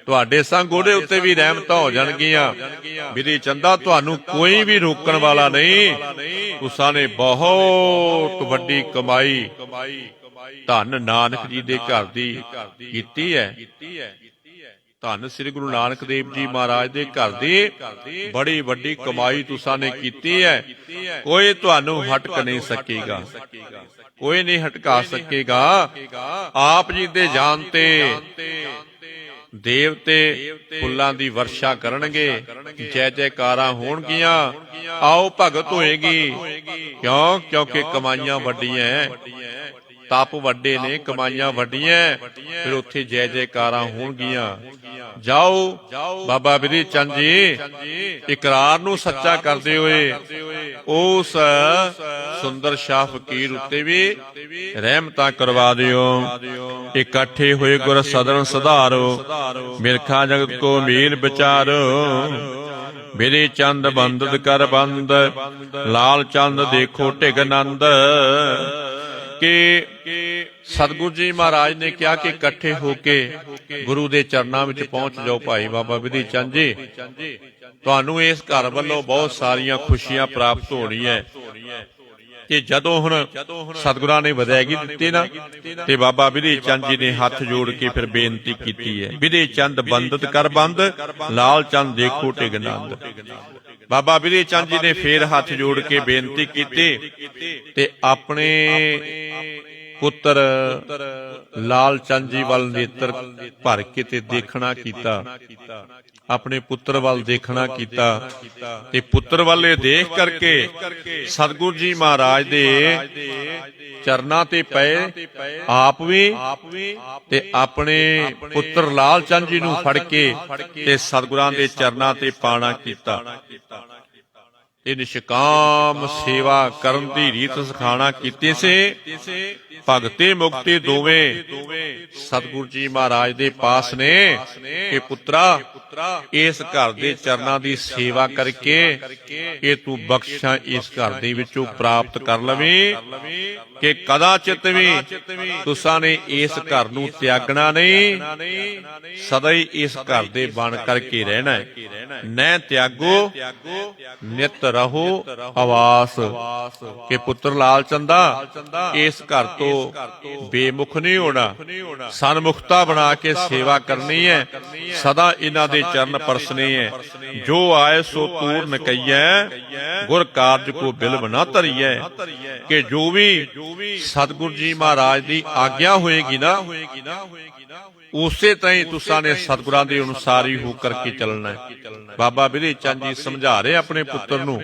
ਤੁਹਾਡੇ ਸੰਗ ਉਹਦੇ ਉੱਤੇ ਵੀ ਰਹਿਮਤਾਂ ਹੋ ਜਾਣਗੀਆਂ। ਬਿਧੀ ਚੰਦਾ, ਤੁਹਾਨੂੰ ਕੋਈ ਵੀ ਰੋਕਣ ਵਾਲਾ ਨਹੀਂ। ਤੁਸਾਂ ਨੇ ਬਹੁਤ ਵੱਡੀ ਕਮਾਈ ਧੰਨ ਨਾਨਕ ਜੀ ਦੇ ਘਰ ਦੀ ਕੀਤੀ ਹੈ। ਧੰਨ ਸ੍ਰੀ ਗੁਰੂ ਨਾਨਕ ਦੇਵ ਜੀ ਮਹਾਰਾਜ ਦੇ ਘਰ ਦੀ ਬੜੀ ਵੱਡੀ ਕਮਾਈ ਤੁਸਾਂ ਨੇ ਕੀਤੀ ਹੈ। ਕੋਈ ਤੁਹਾਨੂੰ ਹਟਕ ਨਹੀਂ ਸਕੇਗਾ, ਕੋਈ ਨਹੀਂ ਹਟਕਾ ਸਕੇਗਾ। ਆਪ ਜੀ ਦੇ ਜਾਣ ਤੇ ਦੇਵਤੇ ਫੁੱਲਾਂ ਦੀ ਵਰਸ਼ਾ ਕਰਨਗੇ, ਜੈ ਜੈਕਾਰਾਂ ਹੋਣਗੀਆਂ, ਆਓ ਭਗਤ ਹੋਏਗੀ। ਕਿਉਂਕਿ ਕਮਾਈਆਂ ਵੱਡੀਆਂ, ਤਪ ਵੱਡੇ ਨੇ, ਕਮਾਈਆਂ ਵੱਡੀਆਂ, ਫਿਰ ਉੱਥੇ ਜੈ ਜੈਕਾਰਾਂ ਹੋਣਗੀਆਂ। ਜਾਓ ਬਾਬਾ ਬਿਧੀ ਚੰਦ ਜੀ ਇਕਰਾਰ ਨੂੰ ਸੱਚਾ ਕਰਦੇ ਹੋਏ ਉਸ ਸੁੰਦਰ ਸ਼ਾਹ ਫਕੀਰ ਉੱਤੇ ਵੀ ਰਹਿਮਤਾਂ ਕਰਵਾ ਦਿਓ। ਇਕੱਠੇ ਹੋਏ ਗੁਰ ਸਦਨ ਸੁਧਾਰੋ, ਮਿਰਖਾ ਜਗਤ ਕੋ ਮੀਲ ਵਿਚਾਰੋ। ਬਿਧੀ ਚੰਦ ਬੰਦਦ ਕਰ ਬੰਦ, ਲਾਲ ਚੰਦ ਦੇਖੋ ਢਿਗ ਨੰਦ। ਕਿ ਸਤਿਗੁਰੂ ਜੀ ਮਹਾਰਾਜ ਨੇ ਕਿਹਾ ਕਿ ਇਕੱਠੇ ਹੋ ਕੇ ਗੁਰੂ ਦੇ ਚਰਨਾਂ ਵਿੱਚ ਪਹੁੰਚ ਜਾਓ। ਭਾਈ ਬਾਬਾ ਬਿਧੀ ਚੰਦ ਜੀ, ਤੁਹਾਨੂੰ ਇਸ ਘਰ ਵੱਲੋਂ ਬਹੁਤ ਸਾਰੀਆਂ ਖੁਸ਼ੀਆਂ ਪ੍ਰਾਪਤ ਹੋਣੀਆਂ। ਕਿ ਜਦੋਂ ਹੁਣ ਸਤਿਗੁਰਾਂ ਨੇ ਵਿਦਾਇਗੀ ਦਿੱਤੀ ਨਾ ਤੇ ਬਾਬਾ ਬਿਧੀ ਚੰਦ ਜੀ ਨੇ ਹੱਥ ਜੋੜ ਕੇ ਫਿਰ ਬੇਨਤੀ ਕੀਤੀ ਹੈ, ਬਿਧੀ ਚੰਦ ਬੰਦਤ ਕਰ ਬੰਦ, ਲਾਲ ਚੰਦ ਦੇਖੋ ਢਿਗ ਨੰਦ। ਬਾਬਾ ਬਿਧੀ ਚੰਦ ਜੀ ਨੇ ਫੇਰ ਹੱਥ ਜੋੜ ਕੇ ਬੇਨਤੀ ਕੀਤੀ ਤੇ ਆਪਣੇ ਪੁੱਤਰ ਲਾਲ ਚੰਦ ਜੀ ਵੱਲ ਨੇਤਰ ਭਰ ਕੇ ਤੇ ਦੇਖਣਾ ਕੀਤਾ, ਆਪਣੇ ਪੁੱਤਰ ਵੱਲ ਦੇਖਣਾ ਕੀਤਾ ਤੇ ਪੁੱਤਰ ਵੱਲ ਦੇਖ ਕਰਕੇ ਸਤਿਗੁਰੂ ਜੀ ਮਹਾਰਾਜ ਦੇ ਚਰਨਾਂ ਤੇ ਪਏ, ਆਪ ਵੀ ਤੇ ਆਪਣੇ ਪੁੱਤਰ ਲਾਲ ਚੰਦ ਜੀ ਨੂੰ ਫੜ ਕੇ ਤੇ ਸਤਿਗੁਰਾਂ ਦੇ ਚਰਨਾਂ ਤੇ ਪਾਣਾ ਕੀਤਾ। ਇਹ ਨਿਸ਼ਕਾਮ ਸੇਵਾ ਕਰਨ ਦੀ ਰੀਤ ਸਿਖਾਣਾ ਕੀਤੀ ਸੀ। ਭਗਤੀ ਮੁਕਤੀ ਦੋਵੇਂ ਸਤਿਗੁਰੂ ਜੀ ਮਹਾਰਾਜ ਦੇ ਪਾਸ ਨੇ ਕਿ ਪੁੱਤਰਾ ਇਸ ਘਰ ਦੇ ਚਰਨਾਂ ਦੀ ਸੇਵਾ ਕਰਕੇ ਇਹ ਤੂੰ ਬਖਸ਼ਾਂ ਇਸ ਘਰ ਦੇ ਵਿੱਚੋਂ ਪ੍ਰਾਪਤ ਕਰ ਲਵੇਂ ਕਿ ਕਦਾਚਿਤ ਵੀ ਤੁਸਾਂ ਨੇ ਇਸ ਘਰ ਨੂੰ ਤਿਆਗਣਾ ਨਹੀਂ, ਸਦਾ ਹੀ ਇਸ ਘਰ ਦੇ ਬਣ ਕਰਕੇ ਰਹਿਣਾ ਹੈ। ਨੈ ਤਿਆਗੋ ਨਿਤ ਰਹੋ ਆਵਾਸ ਕਿ ਪੁੱਤਰ ਲਾਲ ਚੰਦਾ ਇਸ ਘਰ ਤੋਂ ਬੇਮੁਖ ਨਹੀਂ ਹੋਣਾ, ਸਨਮੁਖਤਾ ਬਣਾ ਕੇ ਸੇਵਾ ਕਰਨੀ ਹੈ, ਸਦਾ ਇਹਨਾਂ ਦੇ ਚਰਨ ਪਰਸਨੇ ਹੈ। ਜੋ ਆਏ ਸੋ ਪੂਰਨ ਕਈਐ ਗੁਰ ਕਾਰਜ ਕੋ ਬਿਲਵ ਨਾ ਧਰੀਐ ਕਿ ਜੋ ਵੀ ਸਤਿਗੁਰੂ ਜੀ ਮਹਾਰਾਜ ਦੀ ਆਗਿਆ ਹੋਏਗੀ ਨਾ ਉਸੇ ਤਰ੍ਹਾਂ ਹੀ ਤੁਸਾਂ ਨੇ ਸਤਿਗੁਰਾਂ ਦੇ ਅਨੁਸਾਰ ਹੀ ਹੋ ਕਰਕੇ ਚੱਲਣਾ ਹੈ। ਬਾਬਾ ਬਿਧੀ ਚੰਦ ਜੀ ਸਮਝਾ ਰਹੇ ਆਪਣੇ ਪੁੱਤਰ ਨੂੰ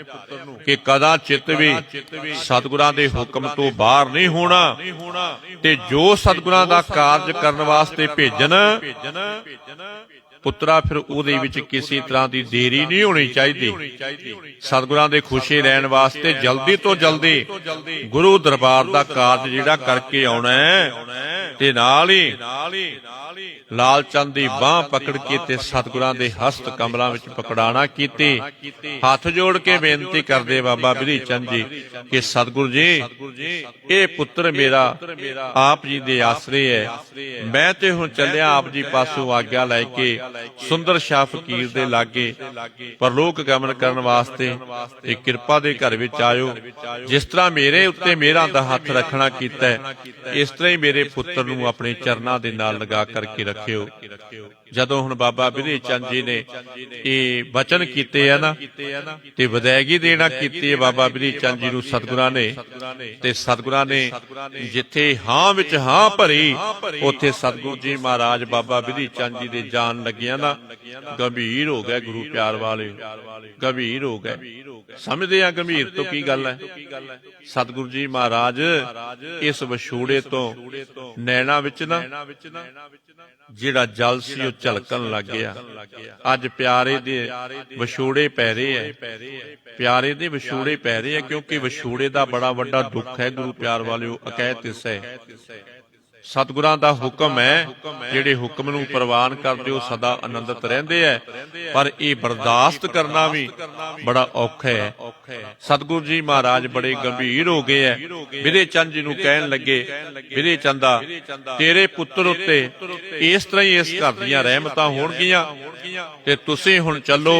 ਕਿ ਕਦਾ ਚਿੱਤ ਵੀ ਸਤਿਗੁਰਾਂ ਦੇ ਹੁਕਮ ਤੋਂ ਬਾਹਰ ਨਹੀਂ ਹੋਣਾ ਤੇ ਜੋ ਸਤਿਗੁਰਾਂ ਦਾ ਕਾਰਜ ਕਰਨ ਵਾਸਤੇ ਭੇਜਣ ਪੁੱਤਰਾ ਫਿਰ ਉਹਦੇ ਵਿੱਚ ਕਿਸੇ ਤਰ੍ਹਾਂ ਦੀ ਦੇਰੀ ਨਹੀਂ ਹੋਣੀ ਚਾਹੀਦੀ। ਸਤਿਗੁਰਾਂ ਦੇ ਖੁਸ਼ੀ ਲੈਣ ਵਾਸਤੇ ਜਲਦੀ ਤੋਂ ਜਲਦੀ ਗੁਰੂ ਦਰਬਾਰ ਦਾ ਕਾਰਜ ਜਿਹੜਾ ਕਰਕੇ ਆਉਣਾ ਹੈ ਤੇ ਨਾਲ ਹੀ ਲਾਲ ਚੰਦ ਦੀ ਬਾਹ ਪਕੜ ਕੇ ਤੇ ਸਤਿਗੁਰਾਂ ਦੇ ਹਸਤ ਕਮਲਾਂ ਵਿੱਚ ਪਕੜਾਣਾ ਕੀਤੀ। ਹੱਥ ਜੋੜ ਕੇ ਬੇਨਤੀ ਕਰਦੇ ਬਾਬਾ ਬਿਧੀ ਚੰਦ ਜੀ ਕਿ ਸਤਿਗੁਰੂ ਜੀ ਇਹ ਪੁੱਤਰ ਮੇਰਾ ਆਪ ਜੀ ਦੇ ਆਸਰੇ ਹੈ। ਮੈਂ ਤੇ ਹੁਣ ਚੱਲਿਆ ਆਪ ਜੀ ਪਾਸੋਂ ਆਗਿਆ ਲੈ ਕੇ ਸੁੰਦਰ ਸ਼ਾਹ ਫਕੀਰ ਦੇ ਲਾਗੇ ਪਰਲੋਕ ਗਮਨ ਕਰਨ ਵਾਸਤੇ ਇਹ ਕਿਰਪਾ ਦੇ ਘਰ ਵਿੱਚ ਆਇਓ। ਜਿਸ ਤਰ੍ਹਾਂ ਮੇਰੇ ਉੱਤੇ ਮੇਰਾ ਦਾ ਹੱਥ ਰੱਖਣਾ ਕੀਤਾ ਹੈ ਇਸ ਤਰ੍ਹਾਂ ਹੀ ਮੇਰੇ ਪੁੱਤਰ ਨੂੰ ਆਪਣੇ ਚਰਨਾਂ ਦੇ ਨਾਲ ਲਗਾ ਕਰਕੇ ਰੱਖਿਓ। ਜਦੋਂ ਹੁਣ ਬਾਬਾ ਬਿਧੀ ਚੰਦ ਜੀ ਨੇ ਇਹ ਵਚਨ ਕੀਤੇ ਆ ਨਾ ਤੇ ਵਿਦਾਇਗੀ ਦੇਣਾ ਕੀਤੀ ਹੈ ਬਾਬਾ ਬਿਧੀ ਚੰਦ ਜੀ ਨੂੰ ਸਤਿਗੁਰਾਂ ਨੇ, ਤੇ ਸਤਿਗੁਰਾਂ ਨੇ ਜਿੱਥੇ ਹਾਂ ਵਿੱਚ ਹਾਂ ਭਰੀ ਉੱਥੇ ਸਤਿਗੁਰੂ ਜੀ ਮਹਾਰਾਜ ਬਾਬਾ ਬਿਧੀ ਚੰਦ ਜੀ ਦੇ ਜਾਣ ਲੱਗਿਆ ਨਾ ਗੰਭੀਰ ਹੋ ਗਏ। ਗੁਰੂ ਪਿਆਰ ਵਾਲੇ ਗੰਭੀਰ ਹੋ ਗਏ। ਸਮਝਦੇ ਆ ਗੰਭੀਰ ਤੋਂ ਕੀ ਗੱਲ ਹੈ। ਸਤਿਗੁਰੂ ਜੀ ਮਹਾਰਾਜ ਇਸ ਵਿਛੋੜੇ ਤੋਂ ਨੈਣਾ ਵਿੱਚ ਨਾ ਜਿਹੜਾ ਜਲ ਸੀ ਉਹ ਝਲਕਣ ਲੱਗ ਗਿਆ। ਅੱਜ ਪਿਆਰੇ ਦੇ ਵਿਛੋੜੇ ਪੈ ਰਹੇ ਐ, ਪਿਆਰੇ ਦੇ ਵਿਛੋੜੇ ਪੈ ਰਹੇ ਐ ਕਿਉਂਕਿ ਵਿਛੋੜੇ ਦਾ ਬੜਾ ਵੱਡਾ ਦੁੱਖ ਹੈ। ਗੁਰੂ ਪਿਆਰ ਵਾਲਿਓ ਅਕਹਿ ਤਿਸੈ ਸਤਿਗੁਰਾਂ ਦਾ ਹੁਕਮ ਹੈ, ਜਿਹੜੇ ਹੁਕਮ ਨੂੰ ਪ੍ਰਵਾਨ ਕਰਦੇ ਹੋ ਸਦਾ ਆਨੰਦਿਤ ਰਹਿੰਦੇ ਐ, ਪਰ ਇਹ ਬਰਦਾਸ਼ਤ ਕਰਨਾ ਵੀ ਬੜਾ ਔਖਾ ਹੈ। ਸਤਿਗੁਰੂ ਜੀ ਮਹਾਰਾਜ ਬੜੇ ਗੰਭੀਰ ਹੋ ਗਏ ਐ। ਬਿਧੀ ਚੰਦ ਜੀ ਨੂੰ ਕਹਿਣ ਲੱਗੇ ਬਿਧੀ ਚੰਦਾ ਤੇਰੇ ਪੁੱਤਰ ਉੱਤੇ ਇਸ ਤਰ੍ਹਾਂ ਹੀ ਇਸ ਘਰ ਦੀਆਂ ਰਹਿਮਤਾਂ ਹੋਣਗੀਆਂ ਤੇ ਤੁਸੀਂ ਹੁਣ ਚੱਲੋ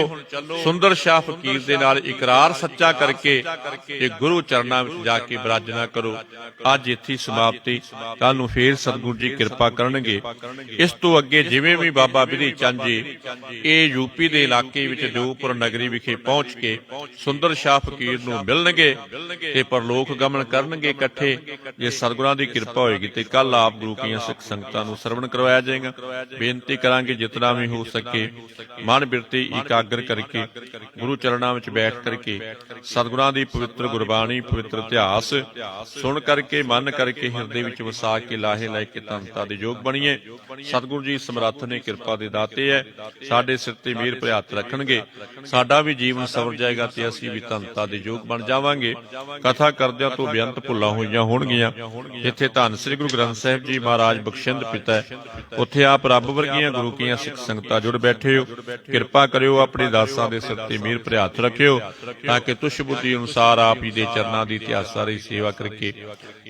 ਸੁੰਦਰ ਸ਼ਾਹ ਫਕੀਰ ਦੇ ਨਾਲ ਇਕਰਾਰ ਸੱਚਾ ਕਰਕੇ ਤੇ ਗੁਰੂ ਚਰਨਾਂ ਵਿੱਚ ਜਾ ਕੇ ਬਿਰਾਜਨਾ ਕਰੋ। ਅੱਜ ਇੱਥੇ ਸਮਾਪਤੀ, ਕੱਲ ਨੂੰ ਫੇਰ ਸਤਿਗੁਰੂ ਜੀ ਕਿਰਪਾ ਕਰਨਗੇ। ਇਸ ਤੋਂ ਅੱਗੇ ਜਿਵੇਂ ਵੀ ਬਾਬਾ ਬਿਧੀ ਚੰਦ ਜੀ ਇਹ ਯੂਪੀ ਦੇ ਇਲਾਕੇ ਵਿੱਚ ਜੋਪੁਰ ਨਗਰੀ ਵਿਖੇ ਪਹੁੰਚ ਕੇ ਸੁੰਦਰ ਸ਼ਾਹ ਫਕੀਰ ਨੂੰ ਮਿਲਣਗੇ ਤੇ ਪਰਲੋਕ ਗਮਨ ਕਰਨਗੇ ਇਕੱਠੇ। ਜੇ ਸਤਿਗੁਰਾਂ ਦੀ ਕਿਰਪਾ ਹੋਏਗੀ ਤੇ ਕੱਲ ਆਪ ਗੁਰੂ ਕੀਆਂ ਸਿੱਖ ਸੰਗਤਾਂ ਨੂੰ ਸਰਵਣ ਕਰਵਾਇਆ ਜਾਏਗਾ। ਬੇਨਤੀ ਕਰਾਂਗੇ ਜਿਤਨਾ ਵੀ ਹੋ ਸਕੇ ਮਨ ਬਿਰਤੀ ਇਕਾਗਰ ਕਰਕੇ ਗੁਰੂ ਚਰਨਾਂ ਵਿੱਚ ਬੈਠ ਕਰਕੇ ਸਤਿਗੁਰਾਂ ਦੀ ਪਵਿੱਤਰ ਗੁਰਬਾਣੀ ਪਵਿੱਤਰ ਇਤਿਹਾਸ ਸੁਣ ਕਰਕੇ ਮਨ ਕਰਕੇ ਹਿਰਦੇ ਵਿੱਚ ਵਸਾ ਕੇ ਲਾਹੇ ਲੈ ਕੇ ਧੰਨਤਾ ਦੇ ਯੋਗ ਬਣੀਏ। ਸਤਿਗੁਰੂ ਜੀ ਸਮਰੱਥ ਨੇ, ਕਿਰਪਾ ਦੇ ਦਾਤੇ ਹੈ, ਸਾਡੇ ਸਿਰ ਤੇ ਮਿਹਰ ਭਰੇ ਹੱਥ ਰੱਖਣਗੇ। ਸਾਡਾ ਵੀ ਜੀਵਨ ਸਵਰ ਜਾਏਗਾ ਤੇ ਅਸੀਂ ਵੀ ਧੰਨਤਾ ਦੇ ਯੋਗ ਬਣ ਜਾਵਾਂਗੇ। ਕਥਾ ਕਰਦਿਆਂ ਤੋਂ ਬੇਅੰਤ ਭੁੱਲਾਂ ਹੋਈਆਂ ਹੋਣਗੀਆਂ। ਜਿੱਥੇ ਧੰਨ ਸ੍ਰੀ ਗੁਰੂ ਗ੍ਰੰਥ ਸਾਹਿਬ ਜੀ ਮਹਾਰਾਜ ਬਖਸ਼ਿੰਦ ਪਿਤਾ ਉੱਥੇ ਆਪ ਰੱਬ ਵਰਗੀਆਂ ਗੁਰੂ ਕੀਆਂ ਸਿੱਖ ਸੰਗਤਾਂ ਜੁੜ ਬੈਠੇ ਹੋ। ਕਿਰਪਾ ਕਰਿਓ ਆਪਣੇ ਦਾਸਾਂ ਦੇ ਸਿਰ ਤੇ ਮਿਹਰ ਭਰੇ ਹੱਥ ਰੱਖਿਓ ਤਾਂ ਕਿ ਤੁਸ਼ ਬੁੱਧੀ ਅਨੁਸਾਰ ਆਪ ਹੀ ਦੇ ਚਰਨਾਂ ਦੀ ਇਤਿਹਾਸਾਂ ਦੀ ਸੇਵਾ ਕਰਕੇ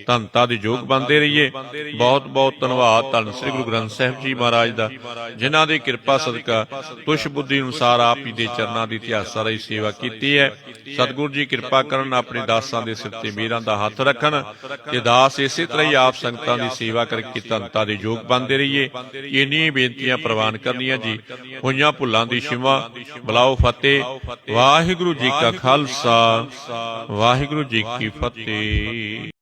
ਧੰਨਤਾ ਦੇ ਯੋਗ ਬਣਦੇ ਰਹੀਏ। ਬਹੁਤ ਬਹੁਤ ਧੰਨਵਾਦ ਧੰਨ ਸ੍ਰੀ ਗੁਰੂ ਗ੍ਰੰਥ ਸਾਹਿਬ ਜੀ ਮਹਾਰਾਜ ਦਾ, ਜਿਨ੍ਹਾਂ ਦੀ ਕਿਰਪਾ ਸਦਕਾ ਤੁਸ਼ ਬੁੱਧੀ ਅਨੁਸਾਰ ਆਪ ਹੀ ਦੇ ਚਰਨਾਂ ਦੀ ਇਤਿਹਾਸਾਂ ਦੀ ਸੇਵਾ ਕੀਤੀ ਹੈ। ਸਤਿਗੁਰੂ ਜੀ ਕਿਰਪਾ ਕਰਨ, ਆਪਣੇ ਦਾਸਾਂ ਦੇ ਸਿਰ ਤੇ ਮਿਹਰਾਂ ਦਾ ਹੱਥ ਰੱਖਣ ਤੇ ਦਾਸ ਇਸੇ ਤਰ੍ਹਾਂ ਹੀ ਆਪ ਸੰਗਤਾਂ ਦੀ ਸੇਵਾ ਕਰਕੇ ਧੰਨਤਾ ਦੇ ਯੋਗ ਬਣਦੇ ਰਹੀਏ। ਇੰਨੀਆਂ ਬੇਨਤੀਆਂ ਪ੍ਰਵਾਨ ਕਰਨੀਆਂ ਜੀ। ਹੋਈਆਂ ਭੁੱਲਾਂ ਦੀ ਸ਼ਿਵਾ ਬੁਲਾਓ ਫਤਿਹ। ਵਾਹਿਗੁਰੂ ਜੀ ਕਾ ਖਾਲਸਾ ਵਾਹਿਗੁਰੂ ਜੀ ਕੀ ਫਤਿਹ।